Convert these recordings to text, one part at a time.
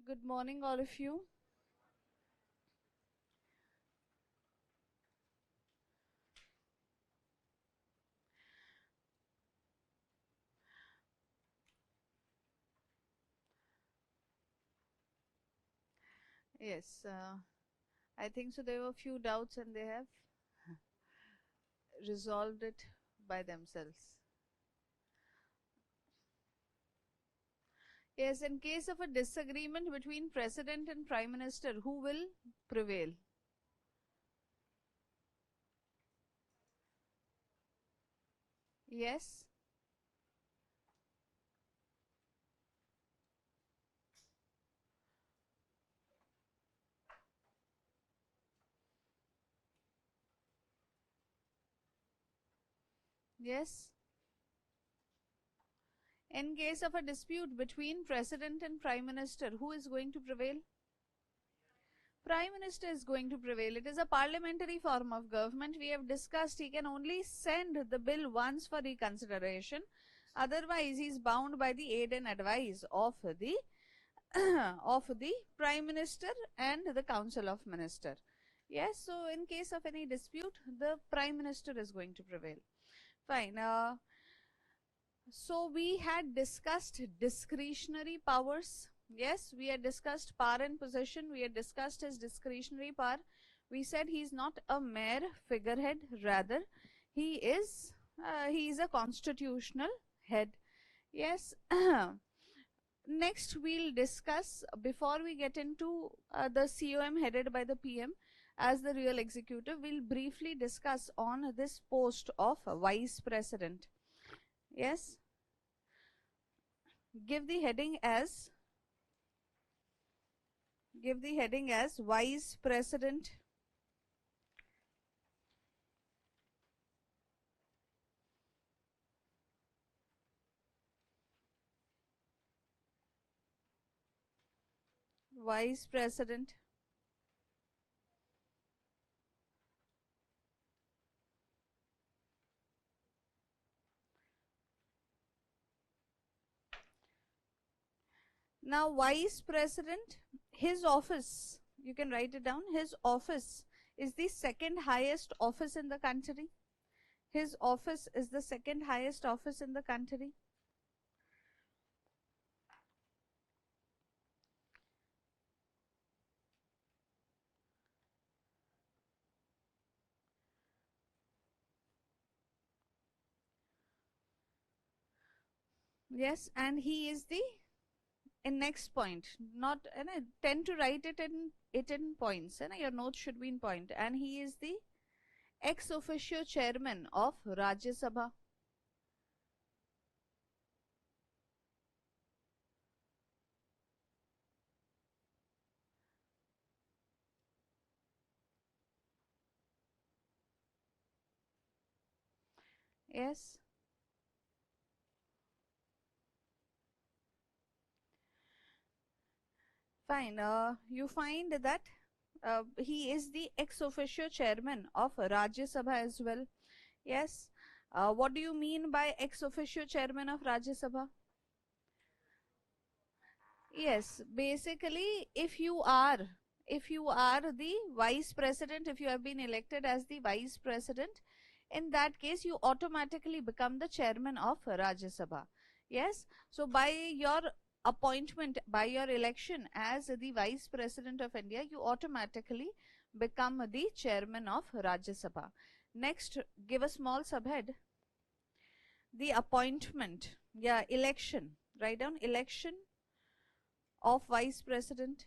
Good morning, all of you. Yes, I think so. There were a few doubts and they have resolved it by themselves. Yes, in case of a disagreement between President and Prime Minister, who will prevail? Yes. Yes. In case of a dispute between President and Prime Minister, who is going to prevail? Prime Minister is going to prevail. It is a parliamentary form of government. We have discussed he can only send the bill once for reconsideration. Otherwise, he is bound by the aid and advice of the of the Prime Minister and the Council of Minister. Yes, so in case of any dispute, the Prime Minister is going to prevail. Fine. So we had discussed discretionary powers. Yes, we had discussed power and possession. We had discussed his discretionary power. We said he is not a mere figurehead. Rather, he is a constitutional head. Yes. Next, we'll discuss, before we get into the COM headed by the PM as the real executive, we'll briefly discuss on this post of Vice President. Yes. Give the heading as Vice President. Vice President. Now, Vice President, his office, you can write it down, his office is the second highest office in the country. His office is the second highest office in the country. Yes, and he is the, in next point, not, and I tend to write it in points, and your notes should be in point, and he is the ex officio chairman of Rajya Sabha. Yes. Fine. You find that he is the ex officio chairman of Rajya Sabha as well. Yes. What do you mean by ex officio chairman of Rajya Sabha? Yes, basically, if you are the vice president, if you have been elected as the vice president, in that case you automatically become the chairman of Rajya Sabha. Yes, so by your appointment, by your election as the vice president of India, you automatically become the chairman of Rajya Sabha. Next, give a small subhead. The appointment, yeah, election, write down election of vice president.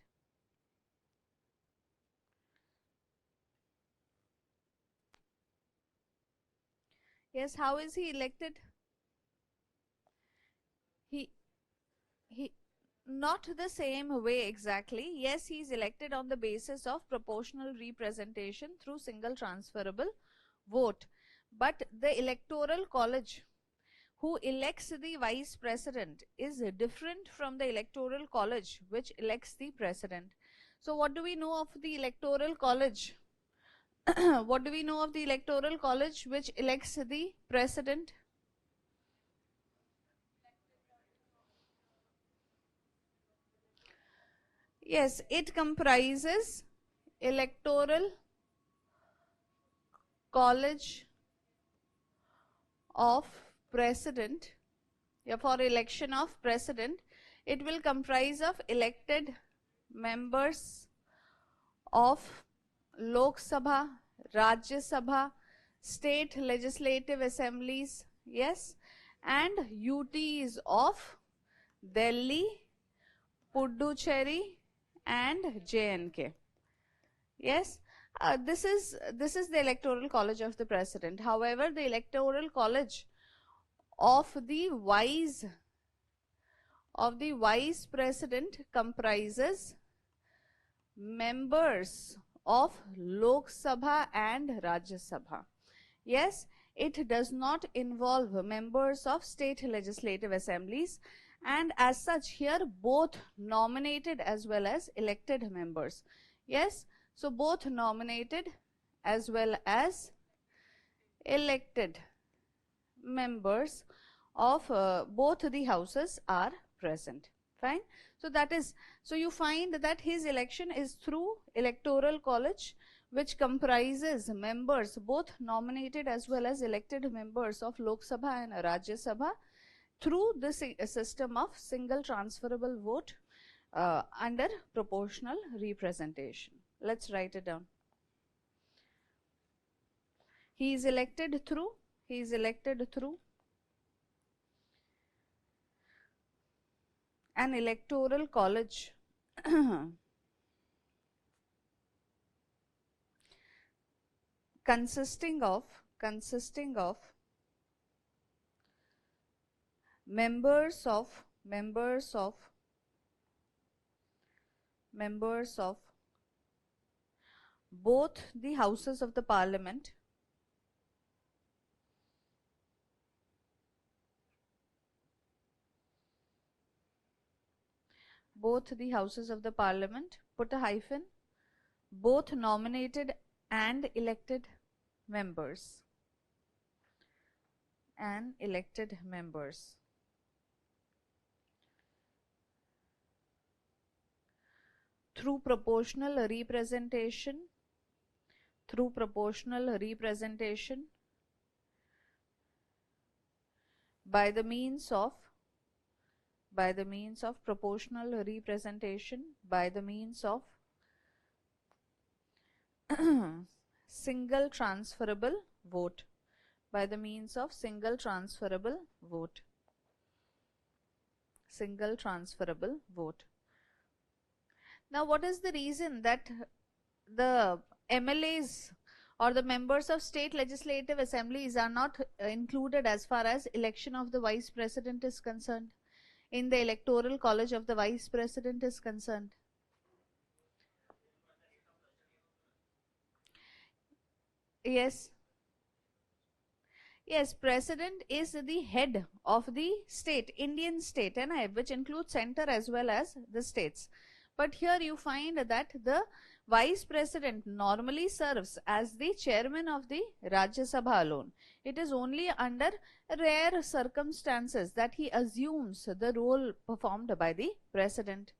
Yes, how is he elected? He not the same way exactly. Yes, he is elected on the basis of proportional representation through single transferable vote. But the electoral college who elects the vice president is different from the electoral college which elects the president. So what do we know of the electoral college? What do we know of the electoral college which elects the president? Yes, it comprises electoral college of president. Yeah, for election of president, it will comprise of elected members of Lok Sabha, Rajya Sabha, state legislative assemblies, yes, and UTs of Delhi, Puducherry, and JNK. Yes, this is the electoral college of the president. However, the electoral college of the vice president comprises members of Lok Sabha and Rajya Sabha. Yes, it does not involve members of state legislative assemblies, and as such here both nominated as well as elected members. Yes, so both nominated as well as elected members of both the houses are present. Fine. So that is, so you find that his election is through electoral college, which comprises members both nominated as well as elected members of Lok Sabha and Rajya Sabha through the system of single transferable vote under proportional representation. Let's write it down. He is elected through an electoral college consisting of members of both the houses of the parliament, put a hyphen, both nominated and elected members, through proportional representation by the means of proportional representation by the means of single transferable vote, Now, what is the reason that the MLAs or the members of state legislative assemblies are not included as far as election of the vice president is concerned, in the electoral college of the vice president is concerned? Yes. Yes, president is the head of the state, Indian state, which includes center as well as the states. But here you find that the vice president normally serves as the chairman of the Rajya Sabha alone. It is only under rare circumstances that he assumes the role performed by the president.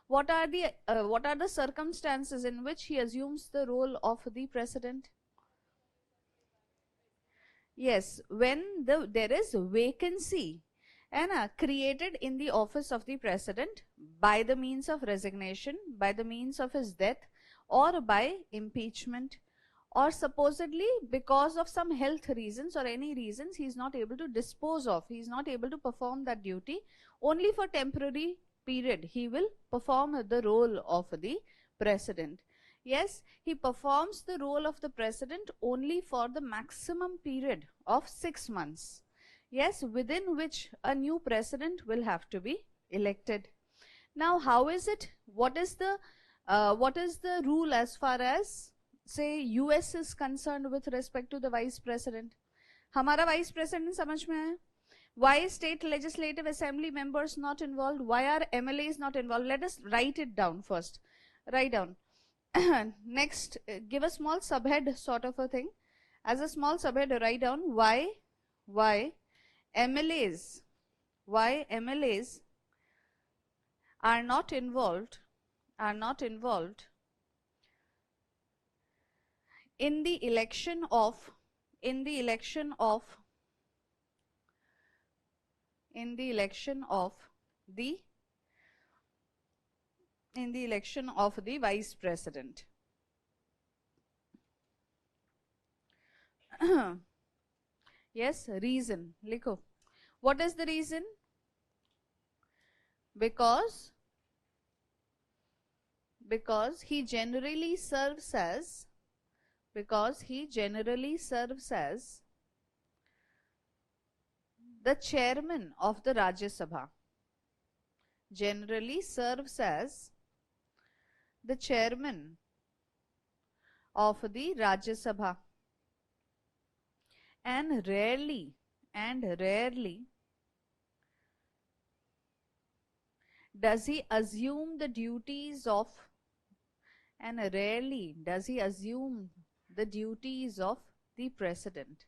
What are the circumstances in which he assumes the role of the president? Yes, when there is vacancy and created in the office of the president by the means of resignation, by the means of his death, or by impeachment, or supposedly because of some health reasons or any reasons he is not able to dispose of, he is not able to perform that duty, only for temporary period he will perform the role of the president. Yes, he performs the role of the president only for the maximum period of 6 months. Yes, within which a new president will have to be elected. Now, how is it? What is the rule as far as say US is concerned with respect to the vice president? हमारा vice president समझ में आया? Why state legislative assembly members not involved? Why are MLAs not involved? Let us write it down first. Write down. Next, give a small subhead sort of a thing. As a small subhead, write down why MLAs are not involved are not involved in the election of in the election of in the election of the in the election of the vice president. Yes, reason लिखो. What is the reason? Because he generally serves as the chairman of the Rajya Sabha. Generally serves as the chairman of the Rajya Sabha, and rarely does he assume the duties of the president.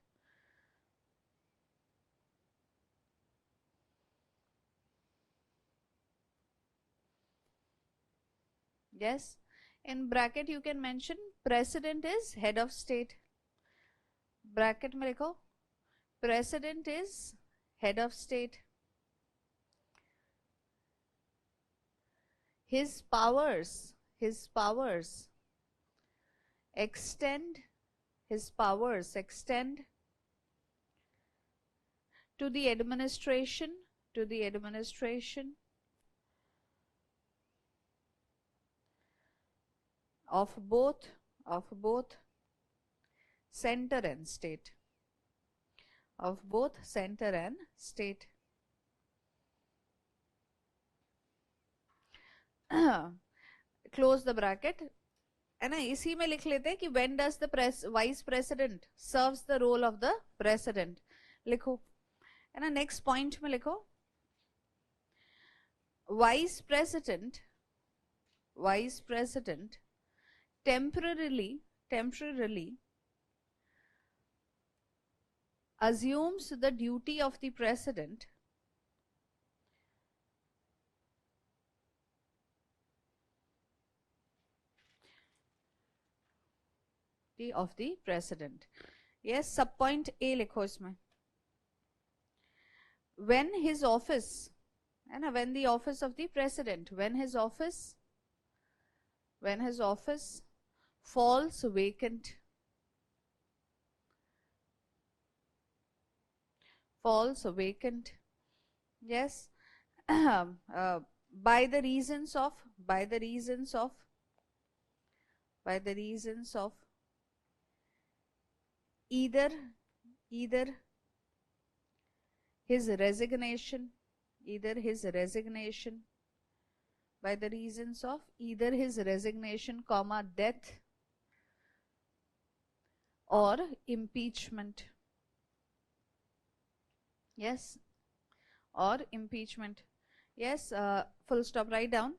Yes, in bracket you can mention president is head of state. Bracket में लिखो president is head of state. His powers extend to the administration of both center and state. Close the bracket. है ना, इसी में लिख लेते हैं कि when does the vice president serves the role of the president. लिखो, है ना, next point में लिखो vice president temporarily assumes the duty of the president Yes, sub point A लिखो इसमें. When his office, है ना, when the office of the president, when his office falls vacant, yes, by the reasons of either his resignation, by the reasons of either his resignation, death or impeachment. Yes, or impeachment. Yes, full stop, write down.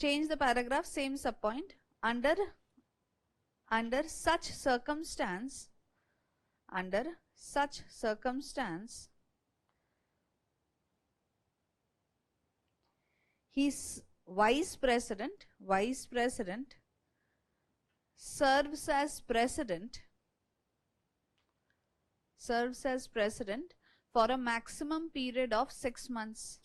Change the paragraph, same sub point. Under such circumstance, his vice president serves as president for a maximum period of 6 months.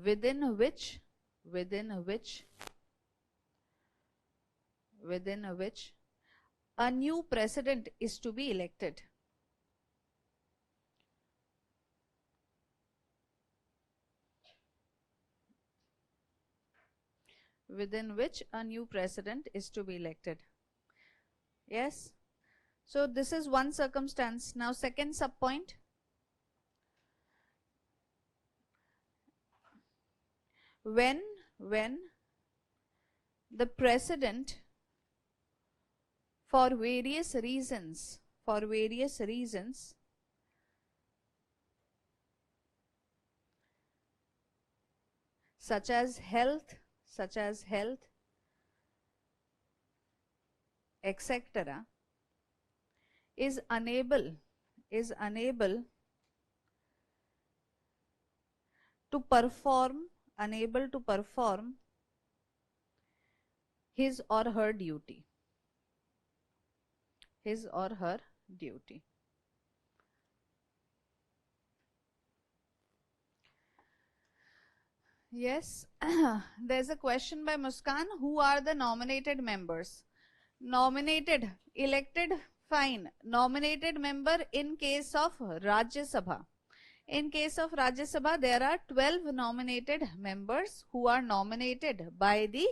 Within which a new president is to be elected. Yes. So this is one circumstance. Now second sub point. When the president for various reasons such as health, etc., is unable is unable to perform his or her duty. His or her duty. Yes, there's a question by Muskan. Who are the nominated members? Nominated, elected, fine. Nominated member in case of Rajya Sabha. In case of Rajya Sabha, there are 12 nominated members who are nominated by the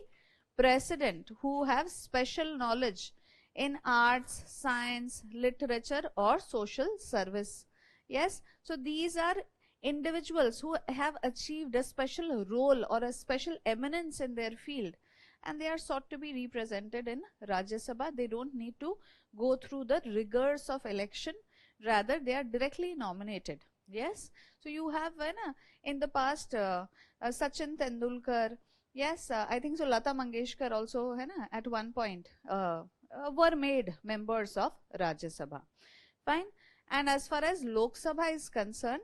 president, who have special knowledge in arts, science, literature or social service. Yes, so these are individuals who have achieved a special role or a special eminence in their field, and they are sought to be represented in Rajya Sabha. They don't need to go through the rigors of election, rather they are directly nominated. Yes, so you have in the past Sachin Tendulkar, yes, I think so Lata Mangeshkar also at one point were made members of Rajya Sabha. Fine. And as far as Lok Sabha is concerned,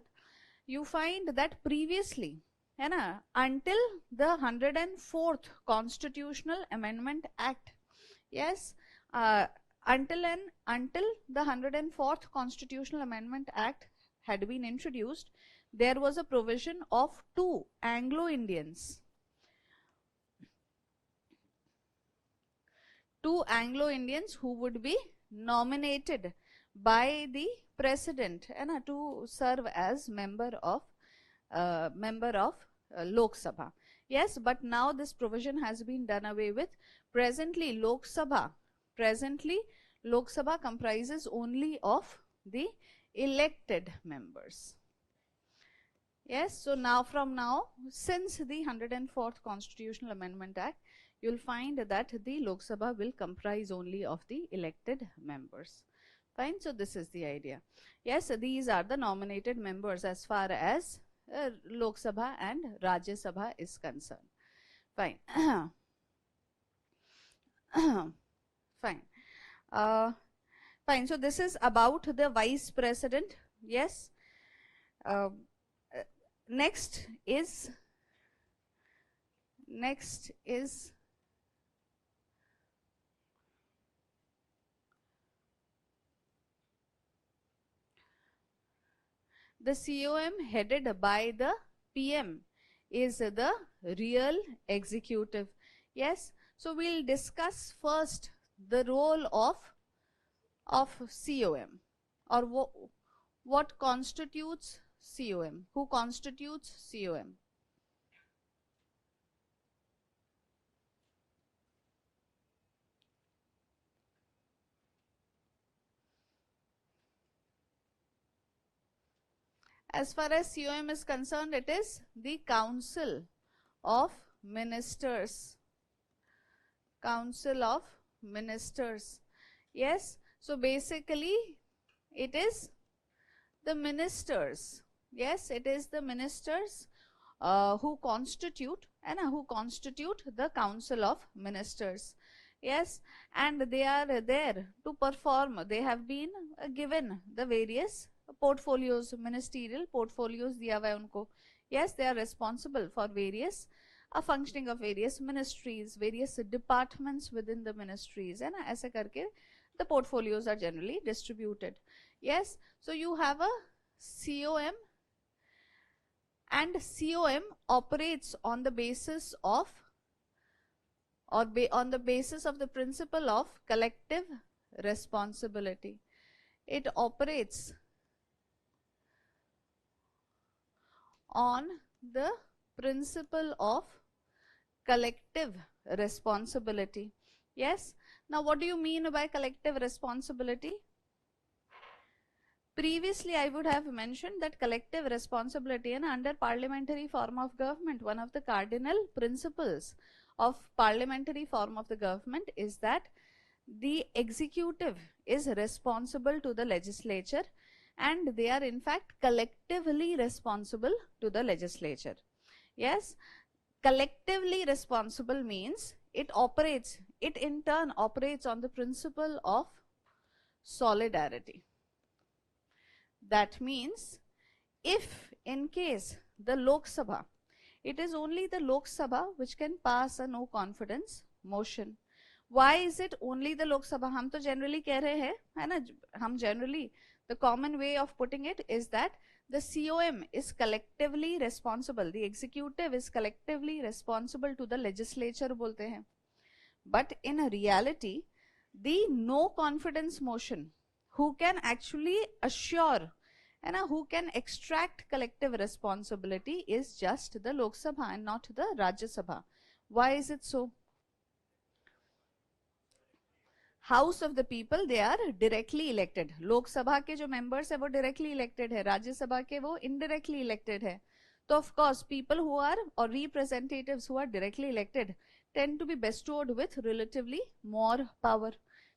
you find that previously, until the 104th Constitutional Amendment Act, yes, until the 104th Constitutional Amendment Act had been introduced, there was a provision of two Anglo-Indians who would be nominated by the president to serve as member of Lok Sabha. Yes, but now this provision has been done away with. Presently Lok Sabha comprises only of the elected members. Yes, so since the 104th Constitutional Amendment Act, you'll find that the Lok Sabha will comprise only of the elected members. Fine, so this is the idea. Yes, these are the nominated members as far as Lok Sabha and Rajya Sabha is concerned. Fine. Fine. Fine, so this is about the vice president. Yes. Next is the COM headed by the PM is the real executive. Yes, so we'll discuss first the role of COM, or what constitutes COM, who constitutes COM. As far as COM is concerned, it is the Council of Ministers. Council of Ministers. Yes, so basically it is the ministers. Yes, it is the ministers who constitute the Council of Ministers. Yes, and they are there to perform. They have been given the various portfolios, ministerial portfolios दिया हुआ है उनको. Yes, they are responsible for various functioning of various ministries, various departments within the ministries, है ना, ऐसे करके the portfolios are generally distributed. Yes, so you have a COM, and COM operates on the basis of the principle of collective responsibility. It operates on the principle of collective responsibility. Yes, now what do you mean by collective responsibility? Previously I would have mentioned that collective responsibility, and under parliamentary form of government, one of the cardinal principles of parliamentary form of the government is that the executive is responsible to the legislature, and they are in fact collectively responsible to the legislature. Yes, collectively responsible means it in turn operates on the principle of solidarity. That means if in case the Lok Sabha, it is only the Lok Sabha which can pass a no confidence motion. Why is it only the Lok Sabha? हम तो generally कह रहे हैं, है ना? हम generally, the common way of putting it is that the COM is collectively responsible. The executive is collectively responsible to the legislature बोलते हैं. But in reality, the no confidence motion, who can actually assure and who can extract collective responsibility is just the Lok Sabha and not the Rajya Sabha. Why is it so? House of the people, they are directly elected. Lok Sabha के जो members है वो directly elected है, Rajya Sabha के वो indirectly elected है. तो of course people who are or representatives who are directly elected tend to be bestowed with relatively more power.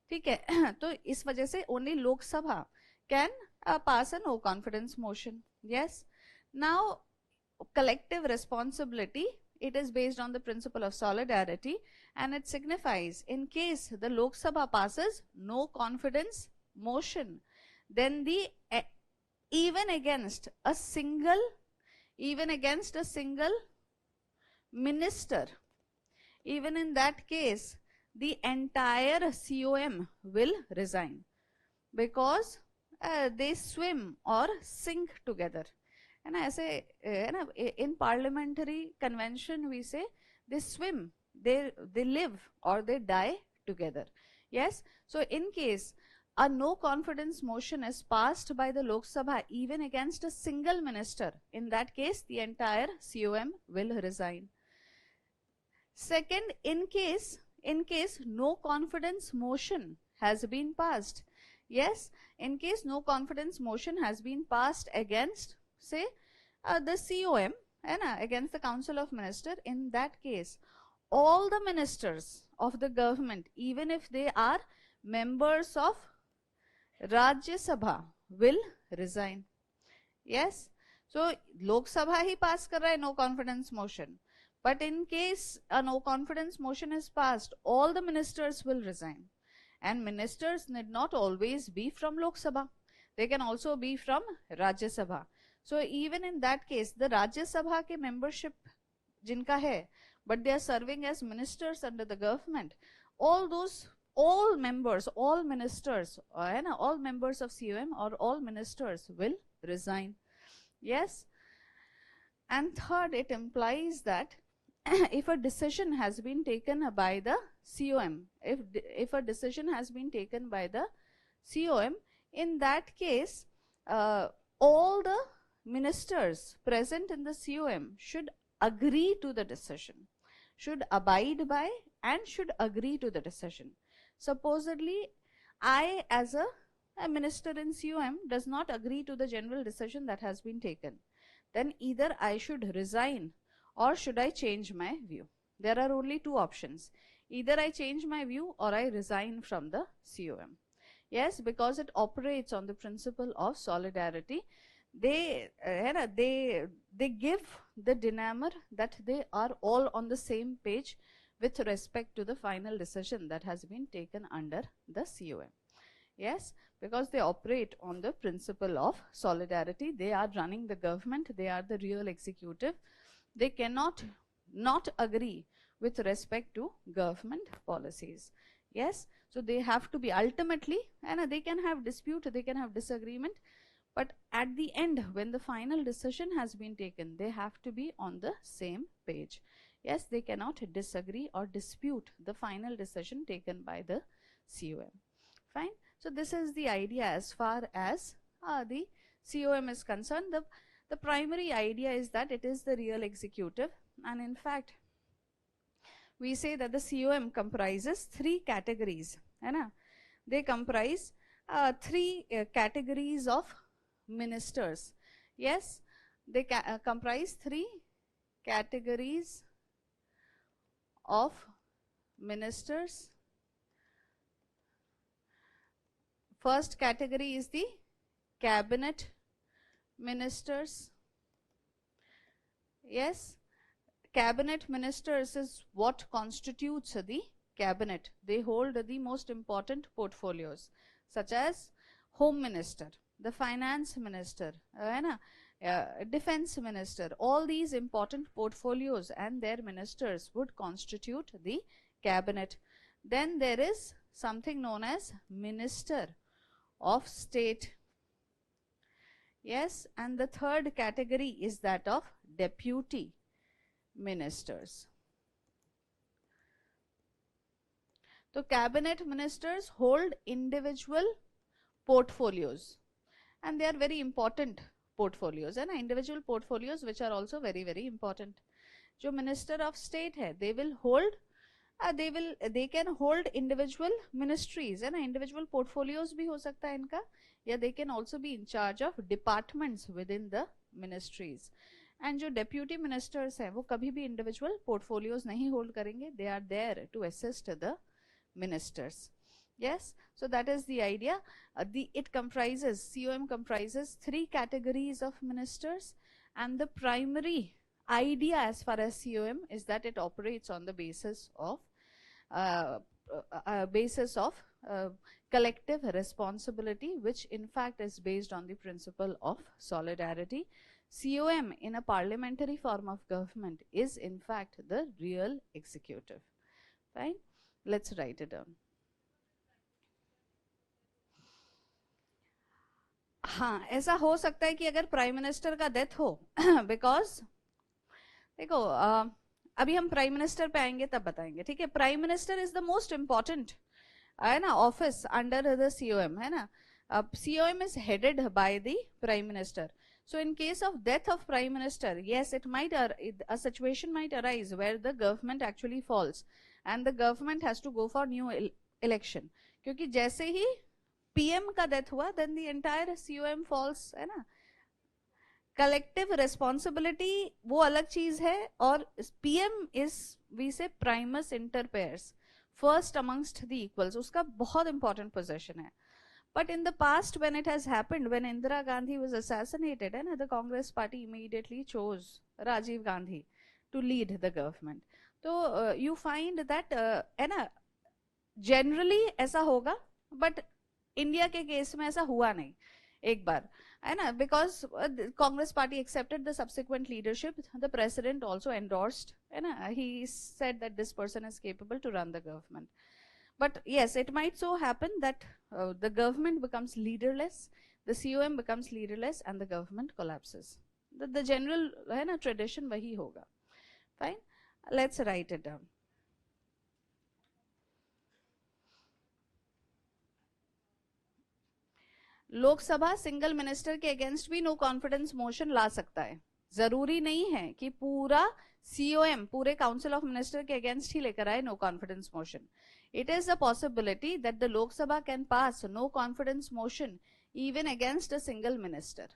ठीक है, तो इस वजह से only Lok Sabha can pass a no confidence motion. Yes. Now, collective responsibility, it is based on the principle of solidarity, and it signifies in case the Lok Sabha passes no confidence motion, then the even against a single minister, even in that case, the entire COM will resign because they swim or sink together. And ऐसे in parliamentary convention we say they swim, they live or they die together. Yes. So in case a no confidence motion is passed by the Lok Sabha even against a single minister, in that case the entire COM will resign. Second, in case no confidence motion has been passed, yes, in case no confidence motion has been passed against, say, the COM and against the Council of Ministers, in that case all the ministers of the government, even if they are members of Rajya Sabha, will resign. Yes. So Lok Sabha he pass कर रहा है no confidence motion, but in case a no confidence motion is passed, all the ministers will resign. And ministers need not always be from Lok Sabha. They can also be from Rajya Sabha. So even in that case, the Rajya Sabha ke membership jinka hai, but they are serving as ministers under the government, all members, all ministers, all members of COM or all ministers will resign. Yes. And third, it implies that if a decision has been taken by the COM, if a decision has been taken by the COM, in that case, all the ministers present in the COM should agree to the decision, should abide by and should agree to the decision. Supposedly, I as a minister in COM does not agree to the general decision that has been taken, then either I should resign or should I change my view. There are only two options. Either I change my view or I resign from the COM. Yes, because it operates on the principle of solidarity. They give the denier that they are all on the same page with respect to the final decision that has been taken under the COM. Yes, because they operate on the principle of solidarity. They are running the government. They are the real executive. They cannot not agree with respect to government policies. Yes, so they have to be ultimately, and they can have dispute, they can have disagreement, but at the end, when the final decision has been taken, they have to be on the same page. Yes, they cannot disagree or dispute the final decision taken by the COM. Fine. So this is the idea as far as the COM is concerned. The primary idea is that it is the real executive, and in fact, we say that the COM comprises three categories. They comprise three categories of ministers. Yes, they comprise three categories of ministers. First category is the cabinet ministers. Yes, cabinet ministers is what constitutes the cabinet. They hold the most important portfolios, such as home minister. the finance minister, है ना, defense minister, all these important portfolios and their ministers would constitute the cabinet. Then there is something known as minister of state. Yes, and the third category is that of deputy ministers. So cabinet ministers hold individual portfolios, and they are very important portfolios, and individual portfolios which are also very very important. जो minister of state है, they will hold they can hold individual ministries, है ना, individual portfolios भी हो सकता है इनका, या they can also be in charge of departments within the ministries. And जो deputy ministers हैं वो कभी भी individual portfolios नहीं hold करेंगे, they are there to assist the ministers. Yes, so that is the idea. It comprises, COM comprises 3 categories of ministers, and the primary idea as far as COM is that it operates on the basis of collective responsibility, which in fact is based on the principle of solidarity. COM in a parliamentary form of government is in fact the real executive. Fine, let's write it down. हाँ, ऐसा हो सकता है कि अगर prime minister का death हो because देखो अभी हम प्राइम मिनिस्टर पे आएंगे तब बताएंगे, ठीक है. Prime minister is the most important है ना ऑफिस अंडर द सीओएम, है ना. COM is headed by the prime minister. So in case of death of prime minister, yes, it might a situation might arise where the government actually falls and the government has to go for new election. क्योंकि जैसे ही PM का death हुआ, then the entire COM falls, है ना. Collective responsibility वो अलग चीज है, और PM इज वी से Primus inter pairs, first amongst the equals, उसका बहुत इंपॉर्टेंट पोजीशन है. But in the past, when it has happened, when Indira Gandhi was assassinated, and the Congress party immediately chose Rajiv Gandhi to lead the government. So you find that है ना, generally ऐसा होगा, but India के case में ऐसा हुआ नहीं एक बार, है ना, because Congress party accepted the subsequent leadership. The president also endorsed, है ना, he said that this person is capable to run the government. But yes, it might so happen that the government becomes leaderless, the COM becomes leaderless, and the government collapses. The general है ना tradition वही होगा. Fine, let's write it down. Lok Sabha single minister के against भी no confidence motion ला सकता है. जरूरी नहीं है कि पूरा COM पूरे काउंसिल ऑफ मिनिस्टर के अगेंस्ट ही लेकर आए no confidence motion. It is a possibility that the Lok Sabha can pass no confidence motion even against a single minister.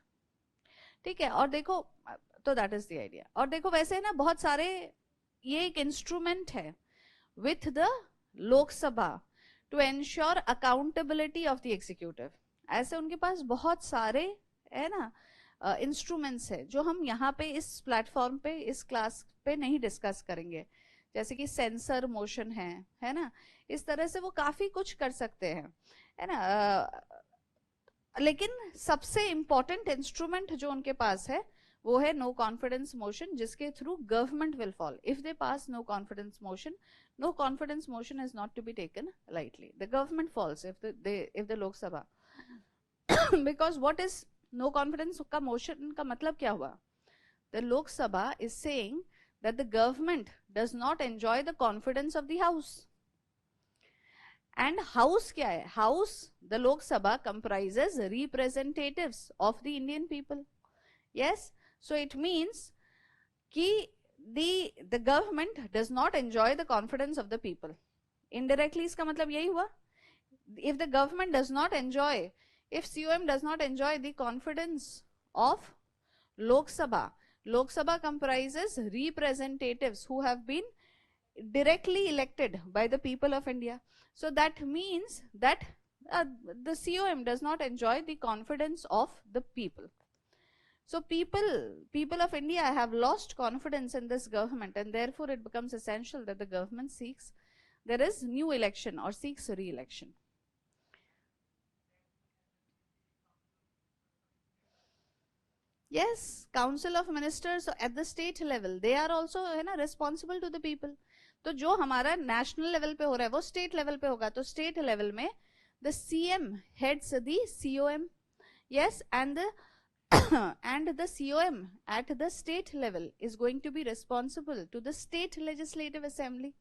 ठीक है, और देखो तो that is the idea. और देखो वैसे ना बहुत सारे ये एक इंस्ट्रूमेंट है with the लोक सभा to ensure accountability of the executive. ऐसे उनके पास बहुत सारे है ना इंस्ट्रूमेंट्स है जो हम यहाँ पे इस प्लेटफॉर्म पे इस क्लास पे नहीं डिस्कस करेंगे, जैसे कि सेंसर मोशन है ना, इस तरह से वो काफी कुछ कर सकते हैं, है ना. लेकिन सबसे इंपॉर्टेंट इंस्ट्रूमेंट जो उनके पास है वो है नो कॉन्फिडेंस मोशन, जिसके through government will fall if they pass no confidence motion. No confidence motion is not to be taken lightly. The government falls if the Lok Sabha because what is no confidence का motion का मतलब क्या हुआ? The Lok Sabha is saying that the government does not enjoy the confidence of the house. And house क्या है? House, the Lok Sabha comprises representatives of the Indian people. Yes, so it means कि the government does not enjoy the confidence of the people. Indirectly इसका मतलब यही हुआ. If the government does not enjoy, if COM does not enjoy the confidence of Lok Sabha, Lok Sabha comprises representatives who have been directly elected by the people of India. So that means that the COM does not enjoy the confidence of the people. So people of India have lost confidence in this government, and therefore it becomes essential that the government seeks, there is new election or seeks re-election. yes, council of ministers at the state level, they are also है ना responsible to the people. तो जो हमारा national level पे हो रहा है वो state level पे होगा. तो state level में the CM heads the COM. Yes, and the and the COM at the state level is going to be responsible to the state legislative assembly.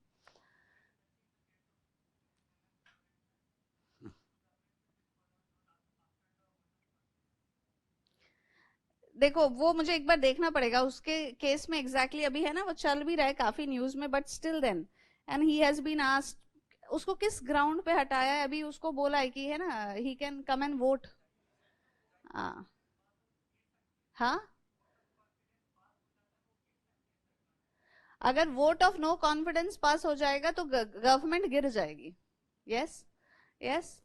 देखो वो मुझे एक बार देखना पड़ेगा उसके केस में एग्जैक्टली अभी है ना वो चल भी रहा है काफी न्यूज में but still then and he has been asked उसको किस ग्राउंड पे हटाया है अभी उसको बोला है कि है ना he can come and vote. हाँ अगर वोट ऑफ नो कॉन्फिडेंस पास हो जाएगा तो गवर्नमेंट गिर जाएगी. यस यस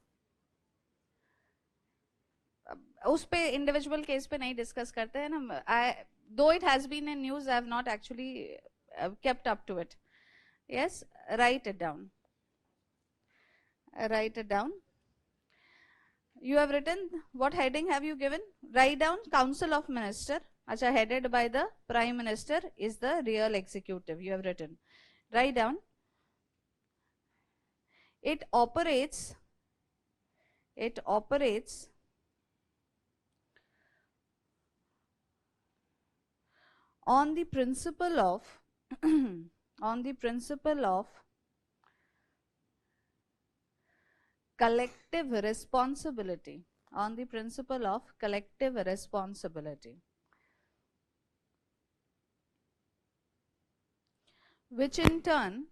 उस पे इंडिविजुअल केस पे नहीं डिस्कस करते हैं ना. I though it has been in news I have not actually kept up to it. Yes, write it down. Write it down. You have written, what heading have you given? Write down council of minister. Acha, headed by the prime minister is the real executive. You have written. Write down. It operates on the principle of on the principle of collective responsibility, on the principle of collective responsibility, which in turn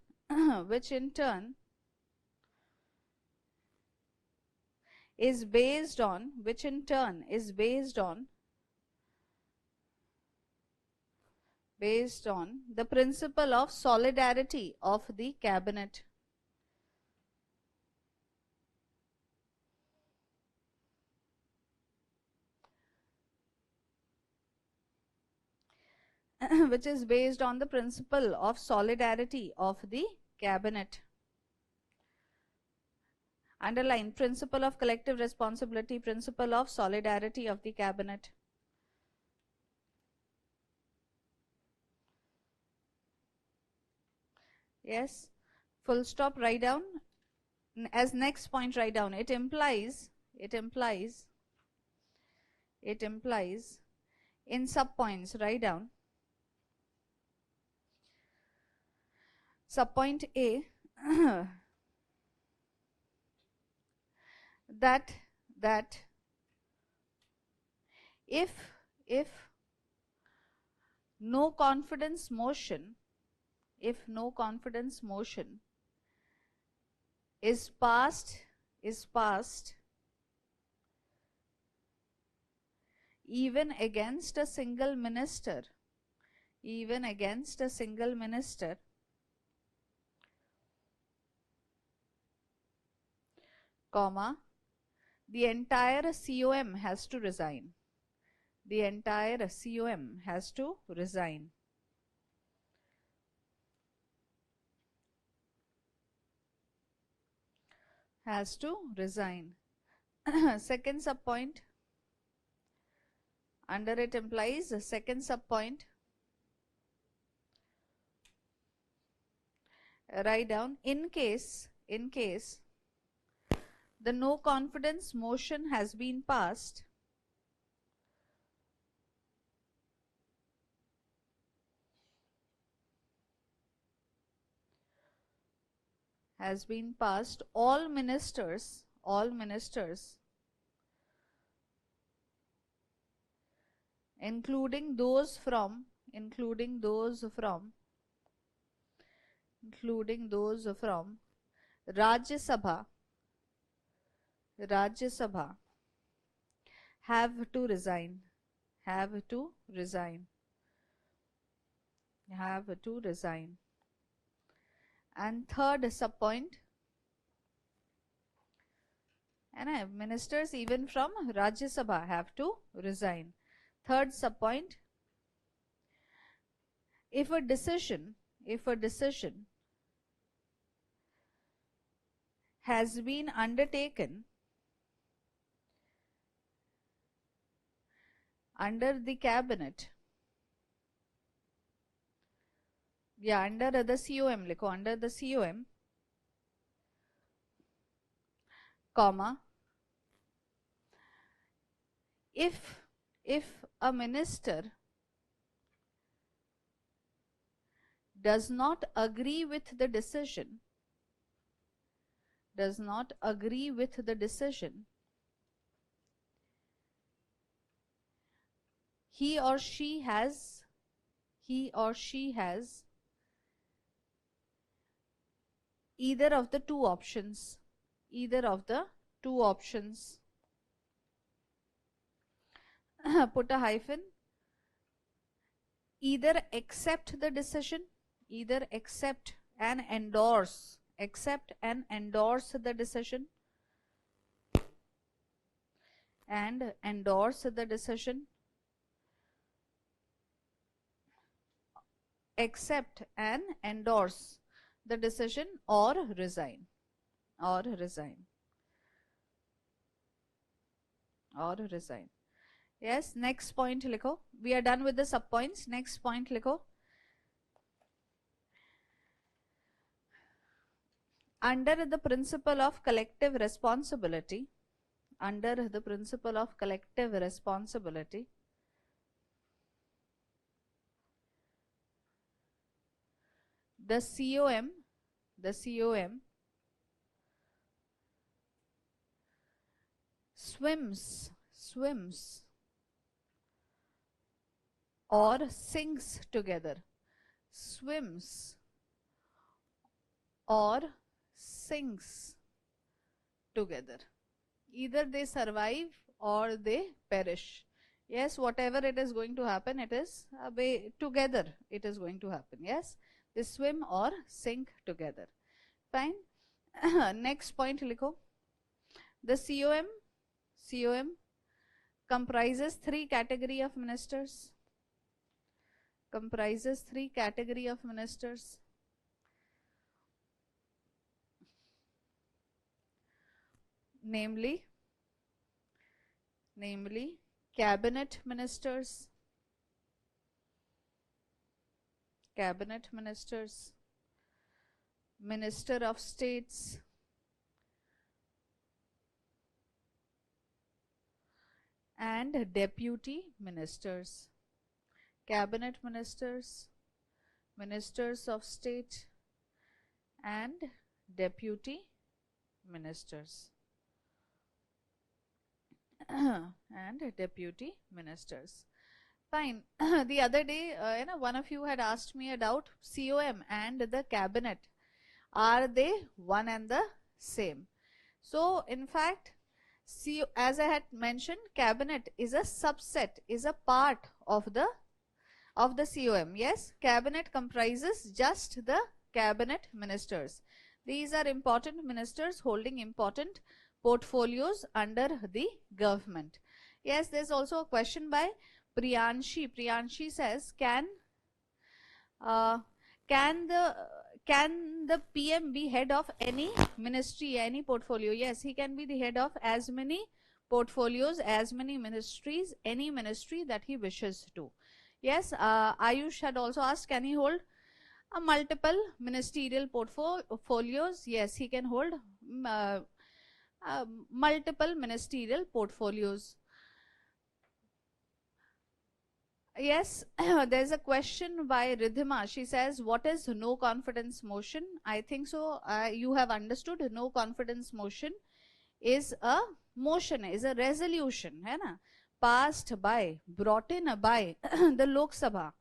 is based on the principle of solidarity of the cabinet. Which is based on the principle of solidarity of the cabinet. Underline, principle of collective responsibility, principle of solidarity of the cabinet. Yes, full stop, write down. As next point, write down, it implies in sub points, write down. Sub point A that if no confidence motion is passed even against a single minister, comma, the entire COM has to resign. The entire COM has to resign. Has to resign. Second sub point, under it implies the second sub point, write down, in case the no confidence motion has been passed, all ministers including those from Rajya Sabha have to resign. And third sub point, and ministers even from Rajya Sabha have to resign. Third sub point, if a decision has been undertaken under the cabinet, yeah, under the COM लिखो, under the COM, comma, if a minister does not agree with the decision, he or she has either of the two options, put a hyphen, either accept the decision, either accept and endorse the decision, accept and endorse the decision, or resign. Yes, next point लिखो. We are done with the sub points. Next point लिखो. Under the principle of collective responsibility, the COM swims or sinks together. Either they survive or they perish. Yes, whatever it is going to happen, it is together it is going to happen. Yes, they swim or sink together. Fine. Next point likho. The COM comprises three category of ministers. Namely cabinet ministers, minister of states, and deputy ministers. Cabinet ministers, ministers of state, and deputy ministers. Fine. The other day, one of you had asked me about COM and the cabinet. Are they one and the same? So, in fact, as I had mentioned, cabinet is a subset, is a part of the COM. Yes, cabinet comprises just the cabinet ministers. These are important ministers holding important portfolios under the government. Yes, there's also a question by Priyanshi. Priyanshi says, can the PM be head of any ministry, any portfolio? Yes, he can be the head of as many portfolios, as many ministries, any ministry that he wishes to. Yes, Ayush had also asked, can he hold multiple ministerial portfolios? Yes, he can hold multiple ministerial portfolios. Yes, there's a question by Ridhima. She says, what is no confidence motion? I think so. You have understood. No confidence motion is a motion, is a resolution, hai na? Passed by, brought in by the Lok Sabha,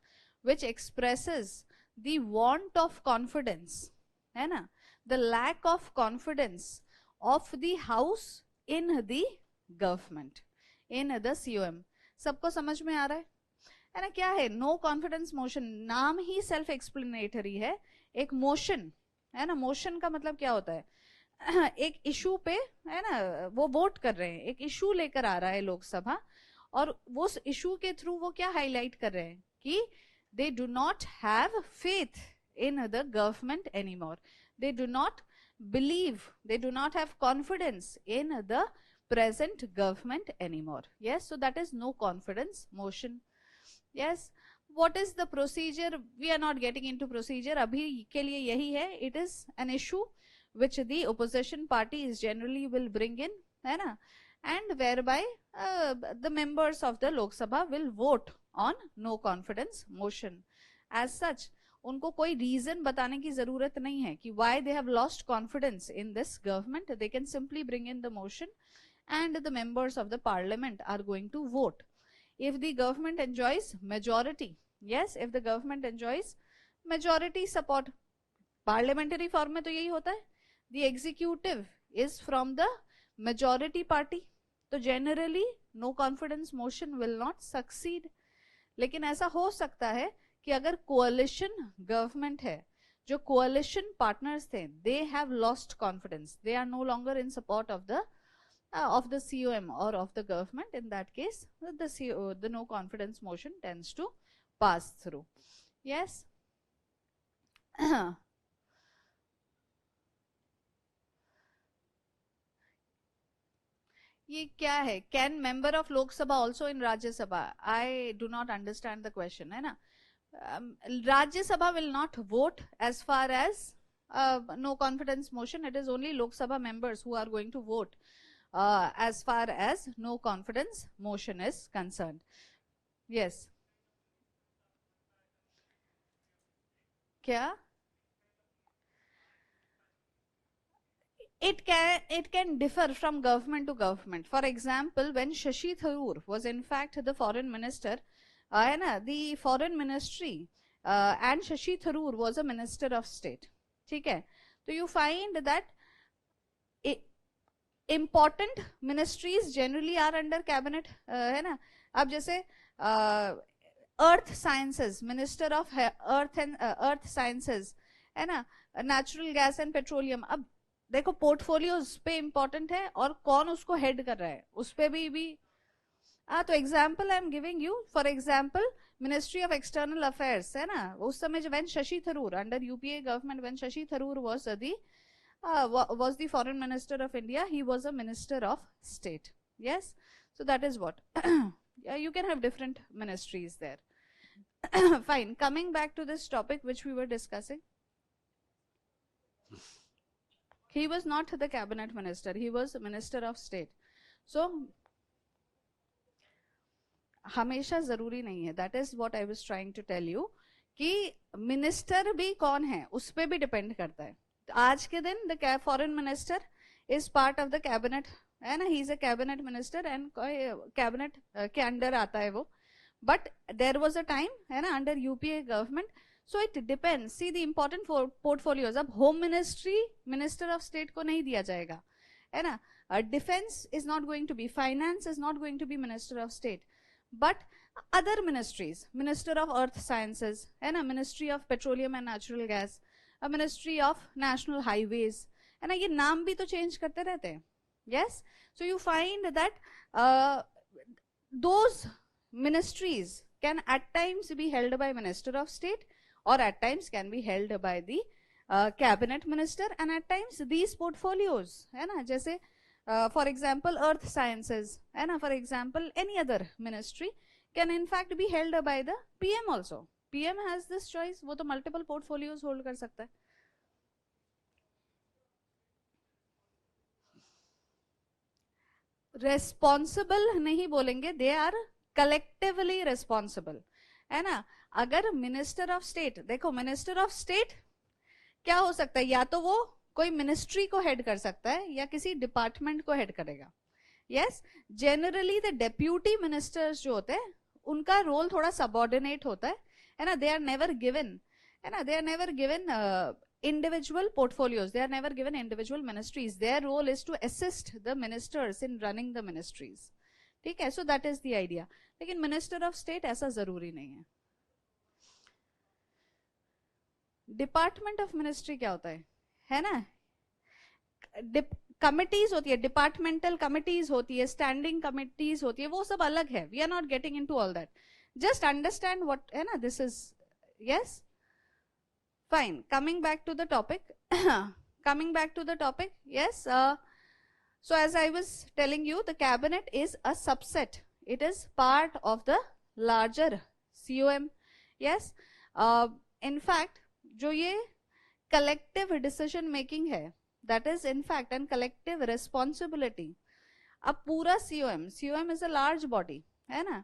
which expresses the want of confidence, hai na? The lack of confidence of the House in the government, in the COM. सबको समझ में आ रहा है ना? क्या है no confidence motion? नाम ही सेल्फ एक्सप्लेनेटरी है. एक मोशन है ना. मोशन का मतलब क्या होता है? एक इशू पे है ना, वो वोट कर रहे हैं, एक इशू लेकर आ रहा है लोकसभा, और वो उस इशू के थ्रू वो क्या हाईलाइट कर रहे हैं कि दे do not have faith in the government anymore, they do not believe, they do not have confidence in the present government anymore. Yes, so that is no confidence motion. Yes, what is the procedure? We are not getting into procedure abhi ke liye, yahi hai. It is an issue which the opposition parties generally will bring in, hai na, and whereby the members of the Lok Sabha will vote on no confidence motion. As such, उनको कोई reason बताने की जरूरत नहीं है कि why they have lost confidence in this government. They can simply bring in the motion and the members of the parliament are going to vote. If the government enjoys majority, yes, if the government enjoys majority support, parliamentary form में तो यही होता है, the executive is from the majority party, तो generally no confidence motion will not succeed. लेकिन ऐसा हो सकता है कि अगर कोalition गवर्नमेंट है, जो कोalition पार्टनर्स थे, they have lost confidence, they are no longer in support of the COM or of the government. In that case, the no confidence motion tends to pass through. Yes. ये क्या है? Can member of Lok Sabha also in Rajya Sabha? I do not understand the question, है ना? Rajya Sabha will not vote as far as no confidence motion. It is only Lok Sabha members who are going to vote as far as no confidence motion is concerned. Yes. क्या? It can differ from government to government. For example, when Shashi Tharoor was in fact the foreign minister, the foreign ministry and Shashi Tharoor was a minister of state. ठीक है? So you find that important ministries generally are under cabinet, है ना? अब जैसे earth sciences, minister of earth and earth sciences, है ना? Natural gas and petroleum. अब देखो पोर्टफोलियोज पे इंपॉर्टेंट है और कौन उसको हेड कर रहा है उस पे भी तो example I am giving you. For example ministry of external affairs, है ना, उस समय जब when Shashi Tharoor under UPA government, when Shashi Tharoor was the foreign minister of India, he was a minister of state. Yes, so that is what you can have different ministries there. Fine, coming back to this topic which we were discussing, he was not the cabinet minister, he was minister of state. So हमेशा जरूरी नहीं है, that is what I was trying to tell you, कि minister भी कौन है उस पे भी डिपेंड करता है. आज के दिन the foreign minister is part of the cabinet, है ना, he is a cabinet minister and cabinet के अंडर आता है वो. But there was a time, है ना, under UPA government. So it depends. See the important portfolios. अब home ministry minister of state को नहीं दिया जाएगा, है ना. Defence is not going to be, finance is not going to be minister of state. But other ministries, minister of earth sciences, है ना, ministry of petroleum and natural gas, ministry of national highways, है ना, ये नाम भी तो change करते रहते हैं. Yes, so you find that those ministries can at times be held by minister of state or at times can be held by the cabinet minister, and at times these portfolios, है ना, जैसे for example earth sciences, है ना, for example any other ministry can in fact be held by the PM also. PM has this choice, वो तो multiple portfolios hold कर सकता है. रेस्पॉन्सिबल नहीं बोलेंगे, दे आर कलेक्टिवली रेस्पॉन्सिबल, है ना. अगर मिनिस्टर ऑफ स्टेट, देखो मिनिस्टर ऑफ स्टेट क्या हो सकता है, या तो वो कोई मिनिस्ट्री को हेड कर सकता है या किसी डिपार्टमेंट को हेड करेगा. Yes, generally the deputy ministers जो होते हैं उनका रोल थोड़ा सबऑर्डिनेट होता है ना. दे आर नेवर गिवन, है ना, they are never given individual portfolios, they are never given individual ministries. Their role is to assist the ministers in running the ministries. ठीक है, so that is the idea. लेकिन minister of state ऐसा जरूरी नहीं है. Department of ministry क्या होता है ना, कमिटीज होती है, डिपार्टमेंटल कमिटीज होती है, स्टैंडिंग कमिटीज होती है, वो सब अलग है. We are not getting into all that. Just understand what, है ना, this is. Yes, fine, coming back to the topic. Coming back to the topic, yes, So as I was telling you, the cabinet is a subset. It is part of the larger COM. Yes. In fact, जो ये collective decision making है, that is in fact and collective responsibility. अब पूरा COM is a large body, है ना?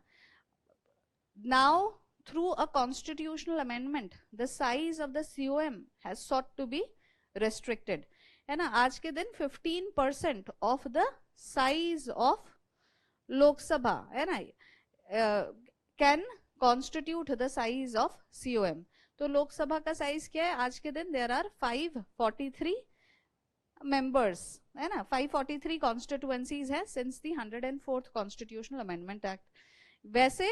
Now through a constitutional amendment, the size of the COM has sought to be restricted. है ना? आज के दिन 15% of the size of Lok Sabha, है ना, can constitute the size of COM. तो लोक सभा का साइज क्या है आज के दिन? देयर आर 543 members, है ना, 543 constituencies है since the 104th constitutional amendment act. वैसे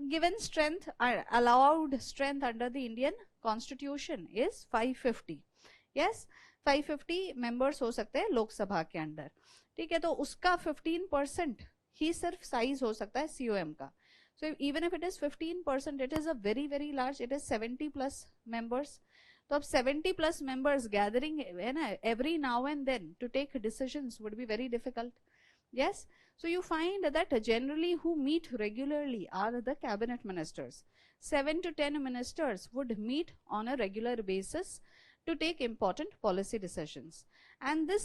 given strength, allowed strength under the Indian constitution is 550. yes, 550 members हो सकते हैं लोकसभा के अंदर. ठीक है, तो उसका 15% ही सिर्फ साइज हो सकता है COM का. So even if it is 15%, it is a very very large. It is 70 plus members. तो अब 70 plus members gathering है ना every now and then to take decisions would be very difficult. Yes, so you find that generally who meet regularly are the cabinet ministers. 7 to 10 ministers would meet on a regular basis to take important policy decisions, and they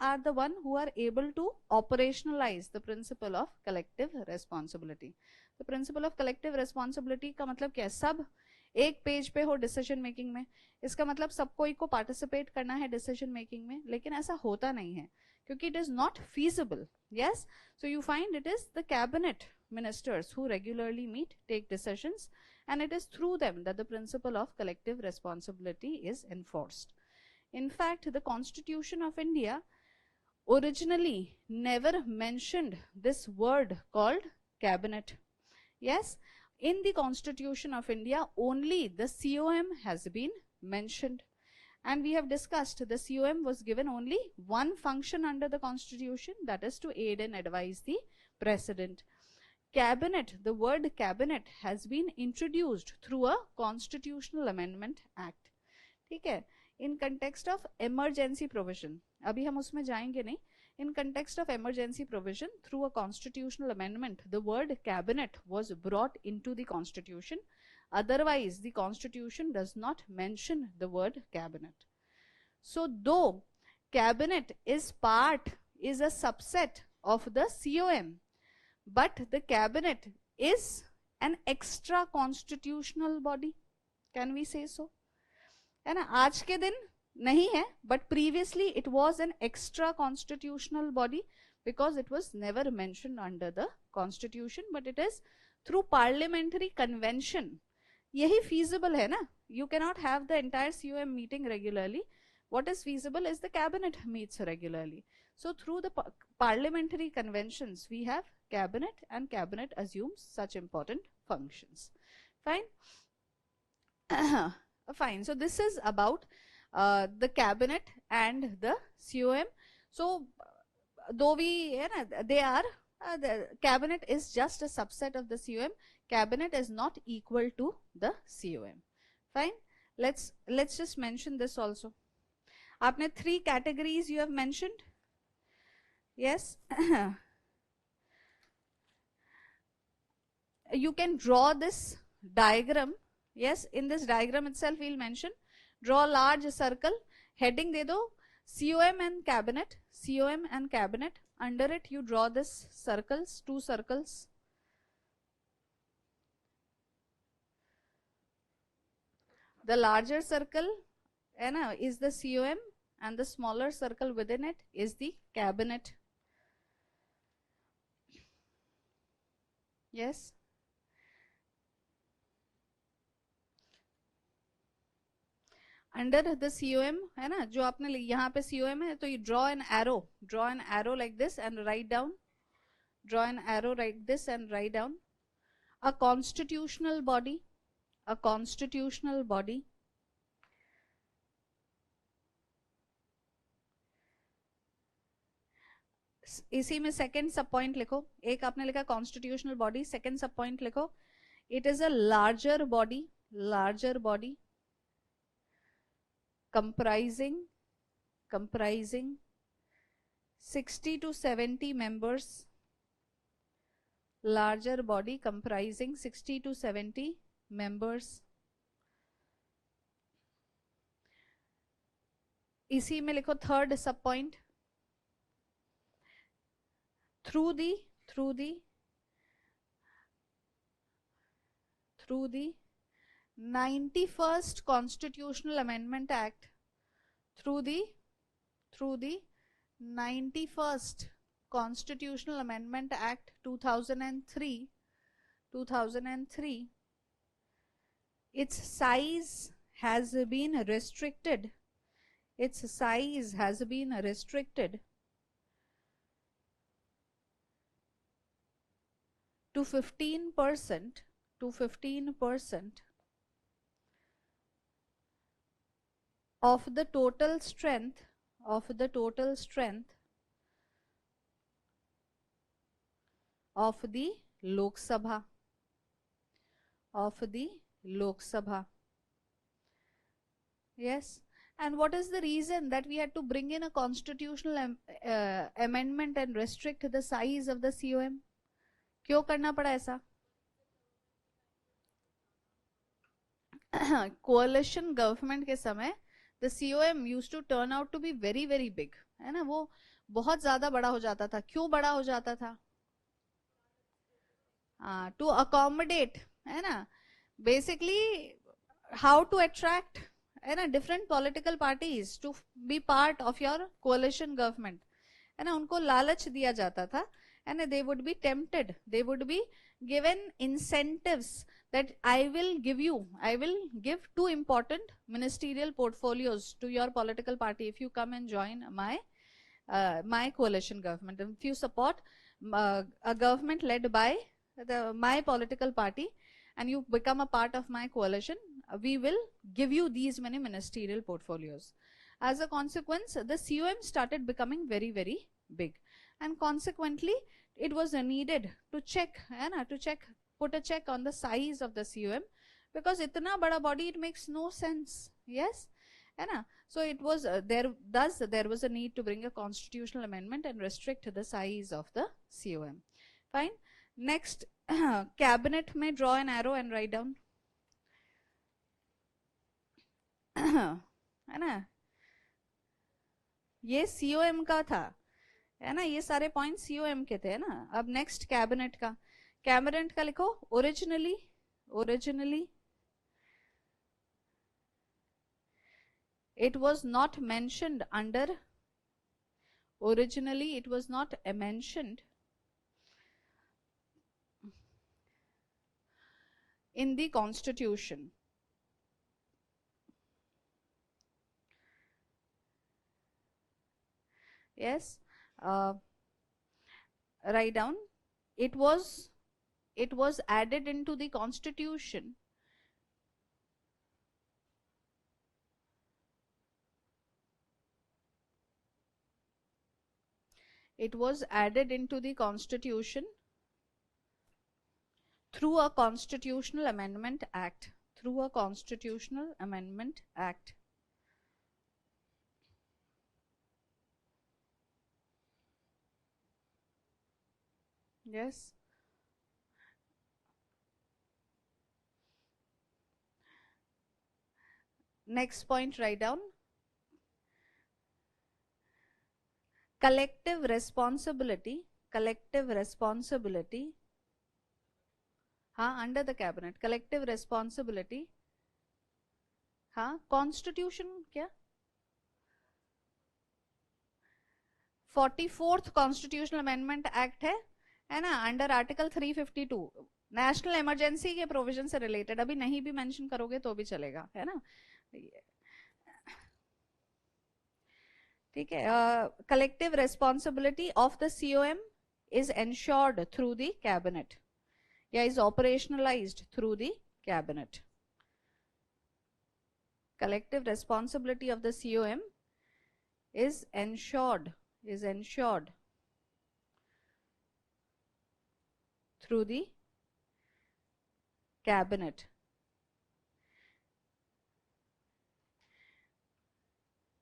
are the one who are able to operationalize the principle of collective responsibility. The principle of collective responsibility का मतलब क्या है? सब एक page पे हो decision making में, इसका मतलब सबको को पार्टिसिपेट करना है डिसीजन मेकिंग में, लेकिन ऐसा होता नहीं है क्योंकि it is not feasible. Yes, so you find it is the cabinet ministers who regularly meet, take decisions, and it is through them that the principle of collective responsibility is enforced. In fact, the Constitution of India originally never mentioned this word called cabinet. Yes, in the Constitution of India, only the COM has been mentioned. And we have discussed the COM was given only one function under the Constitution, that is to aid and advise the President. Cabinet, the word cabinet has been introduced through a Constitutional Amendment Act. ठीक है, in context of emergency provision, अभी हम उसमें जाएंगे नहीं. In context of emergency provision, through a constitutional amendment, the word cabinet was brought into the Constitution. Otherwise, the Constitution does not mention the word cabinet. So, though cabinet is a subset of the COM, but the cabinet is an extra constitutional body. Can we say so? है ना, आज के दिन नहीं है, but previously it was an extra constitutional body because it was never mentioned under the Constitution, but it is through parliamentary convention. यही feasible है ना. You cannot have the entire COM meeting regularly. What is feasible is the cabinet meets regularly. So through the parliamentary conventions, we have cabinet, and cabinet assumes such important functions. Fine. Fine. So this is about the cabinet and the COM. So though the cabinet is just a subset of the COM, cabinet is not equal to the COM. Fine. Let's just mention this also. आपने 3 categories you have mentioned. Yes. You can draw this diagram. Yes, in this diagram itself we'll mention. Draw a large circle, heading दे दो COM and cabinet, COM and cabinet. Under it you draw this circles, 2 circles. The larger circle is the COM, and the smaller circle within it is the cabinet. Yes. Under the COM है ना, जो आपने यहाँ पे COM है, तो you draw an arrow like this and write down. Draw an arrow like this and write down. A constitutional body. A constitutional body. इसी में second sub point लिखो. एक आपने लिखा constitutional body, second sub point लिखो. It is a larger body comprising comprising 60 to 70 members, larger body comprising 60 to 70 members. इसी में लिखो थर्ड सब point, through the 91st Constitutional Amendment Act, through the 91st Constitutional Amendment Act 2003, its size has been restricted. Its size has been restricted to 15% of the total strength of the Lok Sabha. Yes. And what is the reason that we had to bring in a constitutional amendment and restrict the size of the COM? क्यों करना पड़ा ऐसा? कोalition government के समय the COM used to turn out to be very very big, है ना, वो बहुत ज्यादा बड़ा हो जाता था. क्यों बड़ा हो जाता था? To accommodate, है ना, basically how to attract, है ना, different political parties to be part of your coalition government, है ना, उनको लालच दिया जाता था, and they would be tempted, they would be given incentives that I will give 2 important ministerial portfolios to your political party if you come and join my coalition government. If you support a government led by my political party and you become a part of my coalition, we will give you these many ministerial portfolios. As a consequence, the COM started becoming very very big, and consequently it was needed to check, put a check on the size of the COM, because itna bada body, it makes no sense. Yes, है ना. So it was there was a need to bring a constitutional amendment and restrict the size of the COM. Fine. Next, cabinet में draw an arrow and write down. है ना, ये COM का था, है ना, ये सारे पॉइंट COM के थे, है ना. अब नेक्स्ट कैबिनेट का लिखो. Originally it was not mentioned in the constitution. Yes, write down. It was added into the constitution through a constitutional amendment act. Yes. Next point, write down. Collective responsibility. हाँ, under the cabinet. Collective responsibility. हाँ, constitution क्या? 44th Constitutional Amendment Act है ना, under article 352 national emergency के provision से related. अभी नहीं भी मेंशन करोगे तो भी चलेगा, है ना. ठीक है. Collective responsibility of the COM is ensured through the cabinet, is operationalized through the cabinet. Collective responsibility of the COM is ensured through the cabinet.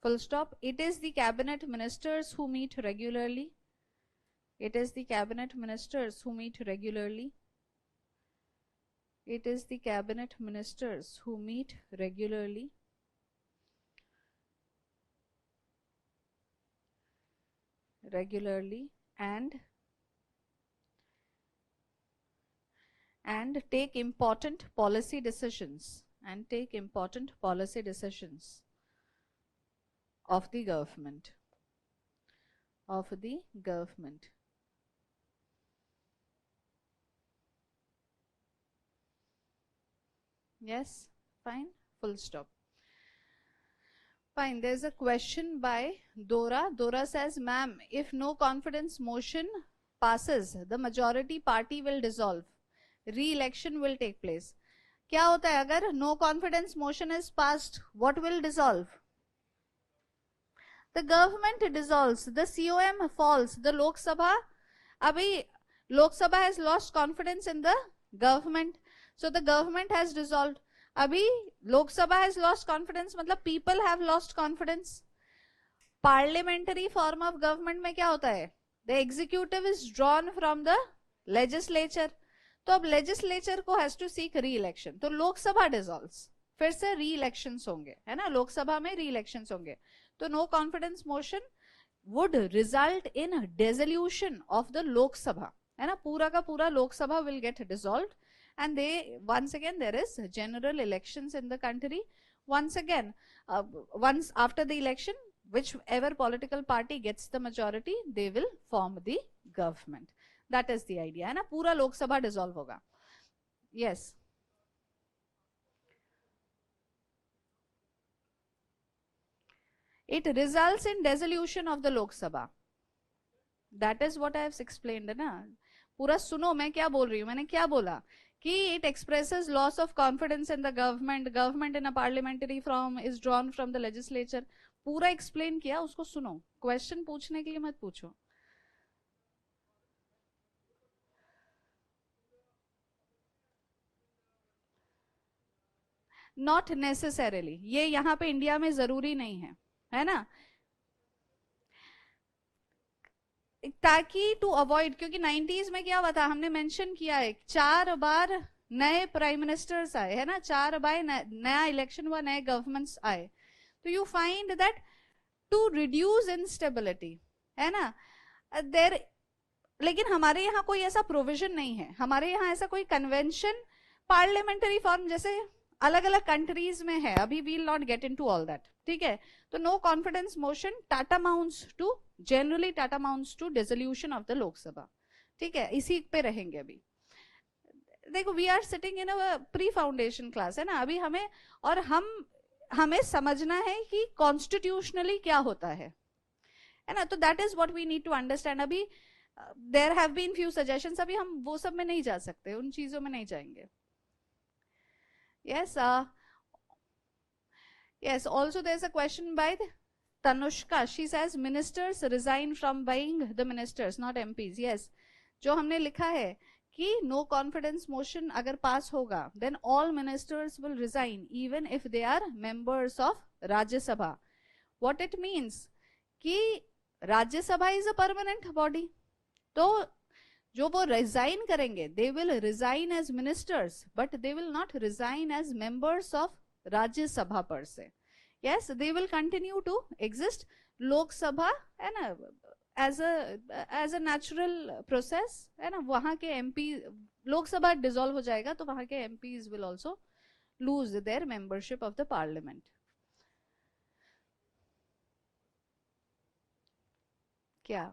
full stop. It is the cabinet ministers who meet regularly. It is the cabinet ministers who meet regularly. It is the cabinet ministers who meet regularly. And take important policy decisions of the government. Yes, fine, full stop. Fine, there's a question by Dora. Dora says, ma'am, if no confidence motion passes, the majority party will dissolve. Re-election will take place. क्या होता है अगर no confidence motion is passed? What will dissolve? The government dissolves. The COM falls. The Lok Sabha, abhi Lok Sabha has lost confidence in the government. So the government has dissolved. अभी Lok Sabha has lost confidence, मतलब people have lost confidence. Parliamentary form of government में क्या होता है? The executive is drawn from the legislature. तो अब legislature को has to seek re-election. तो लोक सभा dissolves. फिर से re-elections होंगे, है ना? लोक सभा में re-elections होंगे. तो no confidence motion would result in dissolution of the Lok Sabha. है ना? पूरा का पूरा Lok Sabha will get dissolved. And once again there is general elections in the country. Once again, once after the election, whichever political party gets the majority, they will form the government. That is the idea, है ना? पूरा Lok Sabha dissolve होगा. Yes. It results in dissolution of the Lok Sabha. That is what I have explained, है ना? पूरा सुनो मैं क्या बोल रही हूँ. मैंने क्या बोला कि it expresses loss of confidence in the government in a parliamentary form is drawn from the legislature. पूरा explain किया, उसको सुनो. Question पूछने के लिए मत पूछो. Not necessarily. ये यहाँ पे इंडिया में जरूरी नहीं है ना? ताकि टू अवॉइड, क्योंकि 90s में क्या हुआ था, हमने मेंशन किया है 4 बार नए प्राइम मिनिस्टर्स आए, है ना? 4 बार नया इलेक्शन हुआ, नए गवर्नमेंट्स आए. तो you find that to reduce instability, है ना, देर. लेकिन हमारे यहाँ कोई ऐसा प्रोविजन नहीं है. हमारे यहाँ ऐसा कोई कन्वेंशन पार्लियामेंटरी फॉर्म जैसे अलग अलग कंट्रीज में है. अभी we'll not get into all that. ठीक है? तो no confidence motion generally tantamounts to dissolution of the Lok Sabha. ठीक है? इसी पे रहेंगे अभी. देखो, we are sitting in a pre foundation class, है ना? अभी हमें समझना है कि कॉन्स्टिट्यूशनली क्या होता है ना? तो that is what we need to understand. अभी there have been few suggestions. अभी हम वो सब में नहीं जा सकते, उन चीजों में नहीं जाएंगे. Yes, yes. Also, there's a question by Tanushka. She says ministers resign from being the ministers, not MPs. Yes, जो हमने लिखा है कि no confidence motion अगर pass होगा, then all ministers will resign, even if they are members of Rajya Sabha. What it means कि Rajya Sabha is a permanent body. तो जो वो रिजाइन करेंगे, they will resign as ministers, but they will not resign as members of Rajya Sabha per se. Yes, they will continue to exist. Lok Sabha, है ना, as a natural process, है ना. वहां के एमपी, लोकसभा डिसॉल्व हो जाएगा तो वहां के MPs will also lose their membership of the parliament. क्या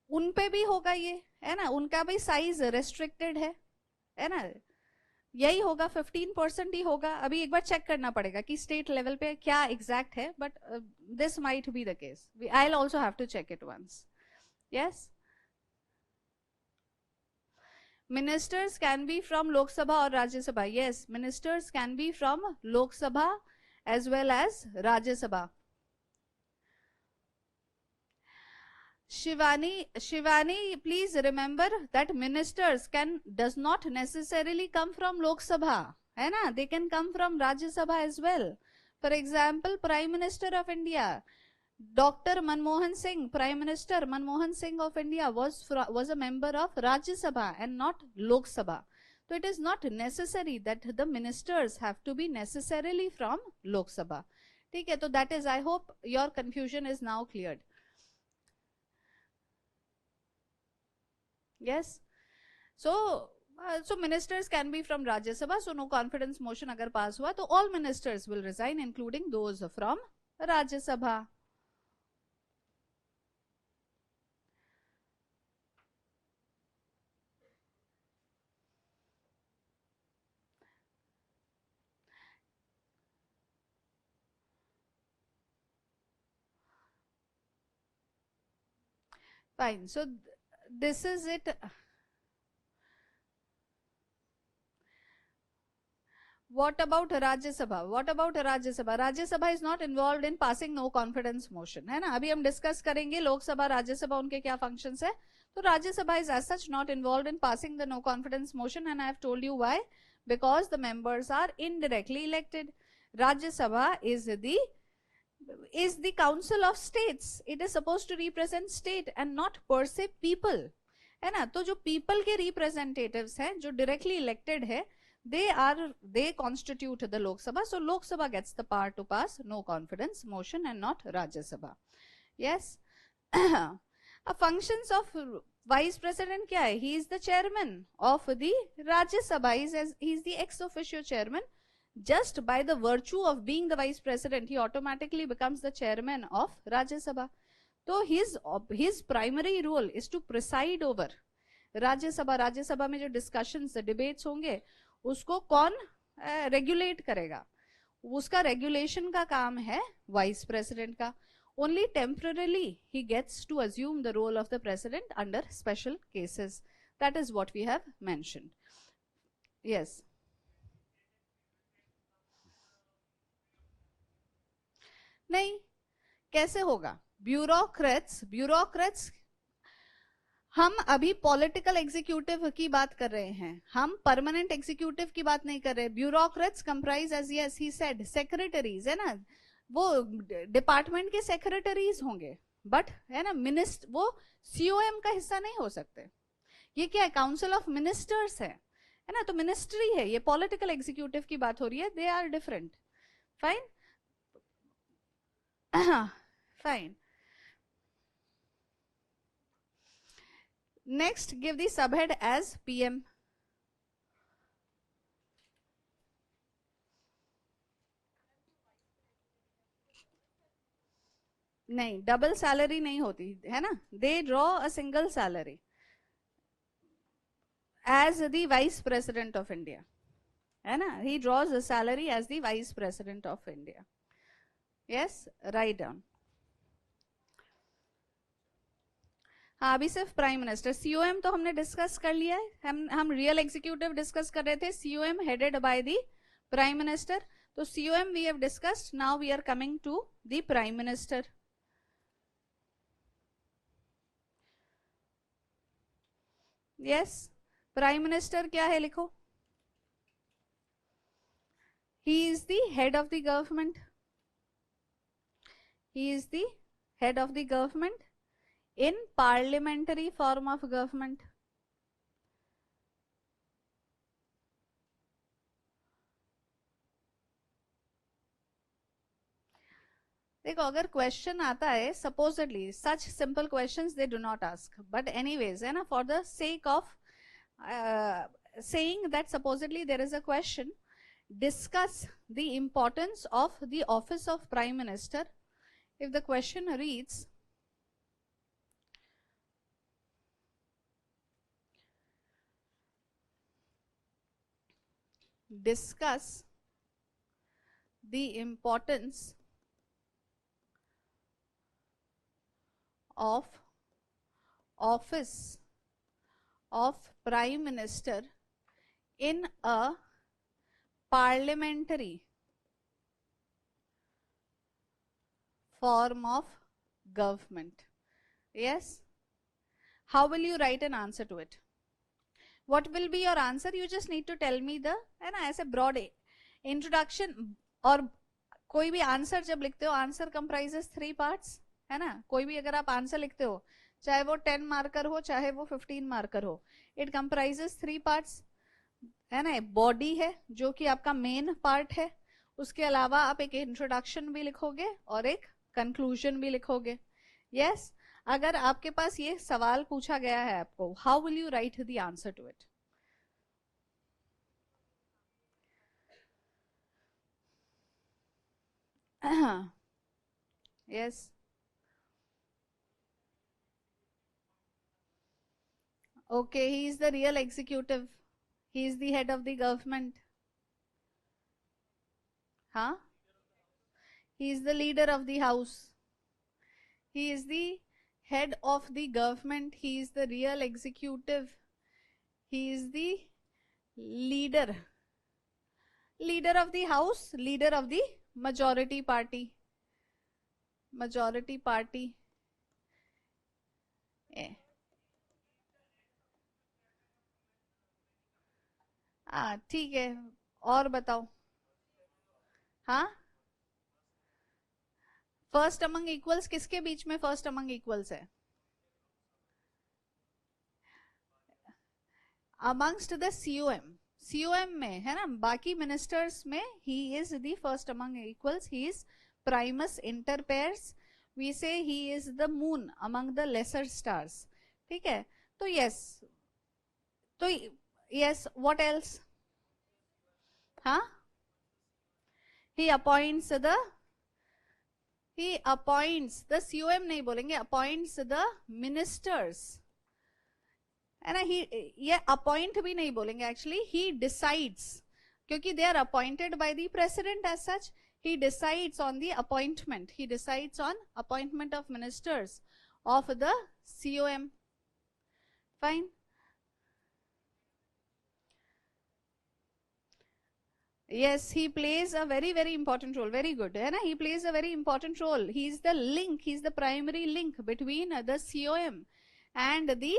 उन पे भी होगा ये, है ना? उनका भी साइज रेस्ट्रिक्टेड है ना? यही होगा, 15% ही होगा. अभी एक बार चेक करना पड़ेगा कि स्टेट लेवल पे क्या एग्जैक्ट है, but this might be the case. I will also have to check it once. Yes, ministers can be from Lok Sabha और Rajya Sabha. Yes, ministers can be from Lok Sabha as well as Rajya Sabha. Shivani, please remember that ministers does not necessarily come from Lok Sabha, है ना? They can come from Rajya Sabha as well. For example, Prime Minister of India, Dr. Manmohan Singh, Prime Minister Manmohan Singh of India was a member of Rajya Sabha and not Lok Sabha. So it is not necessary that the ministers have to be necessarily from Lok Sabha. ठीक है, तो that is, I hope your confusion is now cleared. Yes. So ministers can be from Rajya Sabha. So no confidence motion agar pass hua, तो all ministers will resign, including those from Rajya Sabha. Fine. So this is it. What about Rajya Sabha? What about Rajya Sabha? Rajya Sabha is not involved in passing no confidence motion, है ना? अभी हम discuss करेंगे लोक सभा, राज्य सभा, उनके क्या functions है. तो Rajya Sabha is as such not involved in passing the no confidence motion, and I have told you why. Because the members are indirectly elected. Rajya Sabha is the council of states. It is supposed to represent state and not per se people, है ना? तो जो people के representatives हैं, जो directly elected है, they constitute the Lok Sabha. So Lok Sabha gets the power to pass no confidence motion and not Rajya Sabha. Yes. Functions of vice president kya hai? He is the chairman of the Rajya Sabha. He is the ex officio chairman. Just by the virtue of being the vice president, he automatically becomes the chairman of Rajya Sabha. So his primary role is to preside over Rajya Sabha में जो discussions, debates होंगे, उसको कौन regulate करेगा? उसका regulation का काम है वाइस प्रेसिडेंट का. Only temporarily he gets to assume the role of the president under special cases. That is what we have mentioned. Yes. नहीं, कैसे होगा? ब्यूरोक्रेट्स हम अभी पॉलिटिकल एग्जीक्यूटिव की बात कर रहे हैं, हम परमानेंट एग्जीक्यूटिव की बात नहीं कर रहे. Bureaucrats comprise, as yes he said, secretaries, है ना? वो डिपार्टमेंट के सेक्रेटरीज होंगे, बट है ना, मिनिस्टर वो सीओएम का हिस्सा नहीं हो सकते. ये क्या है? काउंसिल ऑफ मिनिस्टर्स है ना? तो मिनिस्ट्री है, ये पॉलिटिकल एग्जीक्यूटिव की बात हो रही है. They are different. Fine. Fine. Next, give the subhead as PM. नहीं, डबल सैलरी नहीं होती है ना. They draw a single salary as the vice president of India, है ना? He draws a salary as the vice president of India. Yes, write down. हाँ, अभी सिर्फ प्राइम मिनिस्टर. सीओएम तो हमने डिस्कस कर लिया है. हम रियल एग्जीक्यूटिव डिस्कस कर रहे थे. COM headed by the prime minister. तो COM we have discussed. Now we are coming to the prime minister. Yes, prime minister क्या है? लिखो. He is the head of the government. He is the head of the government in parliamentary form of government. देखो, अगर question आता है, supposedly such simple questions they do not ask, but anyways, है ना, for the sake of saying that supposedly there is a question, discuss the importance of the office of prime minister. If the question reads, discuss the importance of office of prime minister in a parliamentary form of government. Yes. How will you write an answer to it? What will be your answer? You just need to tell me the, है ना, ऐसे broad introduction or कोई भी answer जब लिखते हो, answer comprises 3 parts, है ना। कोई भी अगर आप आंसर लिखते हो, चाहे वो 10 मार्कर हो चाहे वो 15 मार्कर हो, इट कंप्राइजेस 3 पार्ट्स, है ना। बॉडी है जो कि आपका मेन पार्ट है, उसके अलावा आप एक इंट्रोडक्शन भी लिखोगे और एक कंक्लूजन भी लिखोगे। यस, अगर आपके पास ये सवाल पूछा गया है आपको, how will you write the answer to it? Yes, okay, he is the real executive, he is the head of the government. Huh? He is the leader of the house, he is the head of the government, he is the real executive, he is the leader, leader of the house, leader of the majority party, majority party. ठीक है, और बताओ। हाँ, first among equals किसके बीच में first among equals है? Amongst the COM, COM में है ना, बाकी मिनिस्टर्स में he is the first among equals, he is primus inter pares, we say he is the moon among the lesser stars. ठीक है, तो यस, तो यस, व्हाट एल्स? हाँ, he appoints the, he appoints the COM नहीं बोलेंगे, appoints the ministers, है ना। ही, ये अपॉइंट भी नहीं बोलेंगे एक्चुअली, ही डिसाइड्स, क्योंकि they are appointed by the president as such, he decides on the appointment, he decides on appointment of ministers of the COM। Fine, yes, he plays a very very important role, very good, है ना, he plays a very important role, he is the link, he is the primary link between the COM and the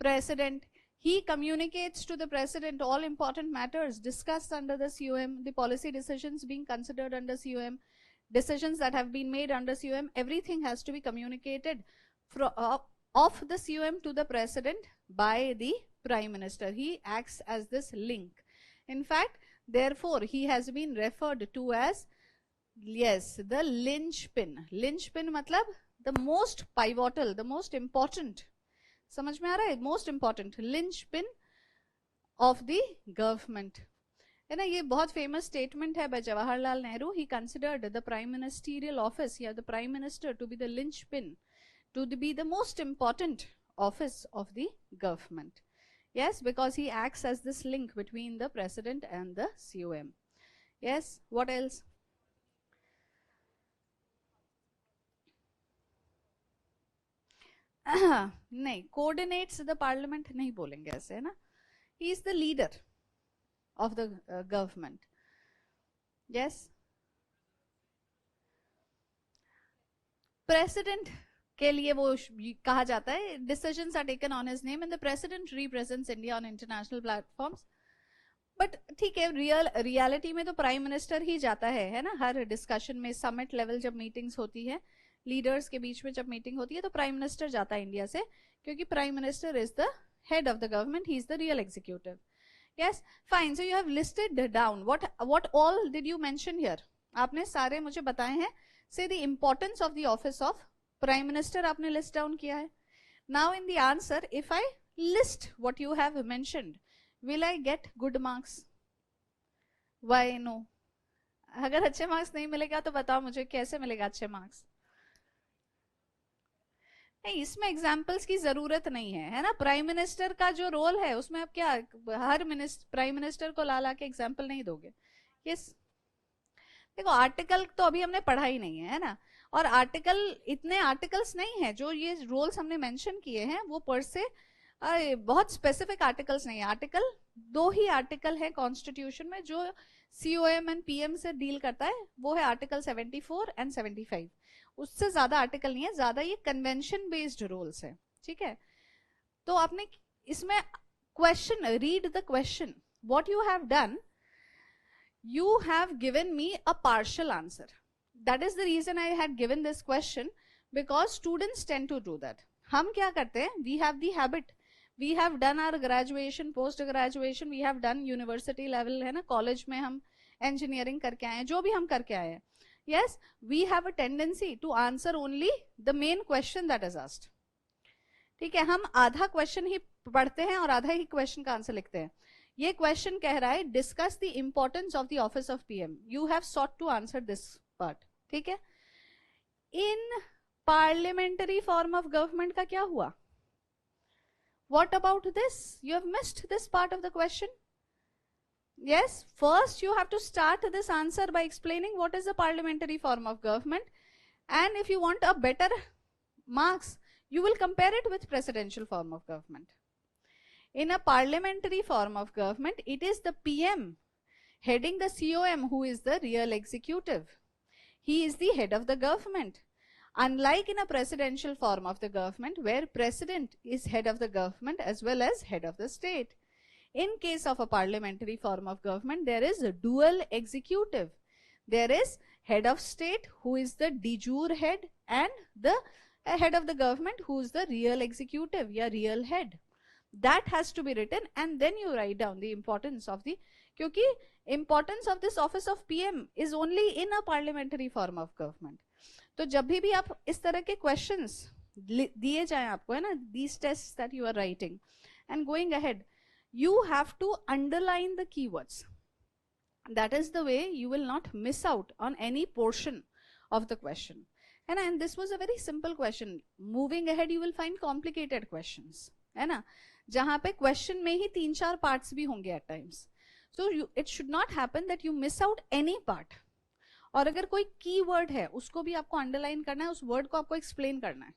president. He communicates to the president all important matters discussed under the COM, the policy decisions being considered under COM, decisions that have been made under COM, everything has to be communicated from of the COM to the president by the prime minister. He acts as this link. In fact, therefore he has been referred to as, yes, the linchpin. Linchpin matlab the most pivotal, the most important, समझ में आ रहा है, most important, linchpin of the government, है ना। ये बहुत famous statement है by Jawaharlal Nehru, he considered the prime ministerial office या the prime minister to be the linchpin, to be the most important office of the government. yes, because he acts as this link between the president and the COM. yes, what else? नहीं, coordinates the parliament नहीं बोलेंगे ऐसे, है ना। he is the leader of the government. yes, president के लिए वो कहा जाता है, decisions are taken on his name and the president represents India on international platforms. But ठीक है, रियलिटी में तो प्राइम मिनिस्टर ही जाता है ना, हर डिस्कशन में, समिट लेवल जब मीटिंग्स होती है, लीडर्स के बीच में जब मीटिंग होती है, तो प्राइम मिनिस्टर जाता है इंडिया से, क्योंकि prime minister is the head of the government, he is the real executive. Yes, fine, so you have listed down what all did you mention here, आपने सारे मुझे बताए हैं। से the importance of the office of prime minister आपने list down किया है। Now in the answer, if I list what you have mentioned, will I get good marks? Why no? अगर अच्छे मार्क्स नहीं मिलेगा तो बताओ मुझे, कैसे मिलेगा अच्छे मार्क्स? नहीं, इसमें एग्जाम्पल्स की जरूरत नहीं है ना। प्राइम मिनिस्टर का जो रोल है उसमें आप क्या हर प्राइम मिनिस्टर को ला ला के एग्जाम्पल नहीं दोगे? यस, देखो आर्टिकल तो अभी हमने पढ़ा ही नहीं है ना, और आर्टिकल, इतने आर्टिकल्स नहीं है, जो ये रोल्स हमने मेंशन किए हैं वो पर से बहुत स्पेसिफिक आर्टिकल्स नहीं है। आर्टिकल 2 ही आर्टिकल है कॉन्स्टिट्यूशन में जो COM एंड PM से डील करता है, वो है आर्टिकल 74 एंड 75, उससे ज्यादा आर्टिकल नहीं है, ज्यादा ये कन्वेंशन बेस्ड रूल्स है। ठीक है, तो आपने इसमें question, read the question, what you have done, you have given me a partial answer. That is the reason I had given this question, because students tend to do that. हम क्या करते हैं? We have the habit. We have done our graduation, post graduation, we have done university level, है ना, college में हम engineering करके आए हैं, जो भी हम करके आए हैं. Yes, we have a tendency to answer only the main question that is asked. ठीक है, हम आधा क्वेश्चन ही पढ़ते हैं और आधा ही क्वेश्चन का आंसर लिखते हैं. ये क्वेश्चन कह रहा है discuss the importance of the office of PM. You have sought to answer this part. ठीक है. In parliamentary form of government का क्या हुआ? What about this? You have missed this part of the question. Yes, first you have to start this answer by explaining what is a parliamentary form of government, and if you want a better marks, you will compare it with presidential form of government. In a parliamentary form of government, it is the PM heading the COM who is the real executive. He is the head of the government. Unlike in a presidential form of the government, where president is head of the government as well as head of the state. In case of a parliamentary form of government, there is a dual executive. There is head of state who is the de jure head, and the head of the government who is the real executive, या real head. That has to be written, and then you write down the importance of the, क्योंकि importance of this office of PM is only in a parliamentary form of government. तो जब भी आप इस तरह के questions दिए जाएं आपको, है ना, these tests that you are writing and going ahead, you have to underline the keywords. That is the way you will not miss out on any portion of the question. And this was a very simple question. Moving ahead, you will find complicated questions, है ना, जहां पे question में ही 3-4 parts भी होंगे at times. So it should not happen that you miss out any part. और अगर कोई की वर्ड है उसको भी आपको अंडरलाइन करना है, उस वर्ड को आपको एक्सप्लेन करना है.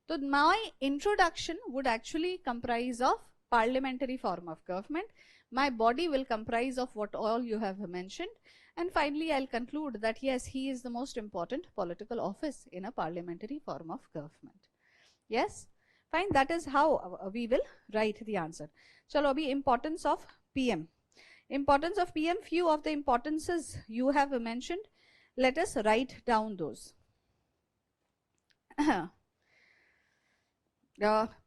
तो my introduction would actually comprise of parliamentary form of government. My body will comprise of what all you have mentioned, and finally I'll conclude that yes, he is the most important political office in a parliamentary form of government. Yes, fine. That is how we will write the answer. Chalo, abhi importance of PM. Importance of PM, few of the importances you have mentioned. Let us write down those.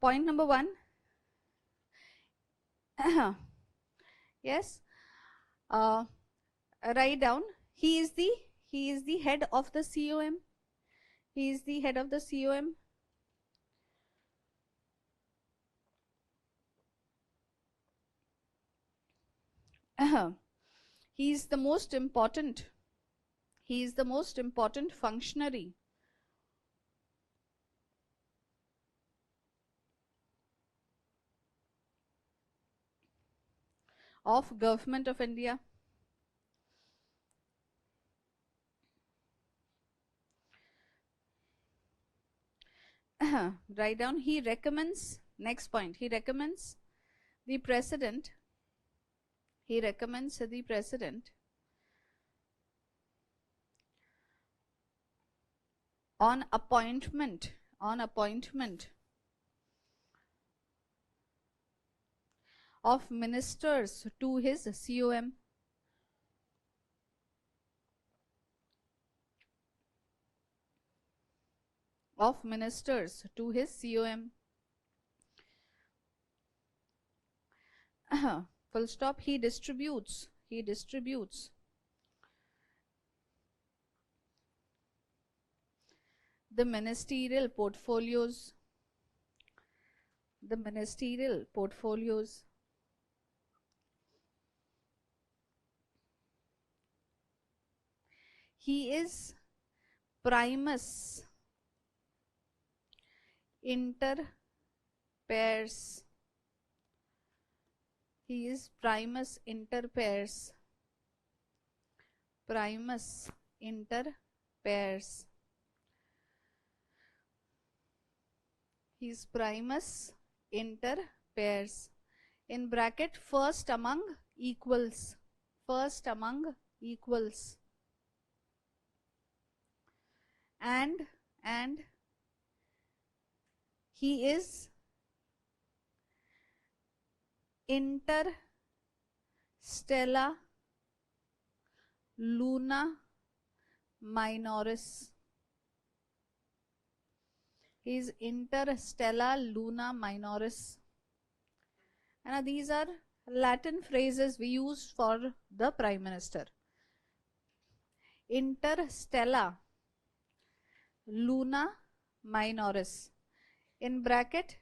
Point number 1. Yes, write down, he is the head of the COM. He is the head of the COM. He is the most important functionary of Government of India. Write down, he recommends, next point, he recommends the president, on appointment of ministers to his COM. Of ministers to his COM. Full stop. He distributes the ministerial portfolios. He is primus inter pares. He is primus inter pares. He is primus inter pares. In bracket, first among equals. And he is inter stella Luna Minoris. He is interstellar Luna Minoris. And these are Latin phrases we use for the Prime Minister. Interstellar Luna Minoris. In bracket,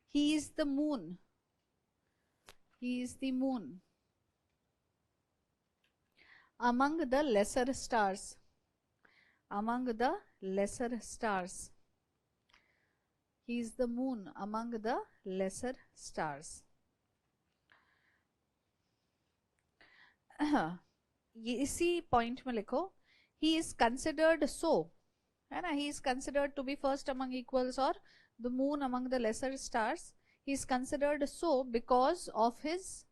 he is the moon. He is the moon among the lesser stars. Among the lesser stars. He is the moon among the lesser stars. इसी point में लिखो, he is considered so, है ना, he is considered to be first among equals or the moon among the lesser stars. He is considered so because of his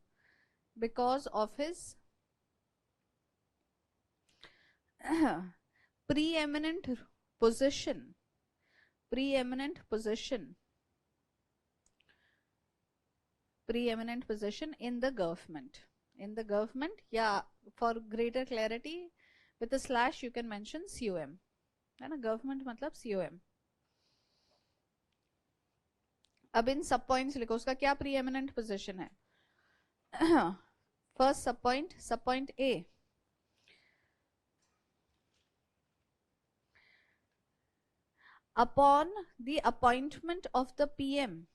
preeminent position in the government. Yeah, for greater clarity with a slash you can mention COM, है ना, government मतलब COM. अब इन सब points लिखो, उसका क्या preeminent position है. First सब point A, upon the appointment of the PM,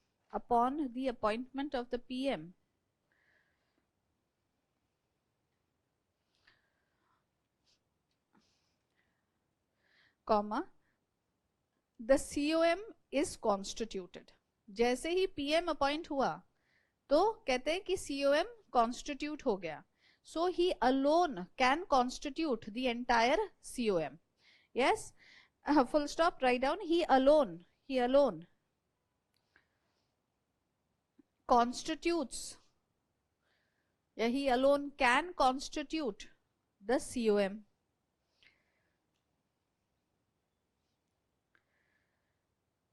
comma, the COM is constituted. जैसे ही PM अपॉइंट हुआ तो कहते हैं कि COM constitute हो गया. So he alone can constitute the entire COM. Yes, full stop, write down, he alone constitutes, yeah, he alone can constitute the COM.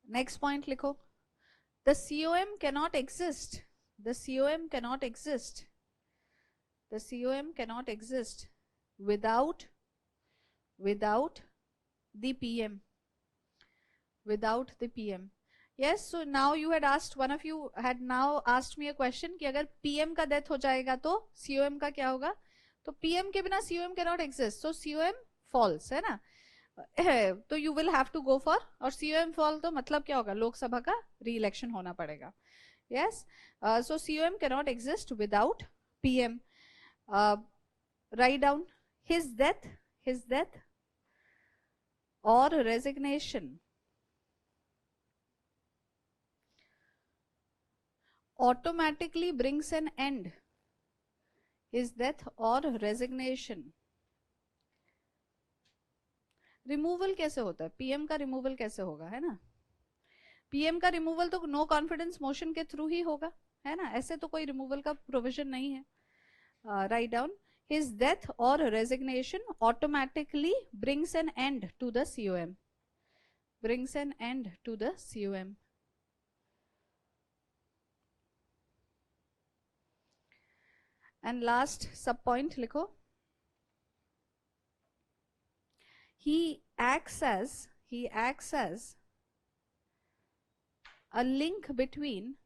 Next point लिखो, the COM cannot exist without the PM. Yes, so now you had asked, one of you had now asked me a question कि अगर PM का death हो जाएगा तो COM का क्या होगा. तो PM के बिना COM cannot exist, so COM false, है ना. तो you will have to go for, और COM fall तो मतलब क्या होगा, लोकसभा का re-election होना पड़ेगा. Yes, so COM cannot exist without PM. Write down, his death or resignation automatically brings an end. His death or resignation. Removal कैसे होता है, पीएम का रिमूवल कैसे होगा, है ना. पीएम का रिमूवल तो नो कॉन्फिडेंस मोशन के थ्रू ही होगा, है ना, ऐसे तो कोई रिमूवल का प्रोविजन नहीं है. Write down, his death or resignation automatically brings an end to the COM. And last sub point लिखो, he acts as a link between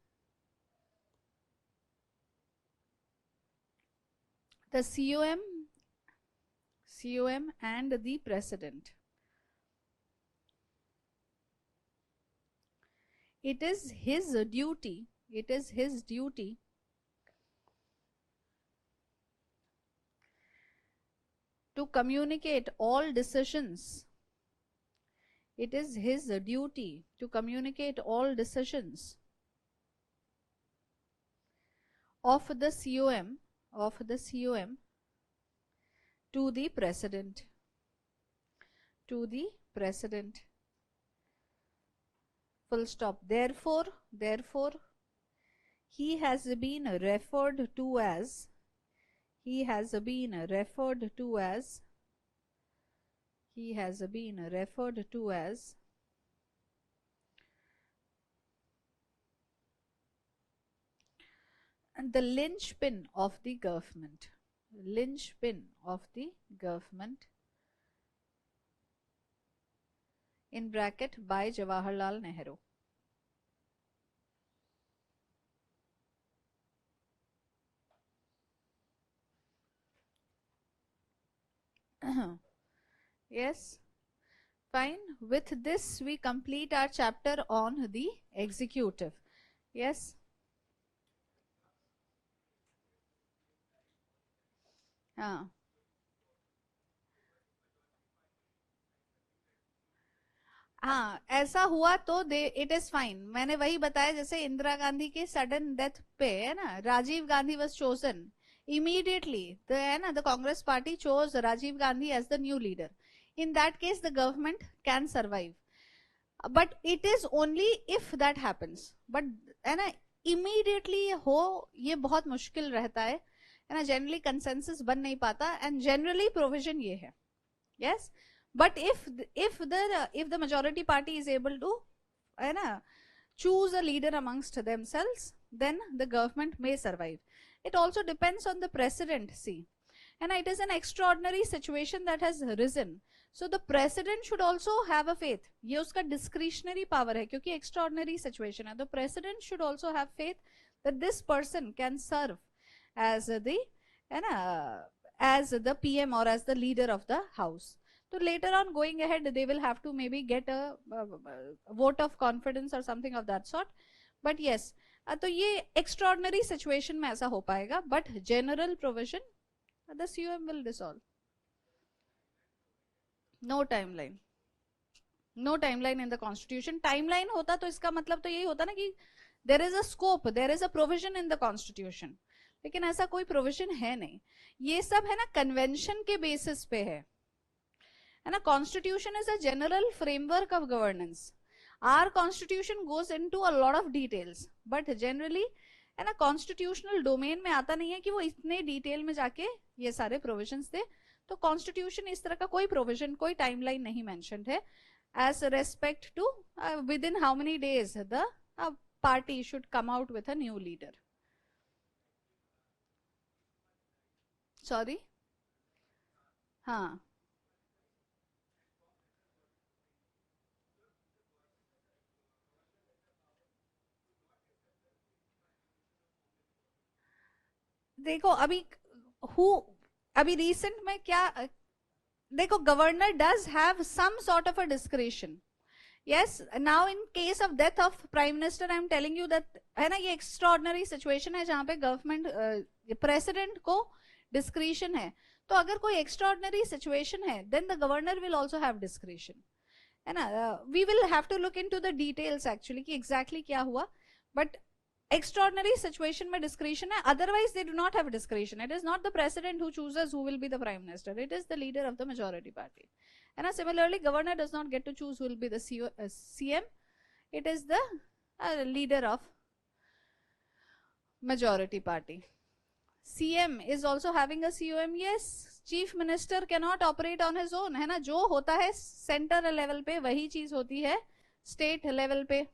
the COM and the president. It is his duty to communicate all decisions. It is his duty to communicate all decisions of the COM to the president. Full stop. Therefore, he has been referred to as the linchpin of the government. linchpin of the government in bracket by Jawaharlal Nehru. Yes, fine. With this we complete our chapter on the executive. Yes. हाँ हाँ, ऐसा हुआ तो दे it is fine. मैंने वही बताया, जैसे इंदिरा गांधी के सडन डेथ पे है ना, Rajiv Gandhi was chosen immediately. The है ना, the Congress party chose Rajiv Gandhi as the new leader. In that case, the government can survive. But it is only if that happens. But है ना, immediately हो ये बहुत मुश्किल रहता है ना, जनरली कंसेंसस बन नहीं पाता, एंड जनरली प्रोविजन ये है. Yes, but if the majority party is able to है ना, choose a leader amongst themselves, then the government may survive. It also depends on the president. See, and it is an extraordinary situation that has risen, so the president should also have a faith. ये उसका discretionary power है, क्योंकि extraordinary situation है. The president should also have faith that this person can serve as the है ना, as the PM or as the leader of the house. So later on going ahead, they will have to maybe get a vote of confidence or something of that sort. But yes, तो ये extraordinary situation में ऐसा हो पाएगा. But general provision, the COM will dissolve. No timeline. No timeline in the constitution. Timeline होता तो इसका मतलब तो यही होता ना कि there is a scope, there is a provision in the constitution. लेकिन ऐसा कोई प्रोविजन है नहीं. ये सब है ना कन्वेंशन के बेसिस पे है ना. Constitution is a general framework of governance. Our constitution goes into a lot of details, but generally है ना कॉन्स्टिट्यूशनल डोमेन में आता नहीं है कि वो इतने डिटेल में जाके ये सारे प्रोविजंस दे. तो कॉन्स्टिट्यूशन इस तरह का कोई प्रोविजन, कोई टाइमलाइन नहीं मेंशन्ड है as respect to within how many days the party should come out with a new leader. Sorry, हाँ देखो अभी रिसेंट में क्या, देखो governor does have some sort of a discretion. yes, now in case of death of prime minister I am telling you that है ना, ये extraordinary situation है जहां पे गवर्नमेंट प्रेसिडेंट को डिस्क्रिशन है. तो अगर कोई extraordinary situation है then the governor will also have discretion, है ना. we will have to look into the details actually कि exactly क्या हुआ. but extraordinary situation में discretion है, otherwise they do not have discretion. It is not the president who chooses who will be the prime minister, it is the leader of the majority party. And similarly governor does not get to choose who will be the CM, it is the leader of majority party. CM is also having a COM. yes, chief minister cannot operate on his own, है ना. जो होता है center level पे वही चीज होती है state level पे.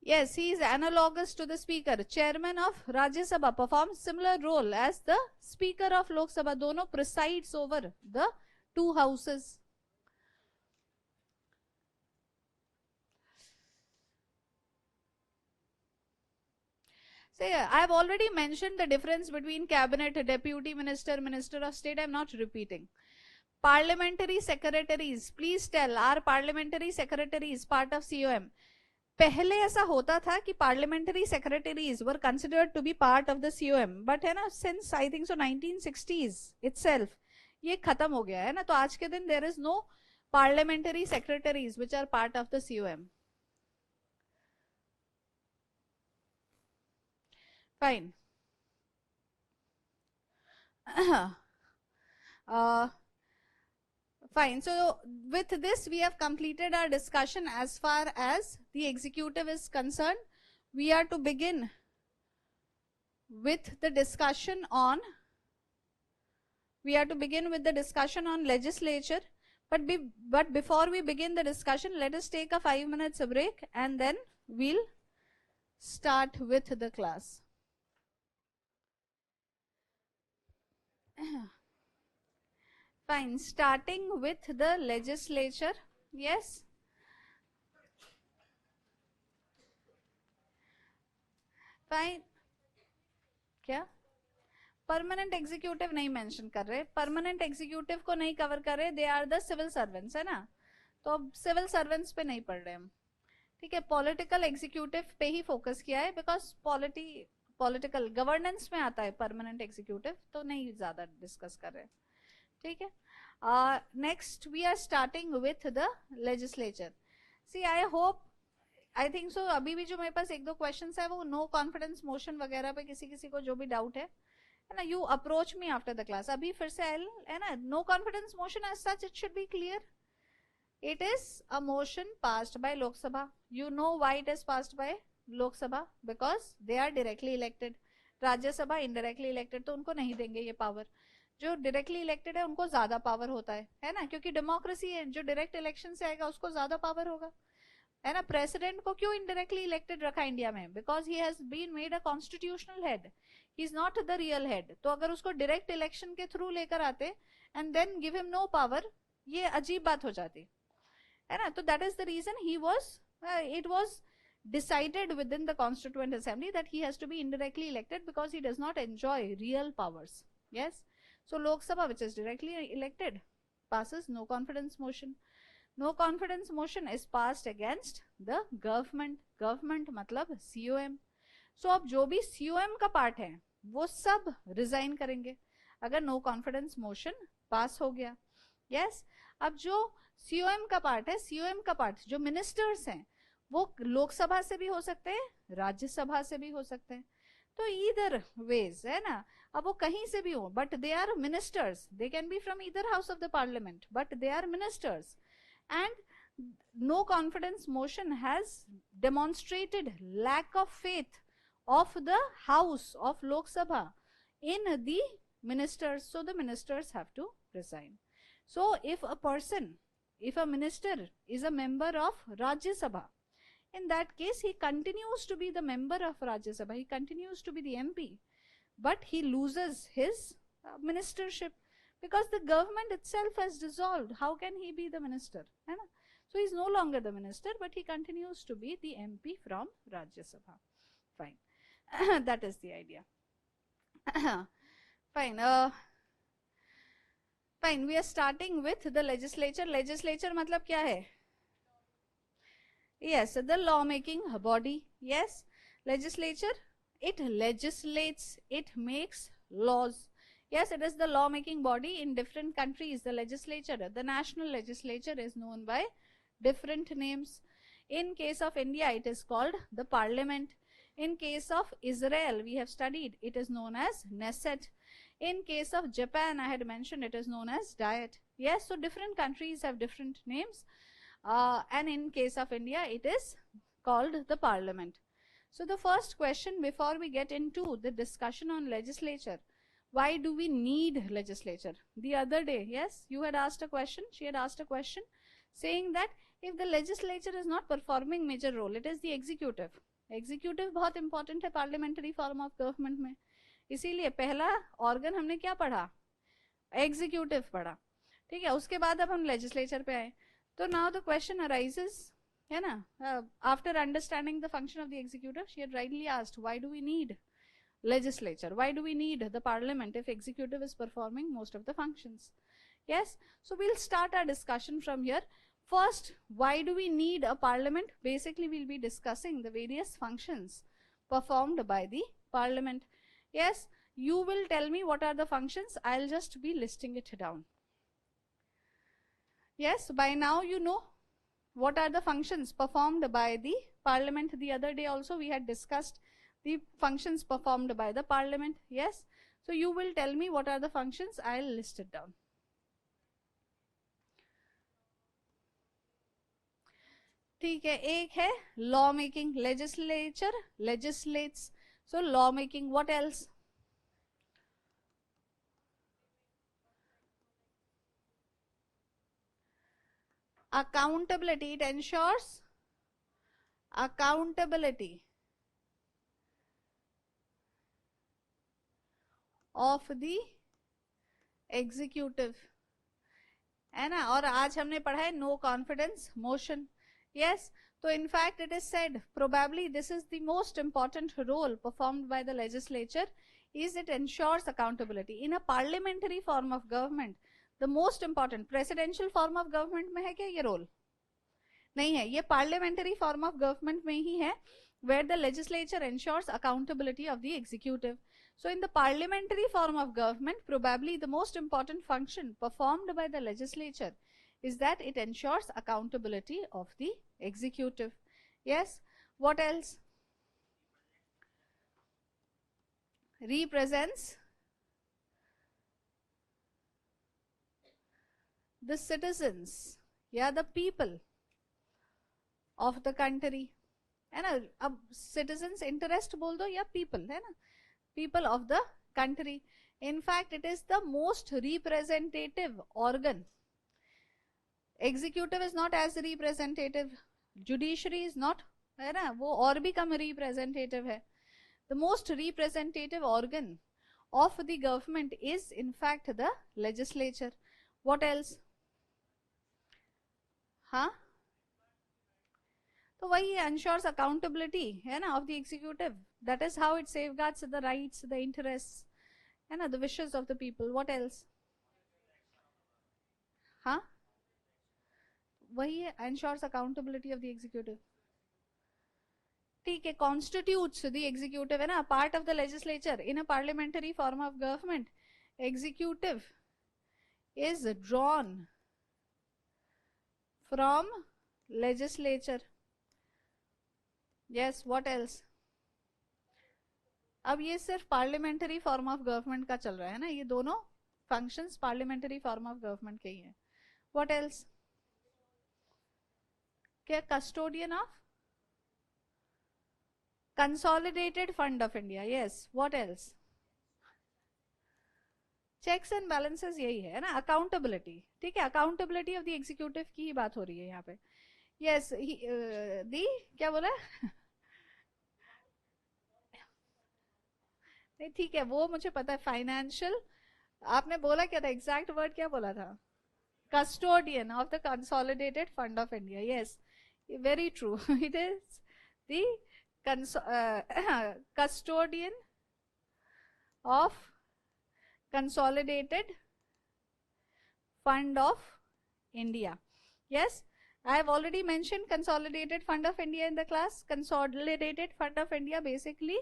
Yes, he is analogous to the speaker. Chairman of Rajya Sabha performs similar role as the speaker of Lok Sabha. दोनों presides over the two houses. Say, I have already mentioned the difference between cabinet, deputy minister, minister of state. I am not repeating. Parliamentary secretaries, please tell, are parliamentary secretaries part of COM? पहले ऐसा होता था कि parliamentary secretaries were considered to be part of the COM, but है ना since I think so 1960s itself ये खत्म हो गया है ना. तो आज के दिन there is no parliamentary secretaries which are part of the COM. Fine. Fine. So with this, we have completed our discussion as far as the executive is concerned. We are to begin with the discussion on legislature. But before we begin the discussion, let us take a 5 minutes break and then we'll start with the class. Fine. Starting with the legislature. Yes. Fine. क्या permanent executive नहीं mention कर रहे, permanent executive को नहीं cover कर रहे, they are the civil servants, है ना, तो अब सिविल सर्वेंट्स पे नहीं पढ़ रहे हम, ठीक है, पॉलिटिकल एग्जीक्यूटिव पे ही फोकस किया है, बिकॉज पॉलिटिकल गवर्नेंस में आता है परमानेंट एग्जीक्यूटिव, तो नहीं ज्यादा डिस्कस कर रहे, ठीक है। Next we are starting with the legislature. See I hope, I think so, अभी भी जो मेरे पास एक दो क्वेश्चंस है वो नो कॉन्फिडेंस मोशन वगैरह पे किसी किसी को जो भी डाउट है ना, you approach me after the class, अभी फिर से है ना, no confidence motion as such it should be clear, it is a motion passed by Lok Sabha. You know why it is passed by Lok Sabha? Because they are directly elected. राज्य सभा indirectly elected, तो उनको नहीं देंगे ये power, जो directly elected है उनको ज्यादा पावर होता है ना, क्योंकि डेमोक्रेसी है, जो डायरेक्ट इलेक्शन से आएगा उसको ज्यादा पावर होगा, है ना। प्रेसिडेंट को क्यों इनडायरेक्टली इलेक्टेड रखा इंडिया में? Because he has been made a constitutional head, he is not the real head, तो अगर उसको डायरेक्ट इलेक्शन के थ्रू लेकर आते and then give him no power, ये अजीब बात हो जाती है ना, तो that is the reason he was, it was decided within the constituent assembly that he has to be indirectly elected because he does not enjoy real powers. Yes, so Lok Sabha, which is directly elected, passes no confidence motion. No confidence motion is passed against the government. Government मतलब COM. so अब जो भी COM का part है वो सब resign करेंगे अगर नो कॉन्फिडेंस मोशन पास हो गया। यस, अब जो COM का पार्ट है, COM का पार्ट जो मिनिस्टर्स हैं वो लोकसभा से भी हो सकते हैं, राज्यसभा से भी हो सकते हैं, तो ईदर वेज, है ना, अब वो कहीं से भी हो, but they are ministers, they can be from either house of the parliament, but they are ministers, and no confidence motion has demonstrated lack of faith of the house of Lok Sabha in the ministers, so the ministers have to resign. So if a person, if a minister is a member of Rajya Sabha, in that case he continues to be the member of Rajya Sabha, he continues to be the MP, but he loses his ministership because the government itself has dissolved. How can he be the minister, है ना? So he is no longer the minister, but he continues to be the MP from Rajya Sabha. Fine. That is the idea. Fine. Fine, we are starting with the legislature. Legislature मतलब क्या है? Yes, the law making body. Yes, legislature, it legislates, it makes laws. Yes, it is the law making body in different countries. The legislature, the national legislature is known by different names. In case of India, it is called the parliament. In case of Israel, we have studied, it is known as Knesset. In case of Japan, I had mentioned, it is known as Diet. Yes, so different countries have different names. And in case of India, it is called the parliament. So the first question before we get into the discussion on legislature, why do we need legislature? The other day, yes, you had asked a question, she had asked a question saying that if the legislature is not performing major role, it is the executive. Executive बहुत important है parliamentary form of government में, इसीलिए पहला organ हमने क्या पढ़ा? Executive पढ़ा, ठीक है, उसके बाद अब हम legislature पे आए, तो now the question arises, है ना, after understanding the function of the executive, she had rightly asked, why do we need legislature? Why do we need the parliament if executive is performing most of the functions? Yes, so we'll start our discussion from here. First, why do we need a parliament? Basically, we'll be discussing the various functions performed by the parliament. Yes, you will tell me what are the functions. I'll just be listing it down. Yes, by now you know what are the functions performed by the parliament. The other day also we had discussed the functions performed by the parliament. Yes, so you will tell me what are the functions. I'll list it down. ठीक है, एक है law making, legislature legislates, so law making, what else? Accountability, it ensures accountability of the executive, है ना। और आज हमने पढ़ा है नो कॉन्फिडेंस मोशन, यस। तो in fact it is said probably this is the most important role performed by the legislature is it ensures accountability in a parliamentary form of government. The most important presidential form of government में है क्या ये role? नहीं है, ये parliamentary form of government में ही है, where the legislature ensures accountability of the executive. So in the parliamentary form of government, probably the most important function performed by the legislature is that it ensures accountability of the executive. Yes, what else? Represents the citizens, yeah, the people of the country, है ना. अब citizens interest बोल दो या people, है ना, people of the country. In fact, it is the most representative organ. Executive is not as representative, judiciary is not, है ना, वो और भी कम representative है. The most representative organ of the government is in fact the legislature. What else? हाँ, तो वही ensures accountability, है ना, of the executive. That is how it safeguards the rights, the interests, है ना, the wishes of the people. What else? हाँ, वही ensures accountability of the executive. ठीक है, constitutes the executive, है ना, part of the legislature. In a parliamentary form of government, executive is drawn from legislature. Yes, what else? अब ये सिर्फ parliamentary form of government का चल रहा है ना, ये दोनों functions parliamentary form of government के ही हैं. What else? क्या? Custodian of consolidated fund of India. Yes, what else? Checks and balances, यही है ना, अकाउंटेबिलिटी. ठीक है, अकाउंटेबिलिटी ऑफ द एग्जीक्यूटिव की ही बात हो रही है यहाँ पे. यस, दी क्या बोला? नहीं, ठीक है, वो मुझे पता है. फाइनेंशियल, आपने बोला क्या था, एग्जैक्ट वर्ड क्या बोला था? Custodian of the consolidated fund of India. Yes, very true. It is the custodian of consolidated fund of India. Yes, I have already mentioned consolidated fund of India in the class. Consolidated fund of India basically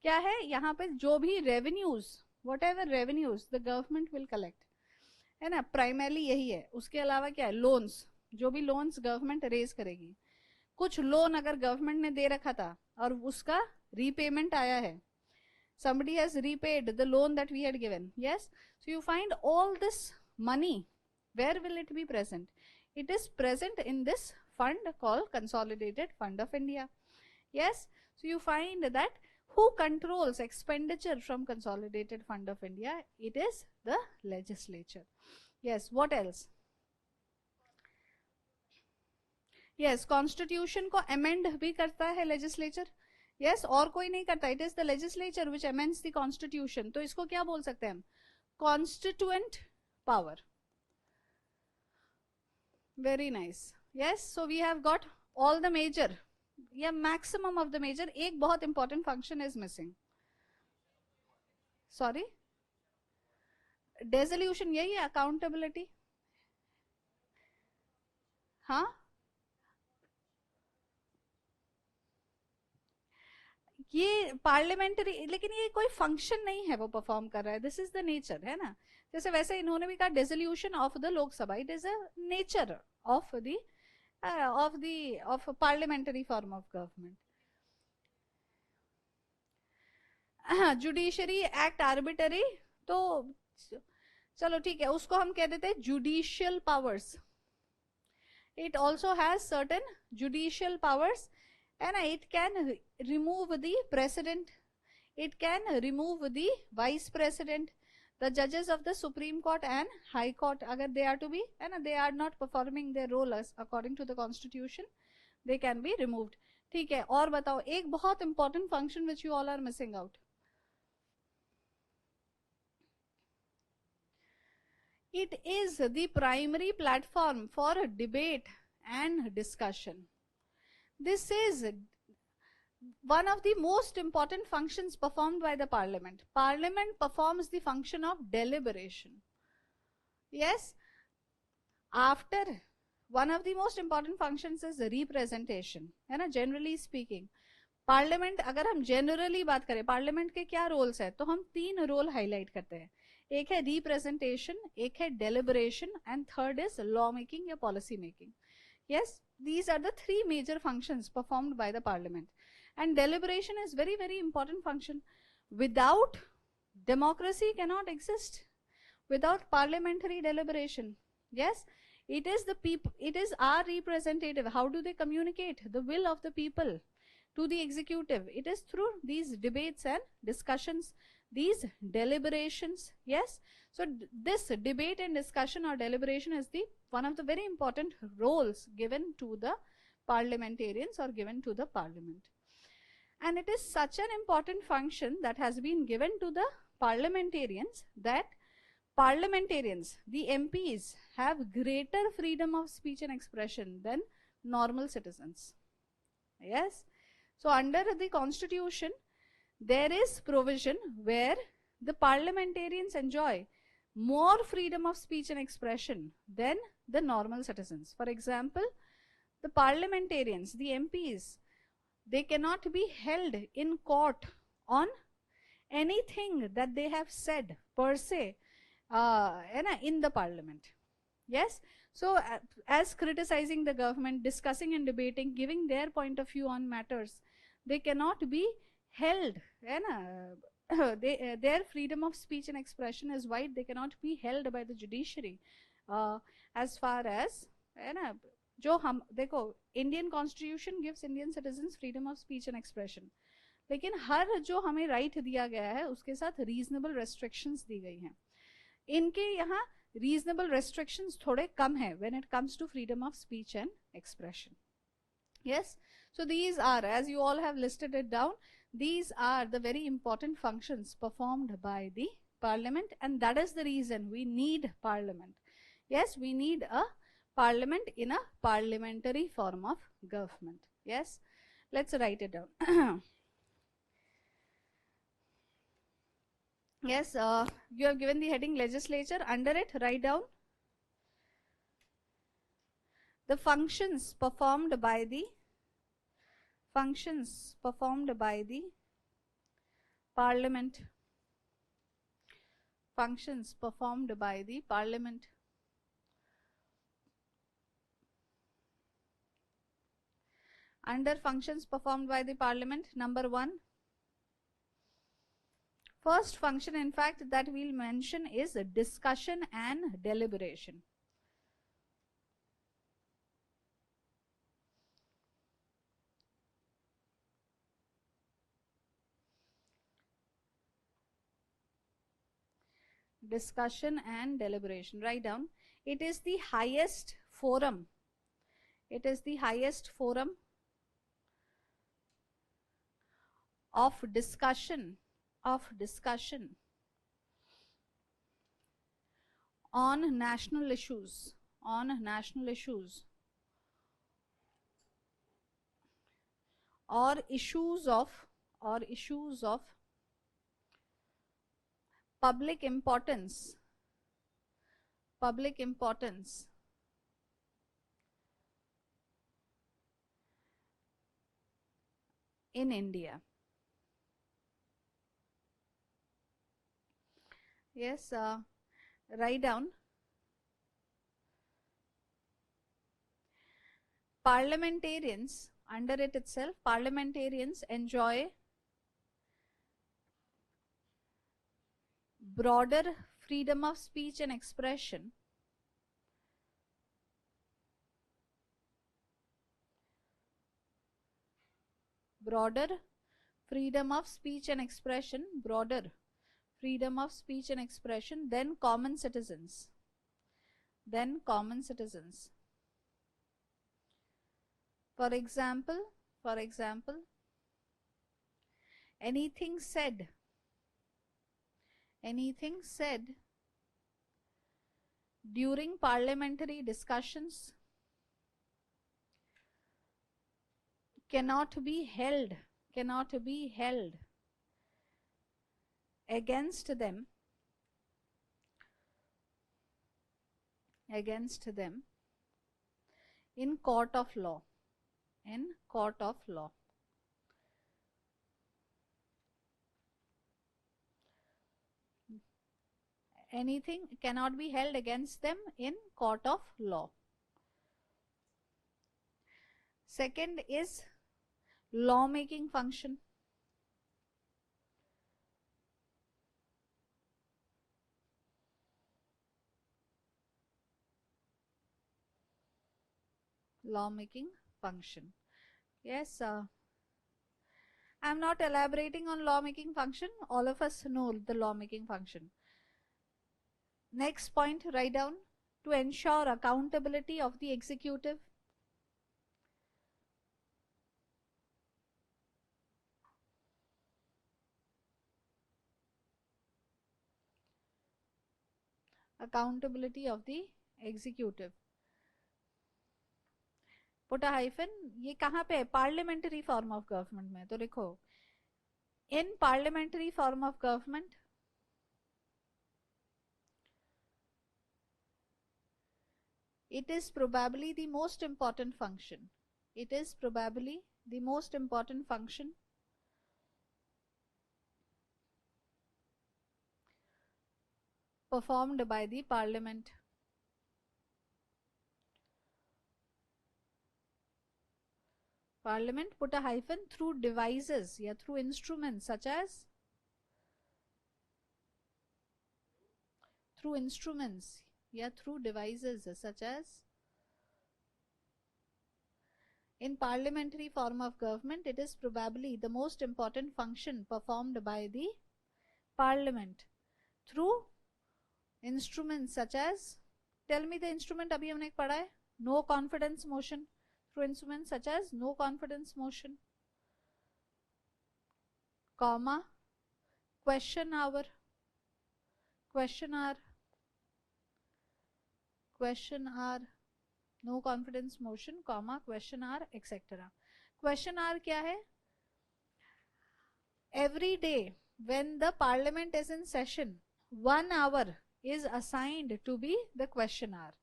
क्या है, यहाँ पे जो भी revenues, whatever revenues the government will collect, है ना, primarily यही है. उसके अलावा क्या है, loans, जो भी loans government raise करेगी. कुछ लोन अगर गवर्नमेंट ने दे रखा था और उसका रीपेमेंट आया है, somebody has repaid the loan that we had given. Yes, so you find all this money, where will it be present? It is present in this fund called Consolidated Fund of India. Yes, so you find that who controls expenditure from Consolidated Fund of India? It is the legislature. Yes, what else? Yes, constitution को amend भी करता है legislature. Yes, और कोई नहीं करता. It is the legislature which amends the constitution. तो इसको क्या बोल सकते हैं हम? Constituent power. Very nice. Yes, so we have got all the major या मैक्सिमम ऑफ द मेजर. एक बहुत important function is missing. Sorry, dissolution, यही है अकाउंटेबिलिटी. हाँ, ये पार्लियामेंटरी, लेकिन ये कोई फंक्शन नहीं है वो परफॉर्म कर रहा है. दिस इज द नेचर, है ना. जैसे वैसे इन्होंने भी कहा dissolution of the Lok Sabha, it is a nature of the of parliamentary form of government. Judiciary act arbitrary, तो चलो ठीक है, उसको हम कह देते हैं judicial powers. It also has certain judicial powers, and it can remove the president, it can remove the vice president, the judges of the Supreme Court and High Court, agar they are to be, and they are not performing their role as according to the constitution, they can be removed. ठीक है, और बताओ एक बहुत important function which you all are missing out. It is the primary platform for debate and discussion. This is one of the most important functions performed by the parliament. Parliament performs the function of deliberation. Yes, after one of the most important functions is representation, है ना. Generally speaking, parliament, अगर हम generally बात करें parliament के क्या roles है, तो हम 3 रोल हाईलाइट करते हैं. एक है रिप्रेजेंटेशन, एक है deliberation, and third is law making या policy making. Yes, these are the 3 major functions performed by the parliament. And deliberation is very, very important function. Without democracy cannot exist. Without parliamentary deliberation. Yes, it is the people, it is our representative. How do they communicate the will of the people to the executive? It is through these debates and discussions, these deliberations. Yes, so this debate and discussion or deliberation is the one of the very important roles given to the parliamentarians or given to the parliament. And it is such an important function that has been given to the parliamentarians that parliamentarians, the MPs, have greater freedom of speech and expression than normal citizens. Yes, so under the constitution there is provision where the parliamentarians enjoy more freedom of speech and expression than the normal citizens. For example, the parliamentarians, the MPs, they cannot be held in court on anything that they have said per se in the parliament. Yes, so as criticizing the government, discussing and debating, giving their point of view on matters, they cannot be held. Their freedom of speech and expression is wide. They cannot be held by the judiciary. As far as जो हम देखो, Indian constitution gives Indian citizens freedom of speech and expression, लेकिन हर जो हमें right दिया गया है उसके साथ रीजनेबल रेस्ट्रिक्शंस दी गई हैं. इनके यहाँ रीजनेबल रेस्ट्रिक्शंस थोड़े कम है when it comes to freedom of speech and expression. Yes, so these are, as you all have listed it down, these are the very important functions performed by the parliament, and that is the reason we need parliament. Yes, we need a parliament in a parliamentary form of government. Yes, let's write it down. Yes, you have given the heading legislature. Under it, write down the functions performed by the parliament. Functions performed by the parliament. Under functions performed by the parliament, number 1, first function in fact that we'll mention is discussion and deliberation. Discussion and deliberation. Write down. It is the highest forum. It is the highest forum of discussion on national issues, or issues of public importance in India. Yes, write down. Parliamentarians, under it itself, parliamentarians enjoy broader freedom of speech and expression broader freedom of speech and expression than common citizens. For example, anything said during parliamentary discussions cannot be held against them in court of law. Anything cannot be held against them in court of law. Second is law-making function. Law-making function. Yes, I'm not elaborating on law-making function. All of us know the law-making function. Next point, write down: to ensure accountability of the executive. Accountability of the executive. Put a hyphen. ये कहाँ पे है? Parliamentary form of government में. तो लिखो, in parliamentary form of government, it is probably the most important function. Performed by the parliament. Parliament, put a hyphen, through devices या through instruments such as through devices such as. In parliamentary form of government, it is probably the most important function performed by the parliament through instruments such as. Tell me the instrument. अभी हमने पढ़ा है, no confidence motion. Through instruments such as no confidence motion, comma, question hour, no confidence motion, comma, question hour, etc. Question hour क्या है? Every day when the parliament is in session, 1 hour is assigned to be the question hour.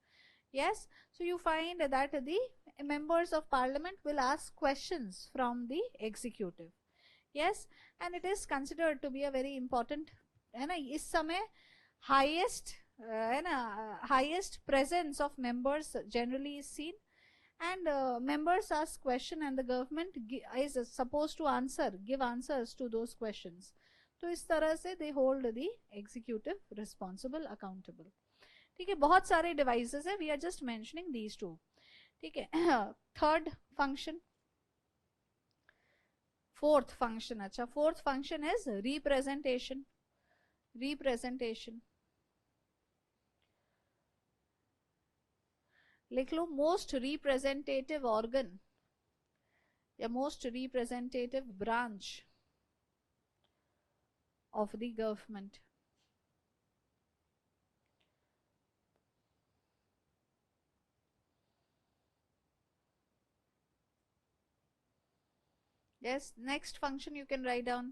Yes, so you find that the members of parliament will ask questions from the executive. Yes, and it is considered to be a very important, है ना, इस समय highest है ना, highest presence of members generally is seen, and members ask question and the government is supposed to give answers to those questions. तो इस तरह से they hold the executive responsible, accountable. ठीक है, बहुत सारे डिवाइसेस है, we are just mentioning these two. ठीक है. Third function, fourth function. अच्छा, फोर्थ फंक्शन इज रिप्रेजेंटेशन. लिख लो, मोस्ट रिप्रेजेंटेटिव ऑर्गन या most representative branch of the government. Yes, next function you can write down.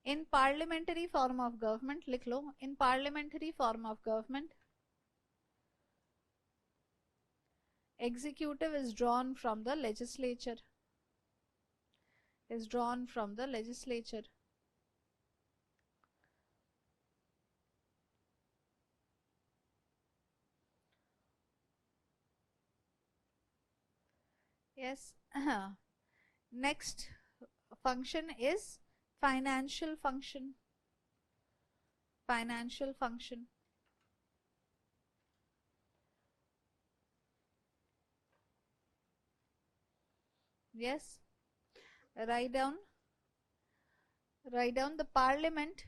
In parliamentary form of government, लिख लो, in parliamentary form of government, executive is drawn from the legislature. Yes. Next function is financial function. Yes, write down the parliament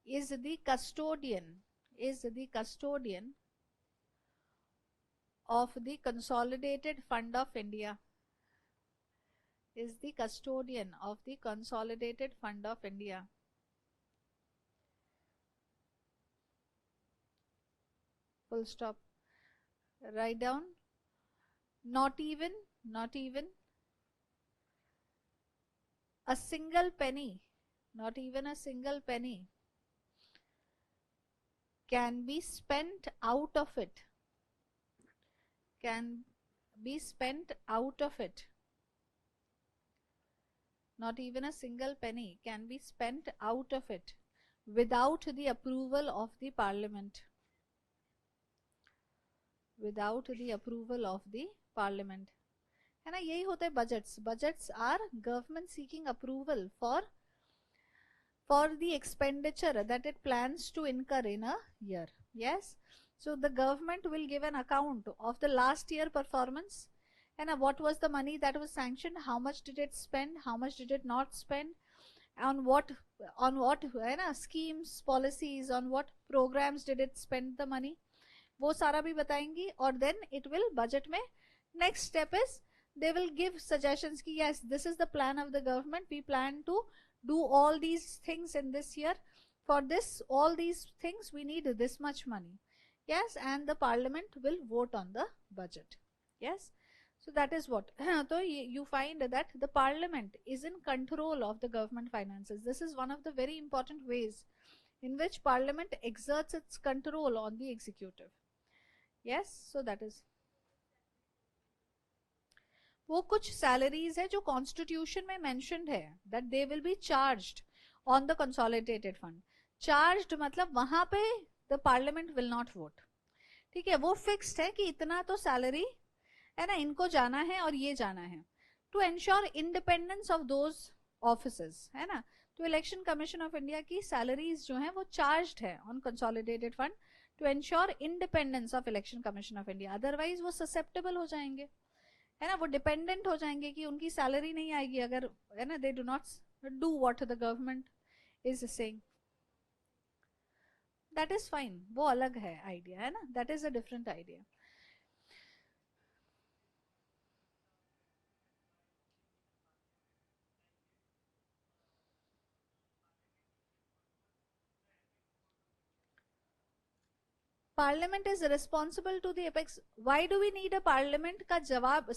is the custodian of the consolidated fund of India. full stop, write down, not even a single penny, not even a single penny can be spent out of it, can be spent out of it. Not even a single penny can be spent out of it without the approval of the parliament. Without the approval of the parliament, है ना. यही होता है budgets. Budgets are government seeking approval for the expenditure that it plans to incur in a year. Yes, so the government will give an account of the last year performance, and what was the money that was sanctioned, how much did it spend, how much did it not spend, on what है ना schemes, policies, on what programs did it spend the money, वो सारा भी बताएंगी. और then it will budget में next step is they will give suggestions कि yes, this is the plan of the government, we plan to do all these things in this year, for this all these things we need this much money. Yes, and the parliament will vote on the budget. Yes, so that is what so you find that the parliament is in control of the government finances. This is one of the very important ways in which parliament exerts its control on the executive. Yes, so that is वो कुछ salaries है जो constitution में mentioned है that they will be charged on the consolidated fund. Charged मतलब वहां पे the parliament will not vote. ठीक है, वो फिक्स्ड है कि इतना तो सैलरी है ना इनको जाना है और ये जाना है. To ensure independence of those offices है ना, तो इलेक्शन कमीशन ऑफ इंडिया की सैलरीज जो है वो चार्ज्ड है on consolidated fund to ensure independence of election commission of India. Otherwise वो ससेप्टेबल हो जाएंगे, है ना, वो डिपेंडेंट हो जाएंगे कि उनकी सैलरी नहीं आएगी अगर है ना they do not do what the government is saying. That is fine, वो अलग है आइडिया, है ना, that is a different idea. Parliament is responsible to the apex. Why do we need a parliament का जवाब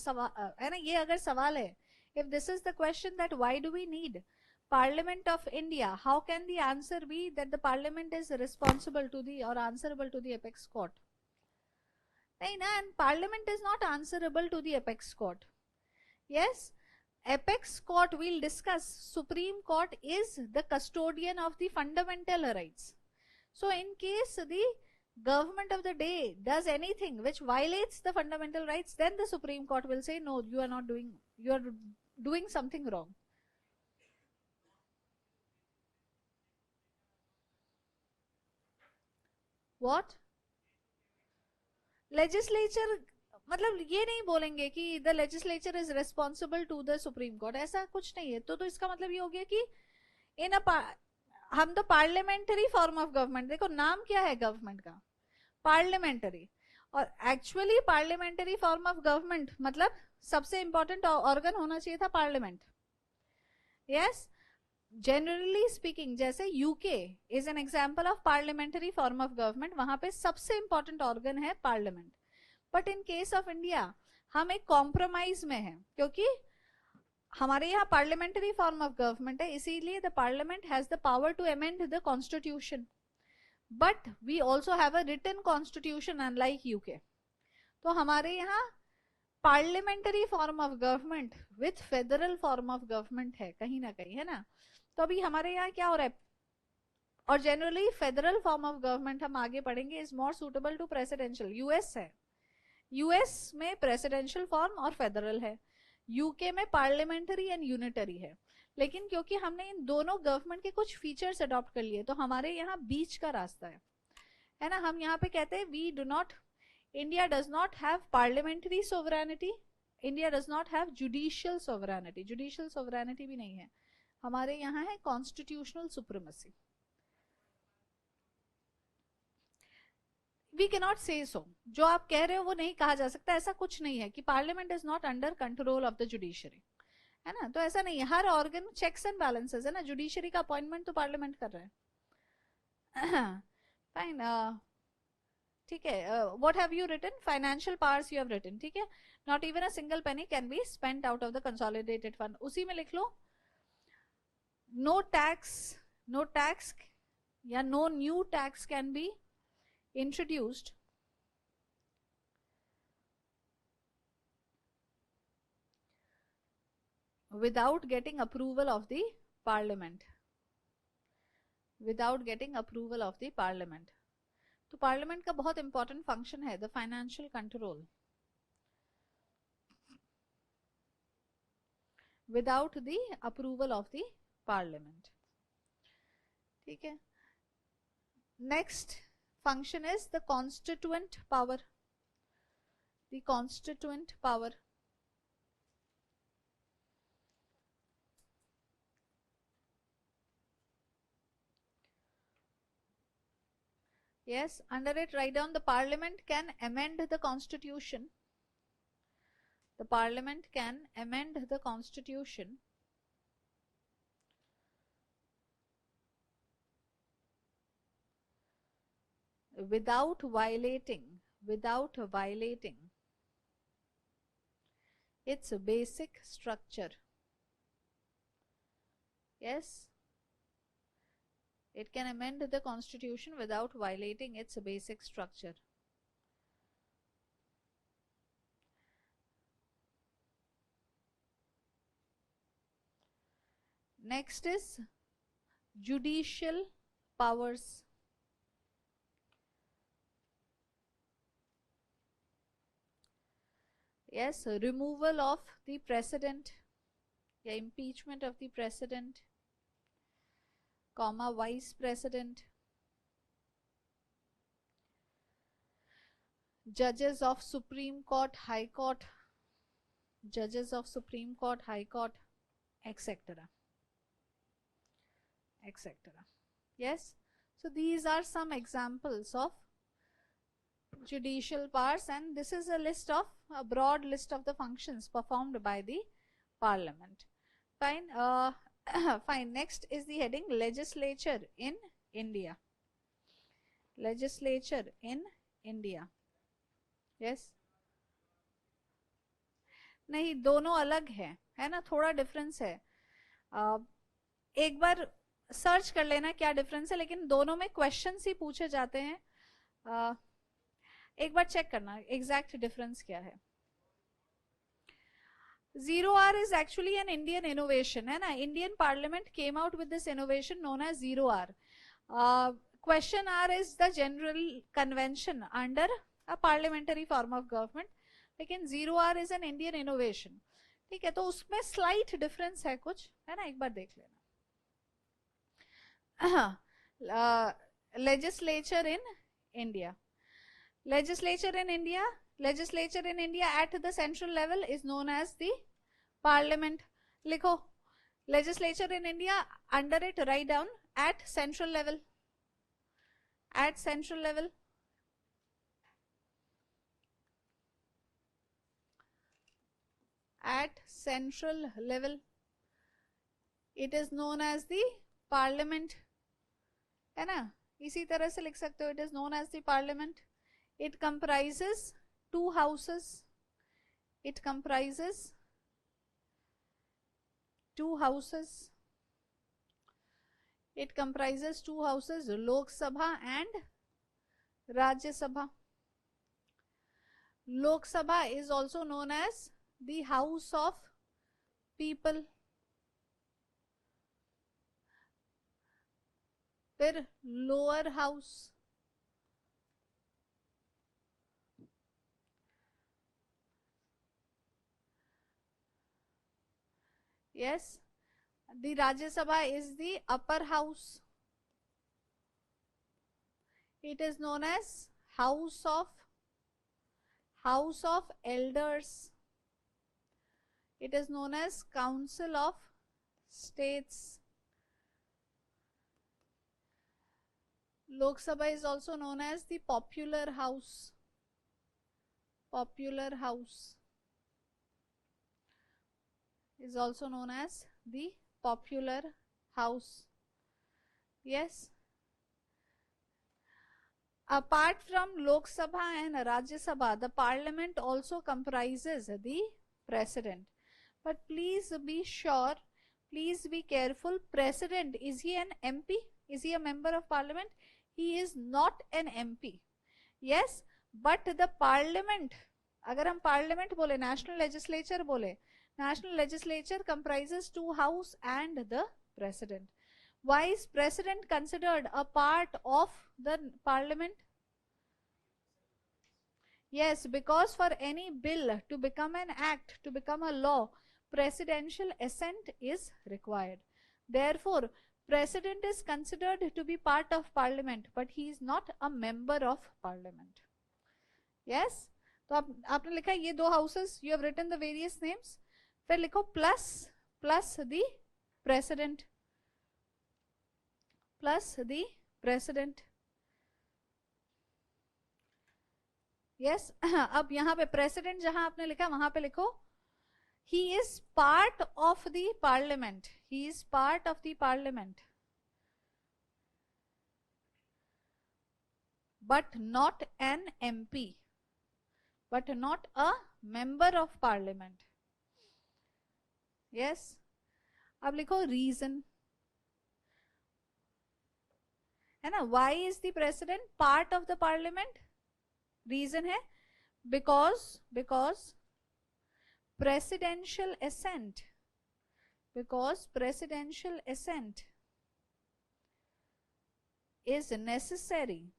है ना, ये अगर सवाल है, if this is the question that why do we need Parliament of India, how can the answer be that the Parliament is responsible to the or answerable to the apex court? नहीं ना, and Parliament is not answerable to the apex court. Yes, apex court we'll discuss. Supreme Court is the custodian of the fundamental rights. So in case the government of the day does anything which violates the fundamental rights, then the Supreme Court will say no, you are doing something wrong. What? Legislature मतलब ये नहीं बोलेंगे कि the legislature is responsible to the supreme court, ऐसा कुछ नहीं है. तो इसका मतलब ये हो गया कि इन हम तो पार्लियामेंटरी फॉर्म ऑफ गवर्नमेंट, देखो नाम क्या है गवर्नमेंट का, पार्लियामेंटरी. और actually parliamentary form of government मतलब सबसे इंपॉर्टेंट ऑर्गन होना चाहिए था पार्लियामेंट. यस, जनरली स्पीकिंग, जैसे UK is an example of parliamentary form of government, वहां पे सबसे इंपॉर्टेंट ऑर्गन है parliament. But in case of India हम एक कॉम्प्रोमाइज में हैं, क्योंकि हमारे यहाँ पार्लियामेंटरी फॉर्म ऑफ गवर्नमेंट है, इसीलिए the parliament has the power to amend the constitution, but we also have a written constitution unlike UK. तो हमारे यहाँ parliamentary form of government with federal form of government है कहीं ना कहीं, है ना. तो अभी हमारे यहाँ क्या हो रहा है, और generally federal form of government हम आगे पढ़ेंगे is more suitable to presidential. US है, यूएस में प्रेसिडेंशियल फॉर्म और फेडरल है, यूके में पार्लियामेंटरी एंड यूनिटरी है. लेकिन क्योंकि हमने इन दोनों गवर्नमेंट के कुछ फीचर्स अडॉप्ट कर लिए, तो हमारे यहाँ बीच का रास्ता है ना. हम यहाँ पे कहते हैं we do not, India does not have parliamentary sovereignty, India does not have judicial sovereignty. Judicial sovereignty भी नहीं है हमारे यहाँ, है constitutional supremacy. We cannot say so. जो आप कह रहे हो वो नहीं कहा जा सकता. ऐसा कुछ नहीं है कि parliament is not under control of the judiciary, है ना. तो ऐसा नहीं है, हर ऑर्गन चेक्स एंड बैलेंसेस है ना. जुडिशरी का अपॉइंटमेंट तो पार्लियामेंट कर रहा है. फाइन. ठीक है. What have you written? Financial powers you have written. ठीक है. Not even a single penny can be spent out of the consolidated fund. उसी में लिख लो no tax या no new tax can be introduced without getting approval of the parliament. Without getting approval of the parliament. तो parliament का बहुत important function है the financial control. Without the approval of the parliament. ठीक है. Next function is the constituent power. The constituent power. Yes, under it write down the parliament can amend the constitution. The parliament can amend the constitution without violating its basic structure. Yes, it can amend the constitution without violating its basic structure. Next is judicial powers. Yes, removal of the president, या impeachment of the president, comma vice president, judges of Supreme Court, High Court, judges of Supreme Court, High Court, etc. etc. Yes, so these are some examples of judicial powers, and this is a broad list of the functions performed by the parliament. Fine. Fine. Next is the heading legislature in India. Legislature in India. Yes. नहीं, दोनों अलग है ना, थोड़ा difference है. एक बार search कर लेना क्या डिफरेंस है, लेकिन दोनों में क्वेश्चंस ही पूछे जाते हैं. एक बार चेक करना एग्जैक्ट डिफरेंस क्या है. 0R is actually an Indian innovation, है ना. Indian Parliament came out with this innovation known as 0R. Question R is the general convention under a parliamentary form of government, लेकिन 0R is an Indian innovation. ठीक है, तो उसमें slight difference है कुछ, है ना, एक बार देख लेना. Legislature in India. Legislature in India at the central level is known as the parliament. लिखो legislature in India, under it write down at central level. At central level. At central level it is known as the parliament, है ना. इसी तरह से लिख सकते हो, it is known as the parliament. It comprises two houses. It comprises two houses. It comprises two houses, Lok Sabha and Rajya Sabha. Lok Sabha is also known as the House of People. फिर lower house. Yes, the Rajya Sabha is the upper house. It is known as House of Elders. It is known as Council of States. Lok Sabha is also known as the Popular House. Popular House is also known as the Popular House. Yes. Apart from Lok Sabha and Rajya Sabha, the parliament also comprises the president. But please be sure, please be careful. President, is he an MP? Is he a member of parliament? He is not an MP. Yes, but the parliament, अगर हम parliament बोले, national legislature बोले, national legislature comprises two house and the president. Why is president considered a part of the parliament? Yes, because for any bill to become an act, to become a law, presidential assent is required. Therefore, president is considered to be part of parliament, but he is not a member of parliament. Yes, तो आपने लिखा ये दो houses, you have written the various names. फिर लिखो plus the president, plus the president. Yes, अब यहाँ पे president जहां आपने लिखा वहां पे लिखो he is part of the parliament. He is part of the parliament, but not an MP, but not a member of parliament. Yes, अब लिखो reason, है ना? Why is the president part of the parliament? Reason है because presidential assent, because presidential assent is necessary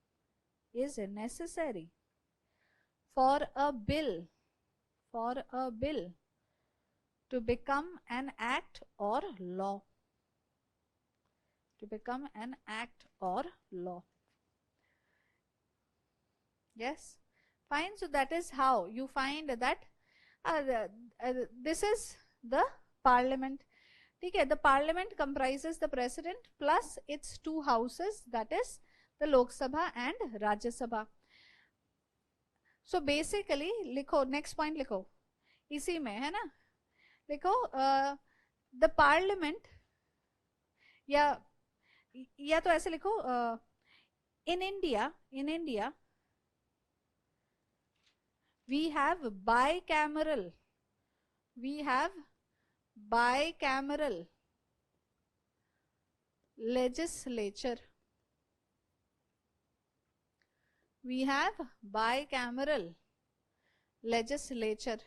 for a bill to become an act or law, to become an act or law. Yes, fine. So that is how you find that this is the parliament. Okay, the parliament comprises the president plus its two houses, that is the Lok Sabha and Rajya Sabha. So basically लिखो, next point लिखो इसी में, है ना? लिखो the parliament, या तो ऐसे लिखो in India we have bicameral legislature. We have bicameral legislature.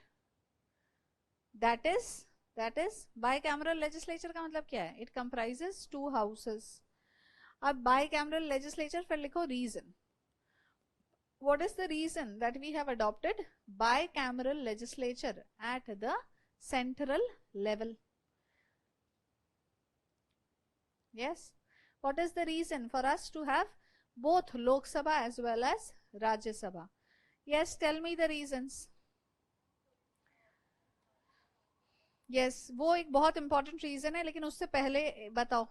That is bicameral legislature का मतलब क्या है? It comprises two houses. अब bicameral legislature फिर लिखो reason. What is the reason that we have adopted bicameral legislature at the central level? Yes, what is the reason for us to have both Lok Sabha as well as Rajya Sabha? Yes, tell me the reasons. Yes, वो एक बहुत important reason है, लेकिन उससे पहले बताओ,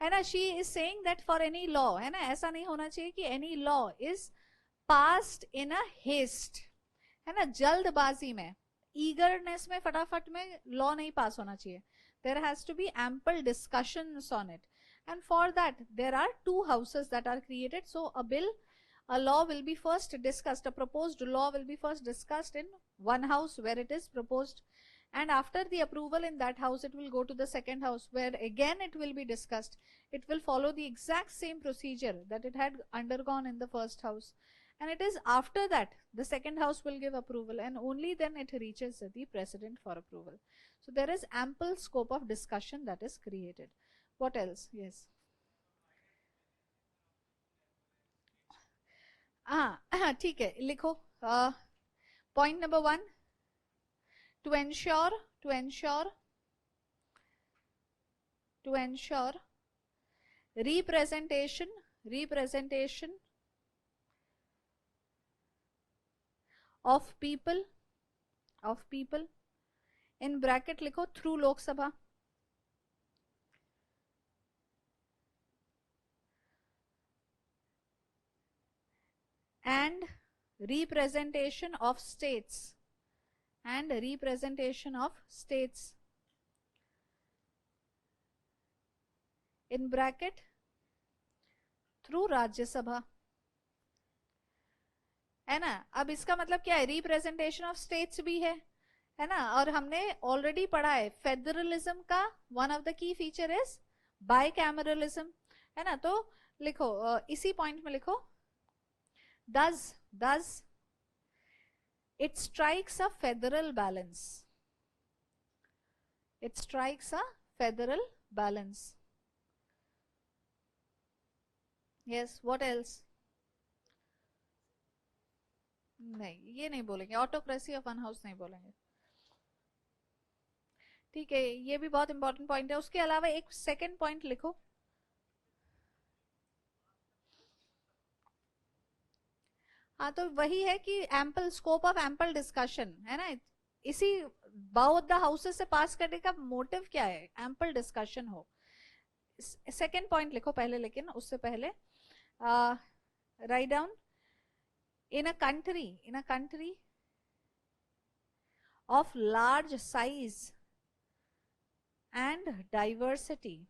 है ना? She is saying that for any law, है ना, ऐसा नहीं होना चाहिए कि any law is passed in a haste, है ना, जल्दबाजी में, eagerness में, फटाफट में law नहीं pass होना चाहिए. There has to be ample discussions on it, and for that there are two houses that are created. So a law will be first discussed, a proposed law will be first discussed in one house where it is proposed, and after the approval in that house it will go to the second house where again it will be discussed. It will follow the exact same procedure that it had undergone in the first house, and it is after that the second house will give approval, and only then it reaches the president for approval. So there is ample scope of discussion that is created. What else? Yes. ठीक है, लिखो point number 1, to ensure representation of people in bracket लिखो through Lok Sabha, and representation of states in bracket through Rajya Sabha. है ना। अब इसका मतलब क्या है, रिप्रेजेंटेशन ऑफ स्टेट्स भी है ना। और हमने ऑलरेडी पढ़ा है फेडरलिज्म का one of the key feature is bicameralism, है ना। तो लिखो इसी पॉइंट में लिखो, does it strikes a federal balance, it strikes a federal balance. Yes, what else? नहीं, ये नहीं बोलेंगे, ऑटोक्रेसी ऑफ वन हाउस नहीं बोलेंगे। ठीक है, ये भी बहुत इंपॉर्टेंट पॉइंट है। उसके अलावा एक सेकंड पॉइंट लिखो, हाँ तो वही है कि ample scope of ample discussion, है ना। इसी बोथ द हाउसेस से पास करने का मोटिव क्या है, एम्पल डिस्कशन हो। सेकंड पॉइंट लिखो पहले, लेकिन उससे पहले write down, in a country of large size and diversity,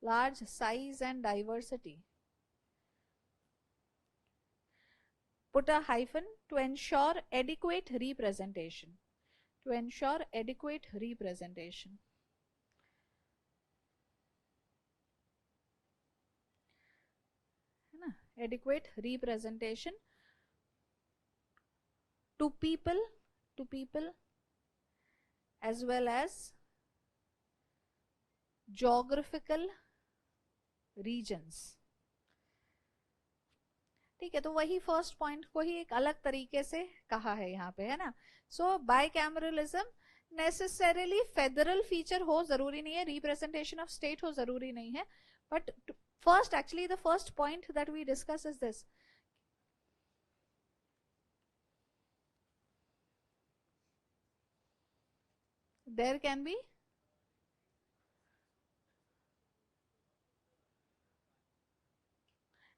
large size and diversity, put a hyphen, to ensure adequate representation, to ensure adequate representation, है ना, adequate representation to people as well as geographical regions। ठीक है, तो वही first point को ही एक अलग तरीके से कहा है यहाँ पे, है ना। सो बाइकैमरलिज्म नेसेसरीली फेडरल फीचर हो जरूरी नहीं है, रिप्रेजेंटेशन ऑफ स्टेट हो जरूरी नहीं है, but first actually the first point that we discuss is this, there can be,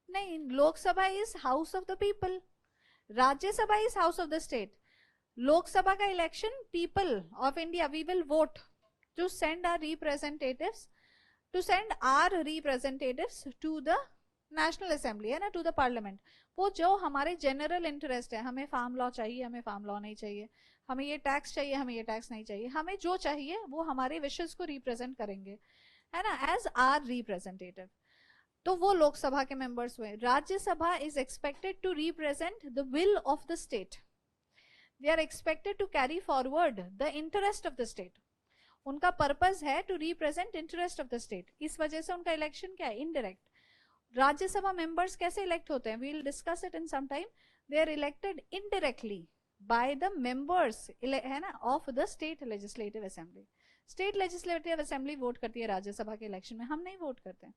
नहीं, Lok Sabha is house of the people, Rajya Sabha is house of the state. Lok Sabha का election people of India we will vote to send our representatives, to send our representatives to the national assembly, है ना, to the parliament. वो जो हमारे general interest है, हमें farm law चाहिए, हमें फार्म लॉ नहीं चाहिए, हमें ये टैक्स चाहिए, हमें ये टैक्स नहीं चाहिए, हमें जो चाहिए वो हमारे विशेष को रिप्रेजेंट करेंगे, है ना, एज आर रिप्रेजेंटेटिव। तो वो लोकसभा के मेंबर्स हुए। Rajya Sabha is expected to represent the will of the state, they are expected to carry forward the interest of the state. उनका पर्पस है to represent interest of the state, इस वजह से उनका इलेक्शन क्या है, इनडायरेक्ट। राज्यसभा मेंबर्स कैसे इलेक्ट होते हैं, we will discuss it in some time, they are elected indirectly by the members, है ना, of the state legislative assembly. State legislative assembly vote करती है राज्यसभा के इलेक्शन में, हम नहीं वोट करते हैं।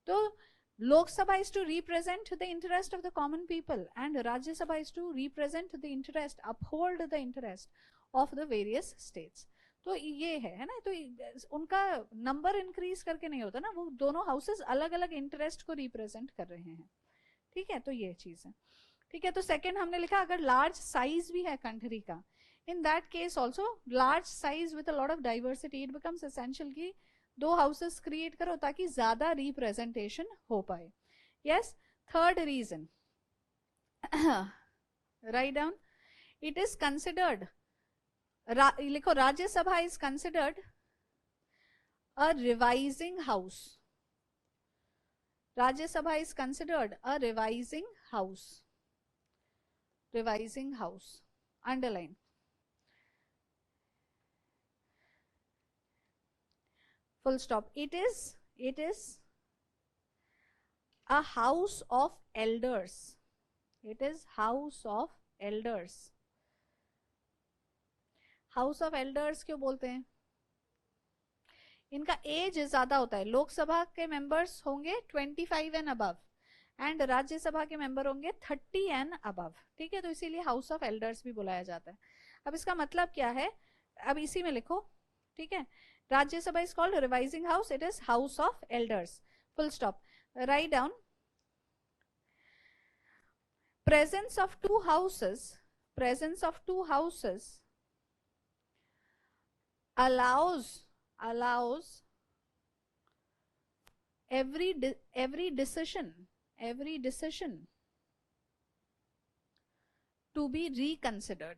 तो Lok Sabha is to represent the interest of the common people and Rajya Sabha is to represent the interest, uphold the interest of the various states। तो ये है ना, तो उनका नंबर इंक्रीज करके नहीं होता ना, वो दोनों हाउसेस अलग अलग इंटरेस्ट को रिप्रेजेंट कर रहे हैं। ठीक है, तो ये चीज है। ठीक है, तो सेकंड हमने लिखा, अगर लार्ज साइज भी है कंट्री का, in that case also large size with a lot of diversity, it becomes essential की दो हाउसेस क्रिएट करो ताकि ज्यादा रिप्रेजेंटेशन हो पाए। Yes, third reason, write down, it is considered, लिखो, Rajya Sabha is considered a revising house, Rajya Sabha is considered a revising house, revising house, underline, full stop, it is a house of elders, it is house of elders। House of elders क्यों बोलते हैं, इनका as ज्यादा होता है। लोकसभा के members होंगे 25 and above and Rajya Sabha के मेंबर होंगे 30 एंड अबव। ठीक है, तो इसीलिए हाउस ऑफ एल्डर्स भी बुलाया जाता है। अब इसका मतलब क्या है, अब इसी में लिखो, ठीक है, Rajya Sabha is called revising house, it is house of elders, full stop. Write down, presence of two houses, presence of two houses allows every decision to be reconsidered,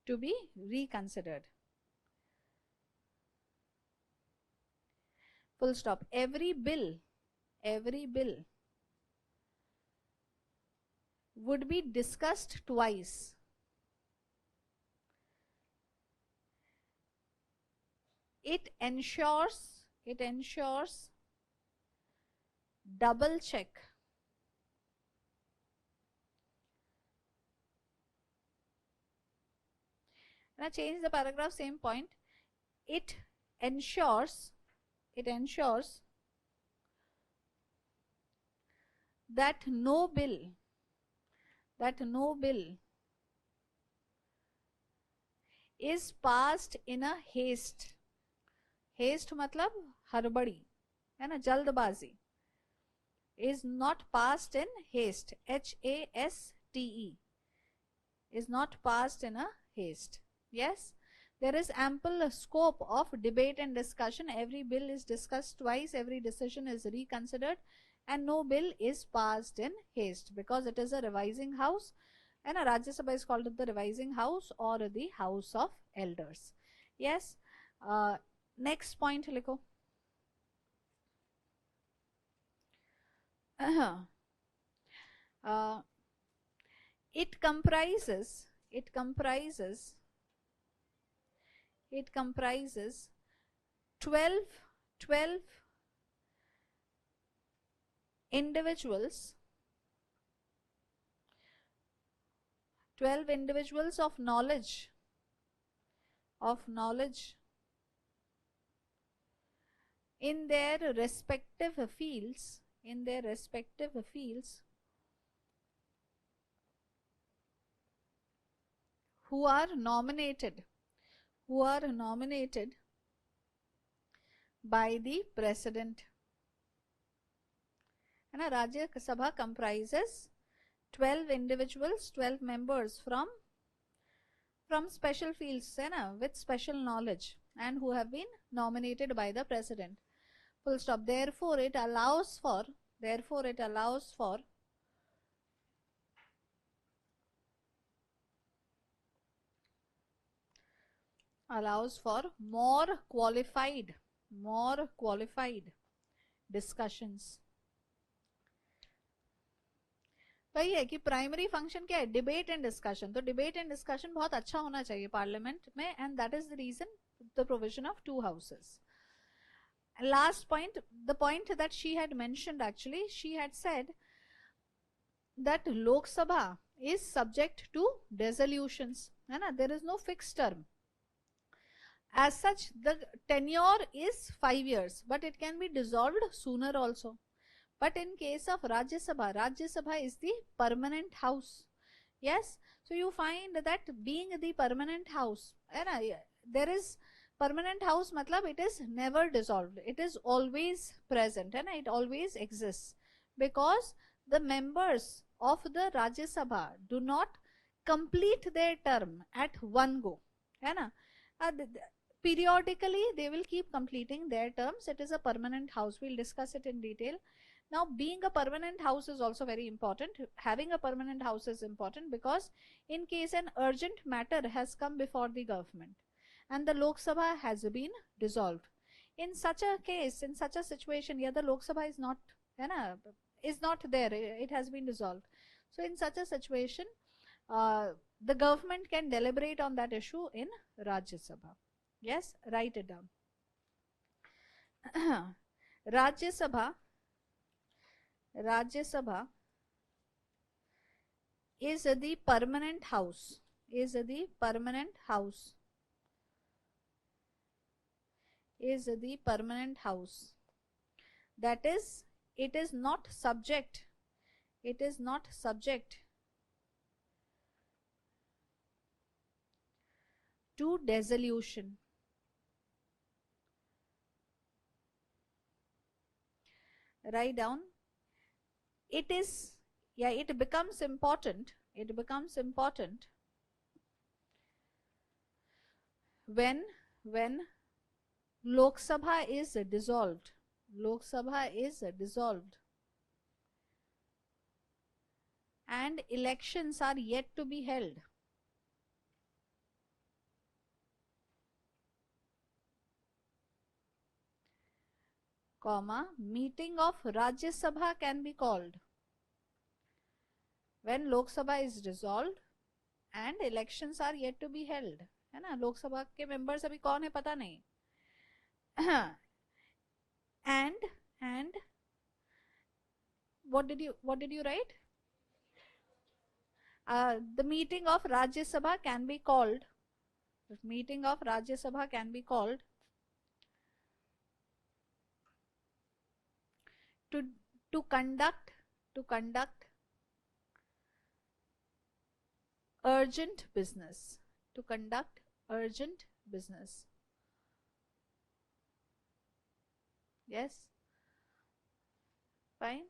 to be reconsidered. Full stop. Every bill would be discussed twice. It ensures double check. Now change the paragraph, same point. It ensures that no bill is passed in a haste. Haste मतलब हड़बड़ी, है ना, जल्दबाजी. Is not passed in haste. HASTE. Is not passed in a haste. Yes, there is ample scope of debate and discussion. Every bill is discussed twice, every decision is reconsidered, and no bill is passed in haste because it is a revising house, and a Rajya Sabha is called the revising house or the house of elders. Yes. Next point likho. It comprises 12 individuals, 12 individuals of knowledge in their respective fields, who are nominated by the president. And a Rajya Sabha comprises 12 individuals, 12 members from special fields, with special knowledge, and who have been nominated by the president. Full stop. Therefore it allows for more qualified discussions. वही है कि primary function क्या है, debate and discussion. तो debate and discussion बहुत अच्छा होना चाहिए पार्लियामेंट में, and that is the reason the provision of 2 houses. Last point, the point that she had mentioned, actually she had said that Lok Sabha is subject to dissolutions, there is no fixed term. As such, the tenure is 5 years, but it can be dissolved sooner also. But in case of Rajya Sabha is the permanent house. Yes, so you find that being the permanent house, there is permanent house matlab it is never dissolved, it is always present, and it always exists, because the members of the Rajya Sabha do not complete their term at one go, periodically they will keep completing their terms. It is a permanent house. We'll discuss it in detail. Now, being a permanent house is also very important. Having a permanent house is important because in case an urgent matter has come before the government and the Lok Sabha has been dissolved, in such a case, in such a situation, the Lok Sabha is not there, it has been dissolved. So in such a situation, the government can deliberate on that issue in Rajya Sabha. Yes, write it down. Rajya Sabha is the permanent house. That is, it is not subject to dissolution. Write down. It becomes important when Lok Sabha is dissolved. and elections are yet to be held. Comma, meeting of Rajya Sabha can be called when Lok Sabha is dissolved and elections are yet to be held. है ना, लोक सभा के members अभी कौन है पता नहीं. and what did you write? The meeting of Rajya Sabha can be called. The meeting of Rajya Sabha can be called to conduct urgent business. To conduct urgent business. Yes. Fine.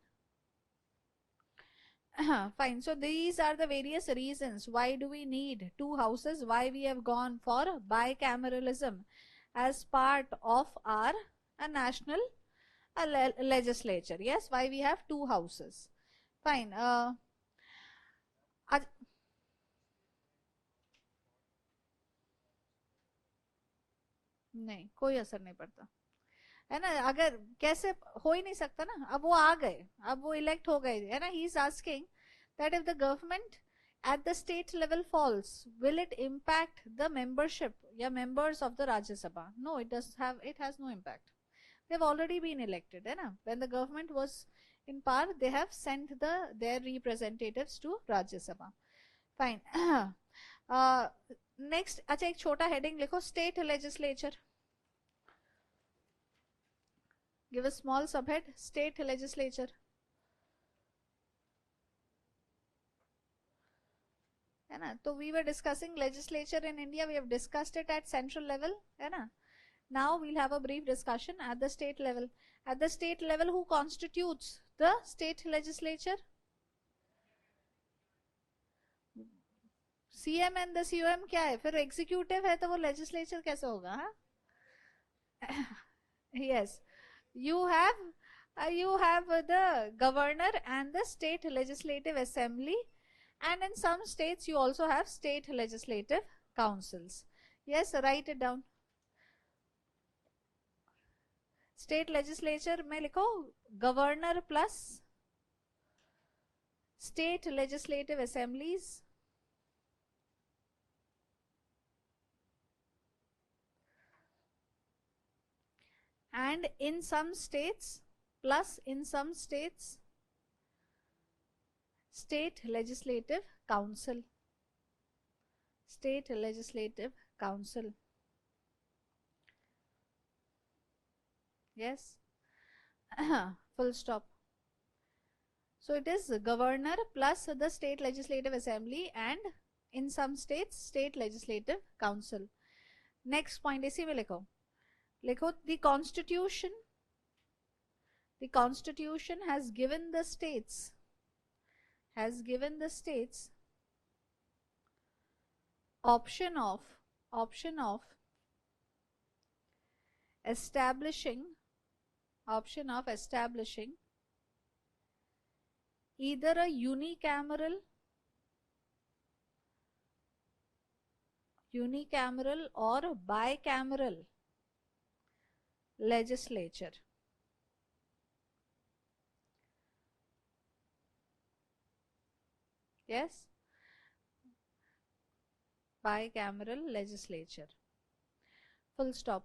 Fine. So these are the various reasons why do we need two houses, why we have gone for bicameralism as part of our national legislature. Yes, why we have two houses. Fine. नहीं, कोई असर नहीं पड़ता है ना. अगर कैसे हो ही नहीं सकता ना. अब वो आ गए, अब वो इलेक्ट हो गए है ना. He is asking that if the government at the state level falls, will it impact the membership या members of the Rajya Sabha? No, it has no impact. They've already been elected, है ना. When the government was in power, they have sent their representatives to Rajya Sabha. Fine. Next, अच्छा एक छोटा heading लिखो, state legislature. Give a small subhead, state legislature. है ना. तो we were discussing legislature in India. We have discussed it at central level, है ना. Now we'll have a brief discussion at the state level. At the state level, who constitutes the state legislature? CM and the COM क्या है? फिर executive है तो वो legislature कैसे होगा? हाँ? Yes, you have the governor and the state legislative assembly, and in some states you also have state legislative councils. Yes, write it down. State legislature में लिखो governor plus state legislative assemblies and in some states state legislative council. State legislative council. Yes. Full stop. So it is governor plus the state legislative assembly and in some states state legislative council. Next point इसी में लिखो the constitution has given the states option of establishing either a unicameral or bicameral legislature. Yes, bicameral legislature. Full stop.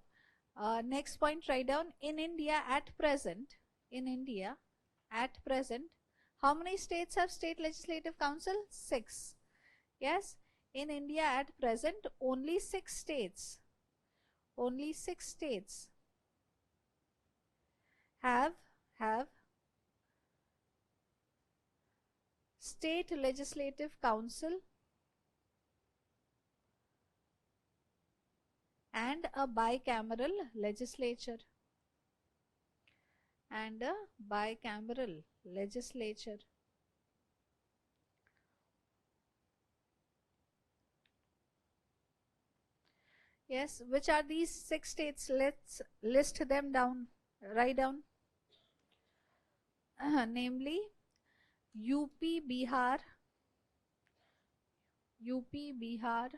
Next point, write down. In India at present, how many states have state legislative council? 6. Yes, in India at present, only 6 states have state legislative council and a bicameral legislature. Yes, which are these 6 states? Let's list them down. Write down. Namely, UP, Bihar, UP, Bihar,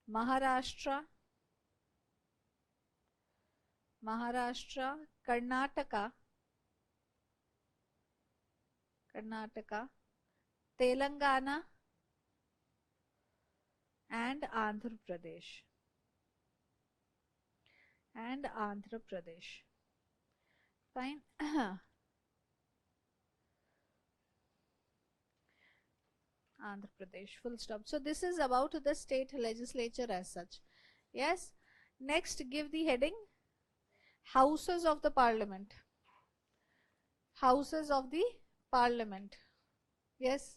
Maharashtra, Karnataka, Telangana and Andhra Pradesh. Fine. Andhra Pradesh, full stop. So this is about the state legislature as such. Yes. Next, give the heading Houses of the Parliament. Houses of the Parliament. Yes.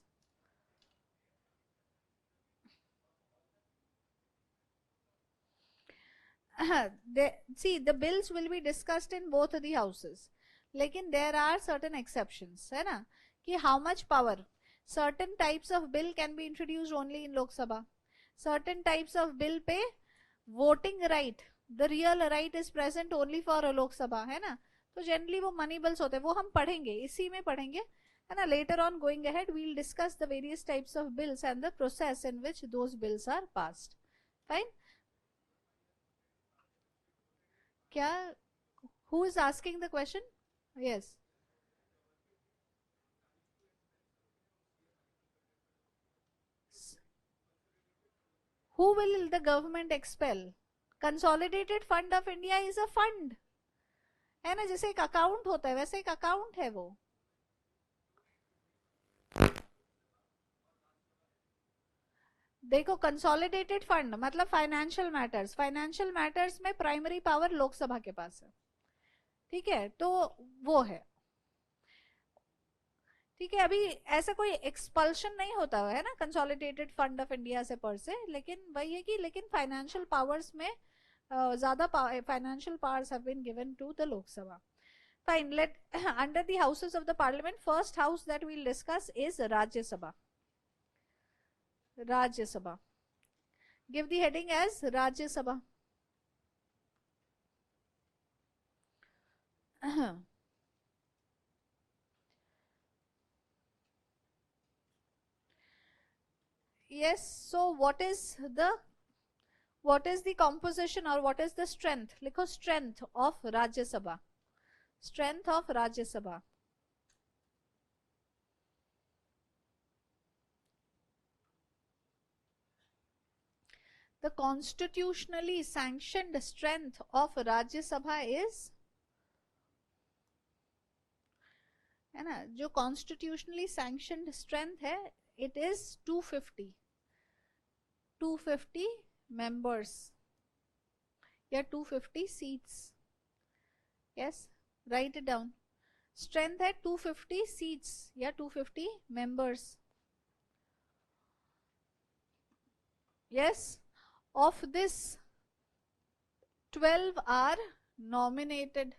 See, the bills will be discussed in both the houses. Lekin there are certain exceptions, है ना? कि how much power? Certain types of bill can be introduced only in Lok Sabha. Certain types of bill पे voting right, the real right is present only for Lok Sabha, है ना? तो generally वो money bills होते हैं, वो हम पढ़ेंगे, इसी में पढ़ेंगे, है ना? Later on going ahead, we'll discuss the various types of bills and the process in which those bills are passed. Fine? क्या? Who is asking the question? Yes. Who will the government expel? Consolidated Fund of India is a fund, है ना? जैसे एक account होता है वैसे एक account है वो. देखो, कंसोलिडेटेड फंड मतलब फाइनेंशियल मैटर्स में प्राइमरी पावर लोकसभा के पास है. ठीक है, तो वो है. ठीक है, अभी ऐसा कोई एक्सपल्शन नहीं होता है ना कंसोलिडेटेड फंड ऑफ इंडिया से पर से, लेकिन वही है कि लेकिन फाइनेंशियल पावर्स में ज्यादा financial powers have been given to the Lok Sabha. Fine, let under the houses of the parliament, first house that we'll discuss is Rajya Sabha. Give the heading as Rajya Sabha. Yes, so what is the composition or what is the strength? लिखो strength of Rajya Sabha. Strength of Rajya Sabha. The constitutionally sanctioned strength of Rajya Sabha is, है ना, जो constitutionally sanctioned strength है, it is 250 members या 250 seats. Yes, write it down. Strength है 250 seats या 250 members. Yes, of this 12 are nominated.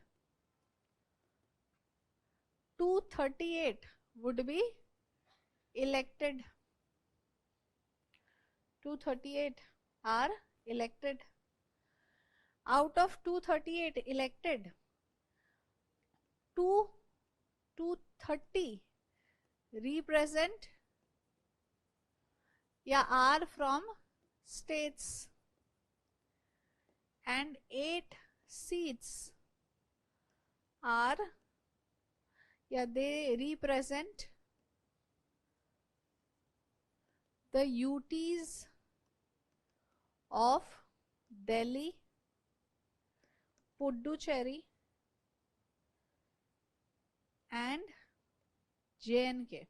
238 would be elected. 238 are elected. Out of 238 elected, 230 represent या are from states, and 8 seats are या they represent the UTs of Delhi, Puducherry and JNK.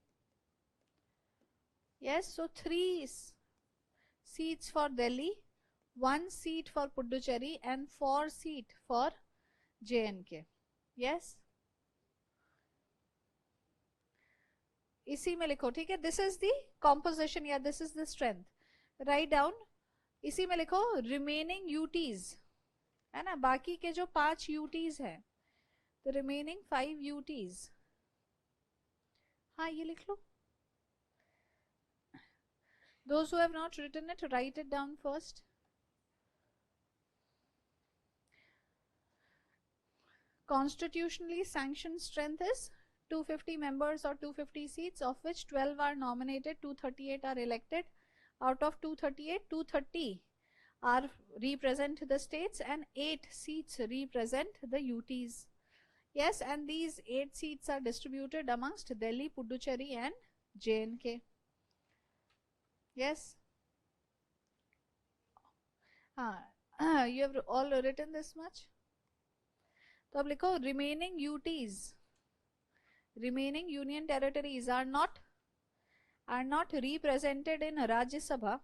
Yes, so 3 seats for Delhi, 1 seat for Puducherry and 4 seats for JNK. Yes, इसी में लिखो. ठीक है, this is the composition या this is the strength. Write down. इसी में लिखो remaining UTs, है ना, बाकी के जो 5 UTs हैं, the remaining 5 UTs. हाँ, ये लिख लो. Those who have not written it, write it down first. Constitutionally sanctioned strength is 250 members or 250 seats, of which 12 are nominated, 238 are elected. Out of 238, 230 are represent the states and 8 seats represent the UTs. Yes, and these 8 seats are distributed amongst Delhi, Puducherry and J&K. Yes. You have all written this much. तो अब लिखो remaining UTs, remaining union territories are not represented in Rajya Sabha,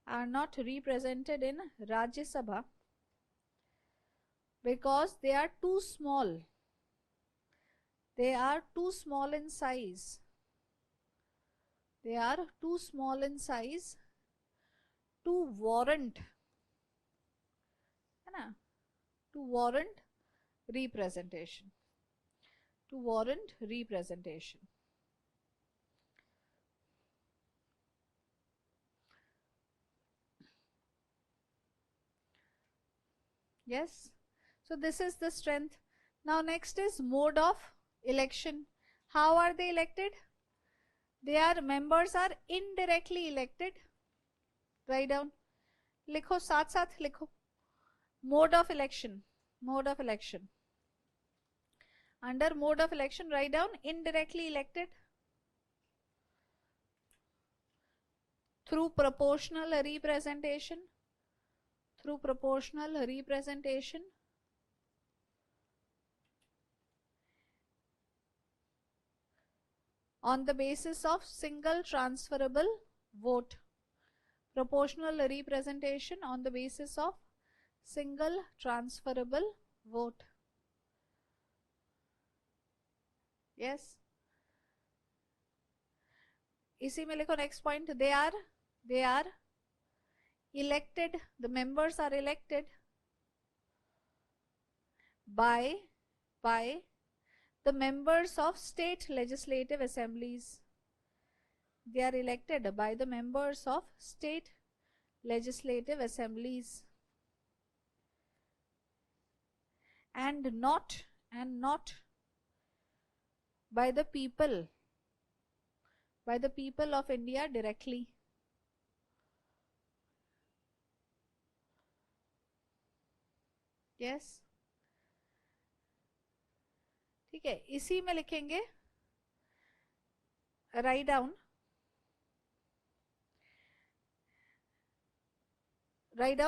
are not represented in Rajya Sabha because they are too small. They are too small in size. They are too small in size to warrant, है ना, to warrant representation. To warrant representation. Yes. So this is the strength. Now next is mode of election. How are they elected? Their members are indirectly elected. Write down. लिखो साथ साथ लिखो. Mode of election. Mode of election. Under mode of election, write down indirectly elected. Through proportional representation. Through proportional representation. On the basis of single transferable vote. Proportional representation on the basis of single transferable vote. Yes. इसी में लिखो next point. They are elected. The members are elected by the members of state legislative assemblies. They are elected by the members of state legislative assemblies and not by the people of India directly. Yes. ठीक है, इसी में लिखेंगे write down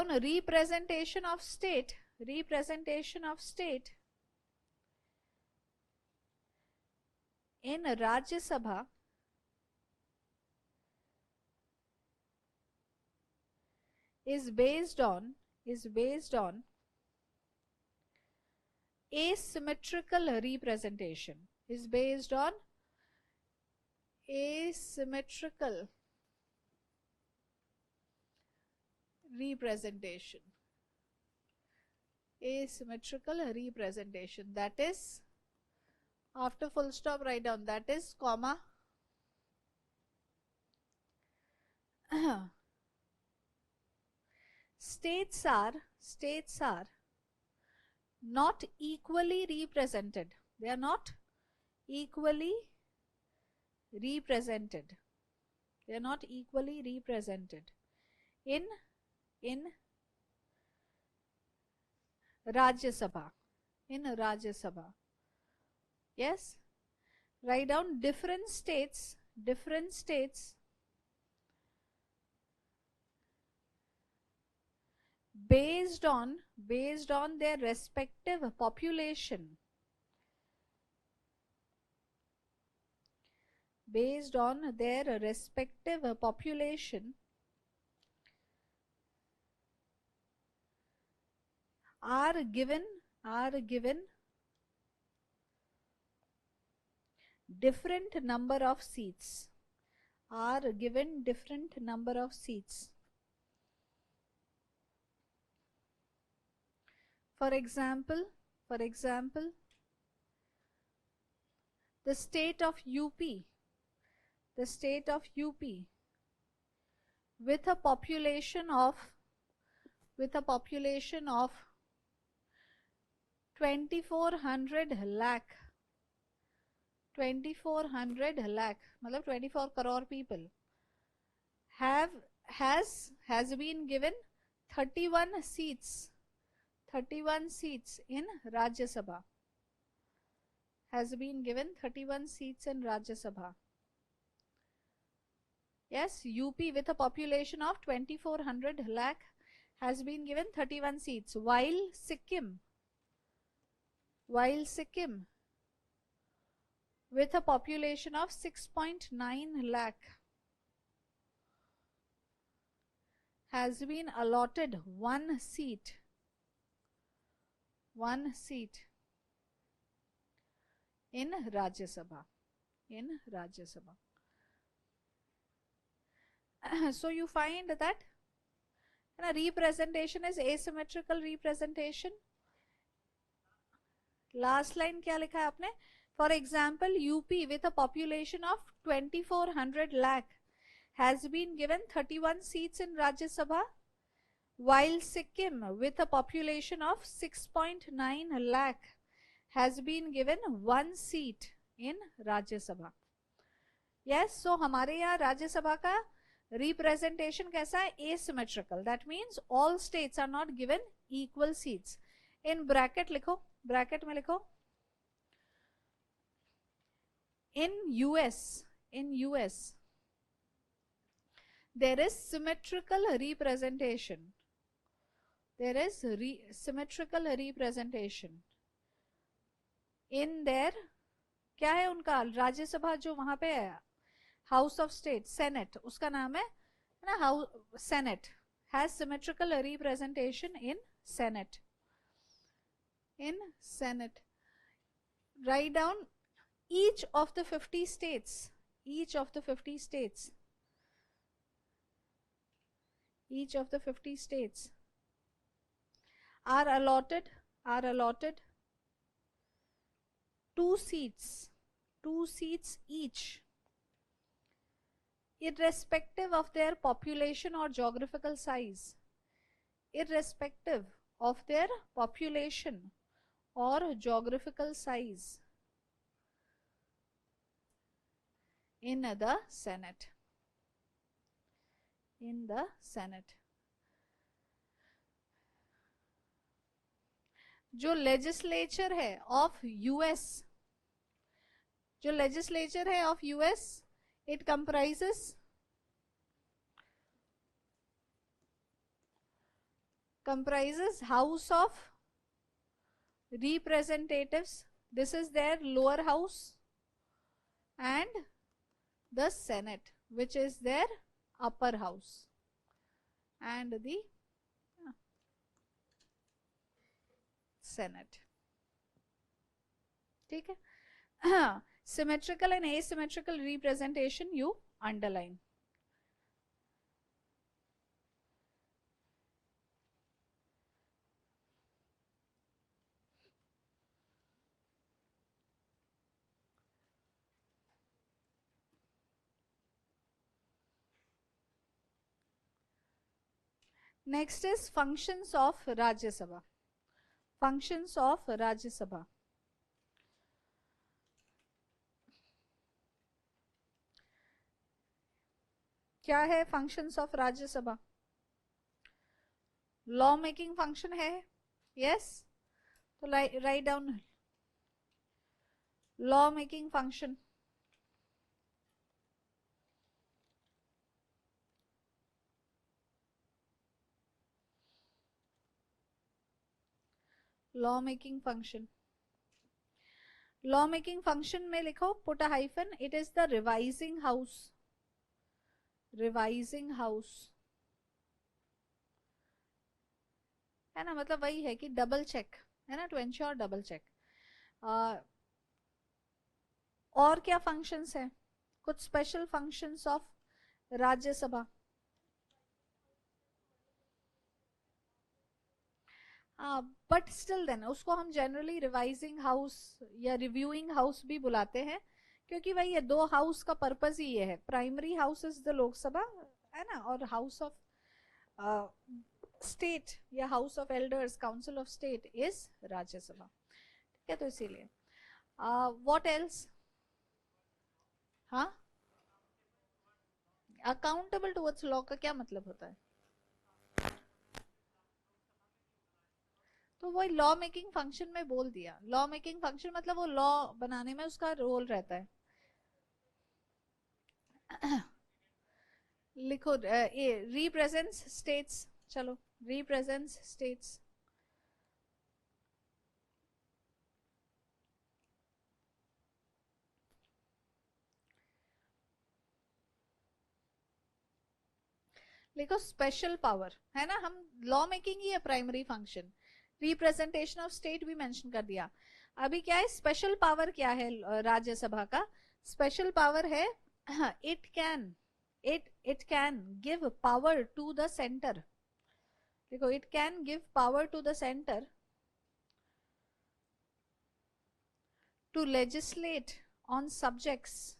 representation of state in Rajya Sabha is based on asymmetrical representation. Is based on asymmetrical representation. Asymmetrical representation. That is, after full stop, write down, that is comma states are not equally represented. They are not equally represented. They are not equally represented in Rajya Sabha. In Rajya Sabha. Yes. Write down different states based on their respective population. Based on their respective population are given different number of seats. Are given different number of seats. For example, the state of UP with a population of 2400 lakh, मतलब 24 crore people have has been given 31 seats, 31 seats in Rajya Sabha, has been given 31 seats in Rajya Sabha. Yes, UP with a population of 2400 lakh has been given 31 seats, while Sikkim with a population of 6.9 lakh has been allotted one seat in Rajya Sabha. So you find that representation is asymmetrical representation. Last line क्या लिखा है आपने? For example, UP with a population of 2400 lakh has been given 31 seats in Rajya Sabha, while Sikkim with a population of 6.9 lakh has been given one seat in Rajya Sabha. Yes, so हमारे यहाँ राज्य सभा का representation कैसा है? Asymmetrical. That means all states are not given equal seats. In bracket लिखो, bracket में लिखो. In US, there is symmetrical representation. There is symmetrical representation. In there, क्या है उनका राज्यसभा जो वहां पे है, हाउस ऑफ स्टेट, सेनेट, उसका नाम है ना, senate has symmetrical representation in Senate. Write down each of the 50 states are allotted 2 seats each, irrespective of their population or geographical size. In the Senate. जो लेजिस्लेचर है of US, it comprises House of Representatives, this is their lower house, and the Senate, which is their upper house, and the Senate. ठीक है? Symmetrical and asymmetrical representation you underline. Next is functions of Rajya Sabha. क्या है functions of Rajya Sabha? Law making function है, yes? तो write down law making function. Law making function में लिखो, put a hyphen, it is the revising house. है ना, मतलब वही है कि डबल चेक है ना, टू एंश्योर डबल चेक. और क्या फंक्शंस है? कुछ special functions of Rajya Sabha. But still then उसको हम जनरली रिवाइजिंग हाउस या रिव्यूइंग हाउस भी बुलाते हैं, क्योंकि वही है, 2 हाउस का पर्पस ही ये है. Primary house is the Lok Sabha, है ना, और हाउस ऑफ स्टेट या house of elders, council of state is Rajya Sabha. ठीक है, तो इसीलिए व्हाट एल्स? हाँ, अकाउंटेबल टुवर्ड्स लॉ का क्या मतलब होता है? तो वही लॉ मेकिंग फंक्शन में बोल दिया, लॉ मेकिंग फंक्शन मतलब वो लॉ बनाने में उसका रोल रहता है। लिखो रिप्रेजेंट्स स्टेट्स, चलो रिप्रेजेंट्स स्टेट्स। लिखो स्पेशल पावर, है ना, हम लॉ मेकिंग ही है primary function, representation of state भी मेंशन कर दिया। अभी क्या है स्पेशल पावर, क्या है राज्यसभा का स्पेशल पावर है, it can it can give power to the centre. देखो it can give power to the centre to legislate on subjects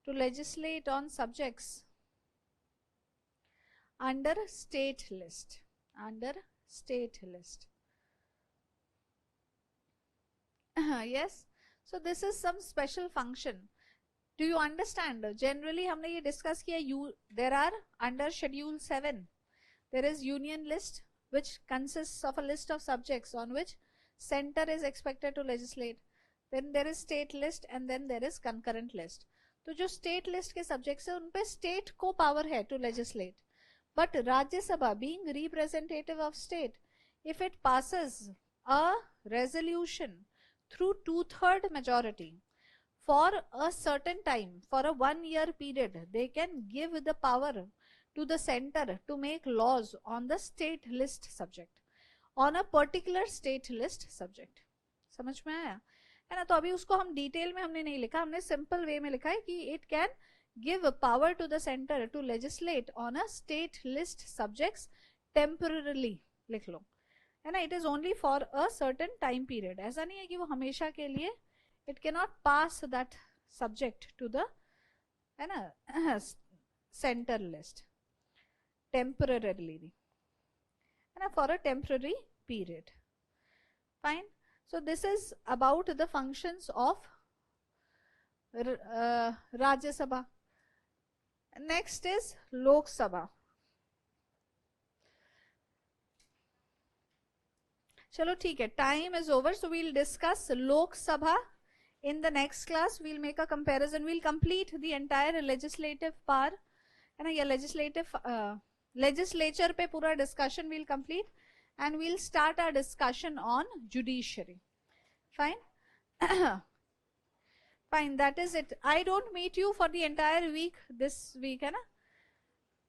to legislate on subjects under state list, under state list. Yes, so this is some special function. Do you understand? Generally हमने ये discuss किया, there are under schedule 7 there is union list which consists of a list of subjects on which center is expected to legislate. Then there is state list and then there is concurrent list. तो जो state list के subjects है उन पे state को power है to legislate. But Rajya Sabha being representative of state, if it passes a resolution through 2/3 majority for a certain time, for a 1 year period, they can give the power to the center to make laws on the state list subject, on a particular state list subject. समझ में आया है ना? तो अभी उसको हम detail में हमने नहीं लिखा, हमने सिंपल वे में लिखा है कि it can give power to the centre to legislate on a state list subjects temporarily, लिख लो, है ना, it is only for a certain time period, ऐसा नहीं है कि वो हमेशा के लिए, it can not pass that subject to the, है ना, centre list temporarily, and for a temporary period. Fine. So this is about the functions of Rajya Sabha. Next is Lok Sabha. चलो ठीक है, time is over, so we'll discuss Lok Sabha in the next class. We'll make a comparison, we'll complete the entire legislative power, है ना, या legislative legislature पे पूरा discussion we'll complete, and we'll start our discussion on judiciary. Fine. Fine, that is it. I don't meet you for the entire week this week, है ना,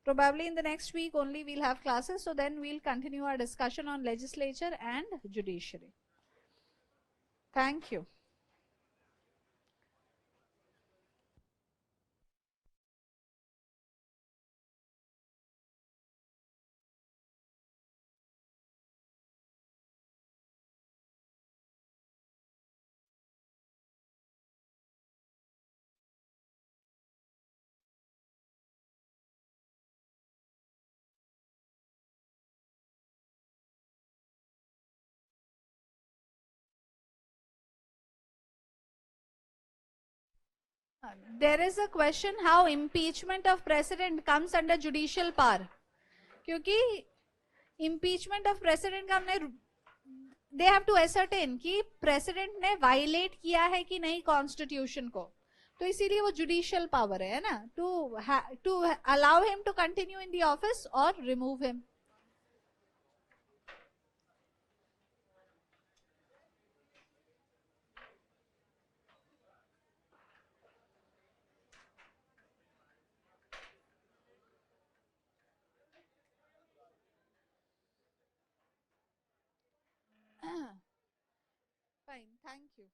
probably in the next week only we'll have classes, so then we'll continue our discussion on legislature and judiciary. Thank you. There is a question how impeachment of president comes under judicial power, क्योंकि impeachment of president का हमने, they have to ascertain कि president ने violate किया है कि नहीं constitution को, तो इसीलिए वो judicial power है ना, to allow him to continue in the office or remove him. Fine, thank you.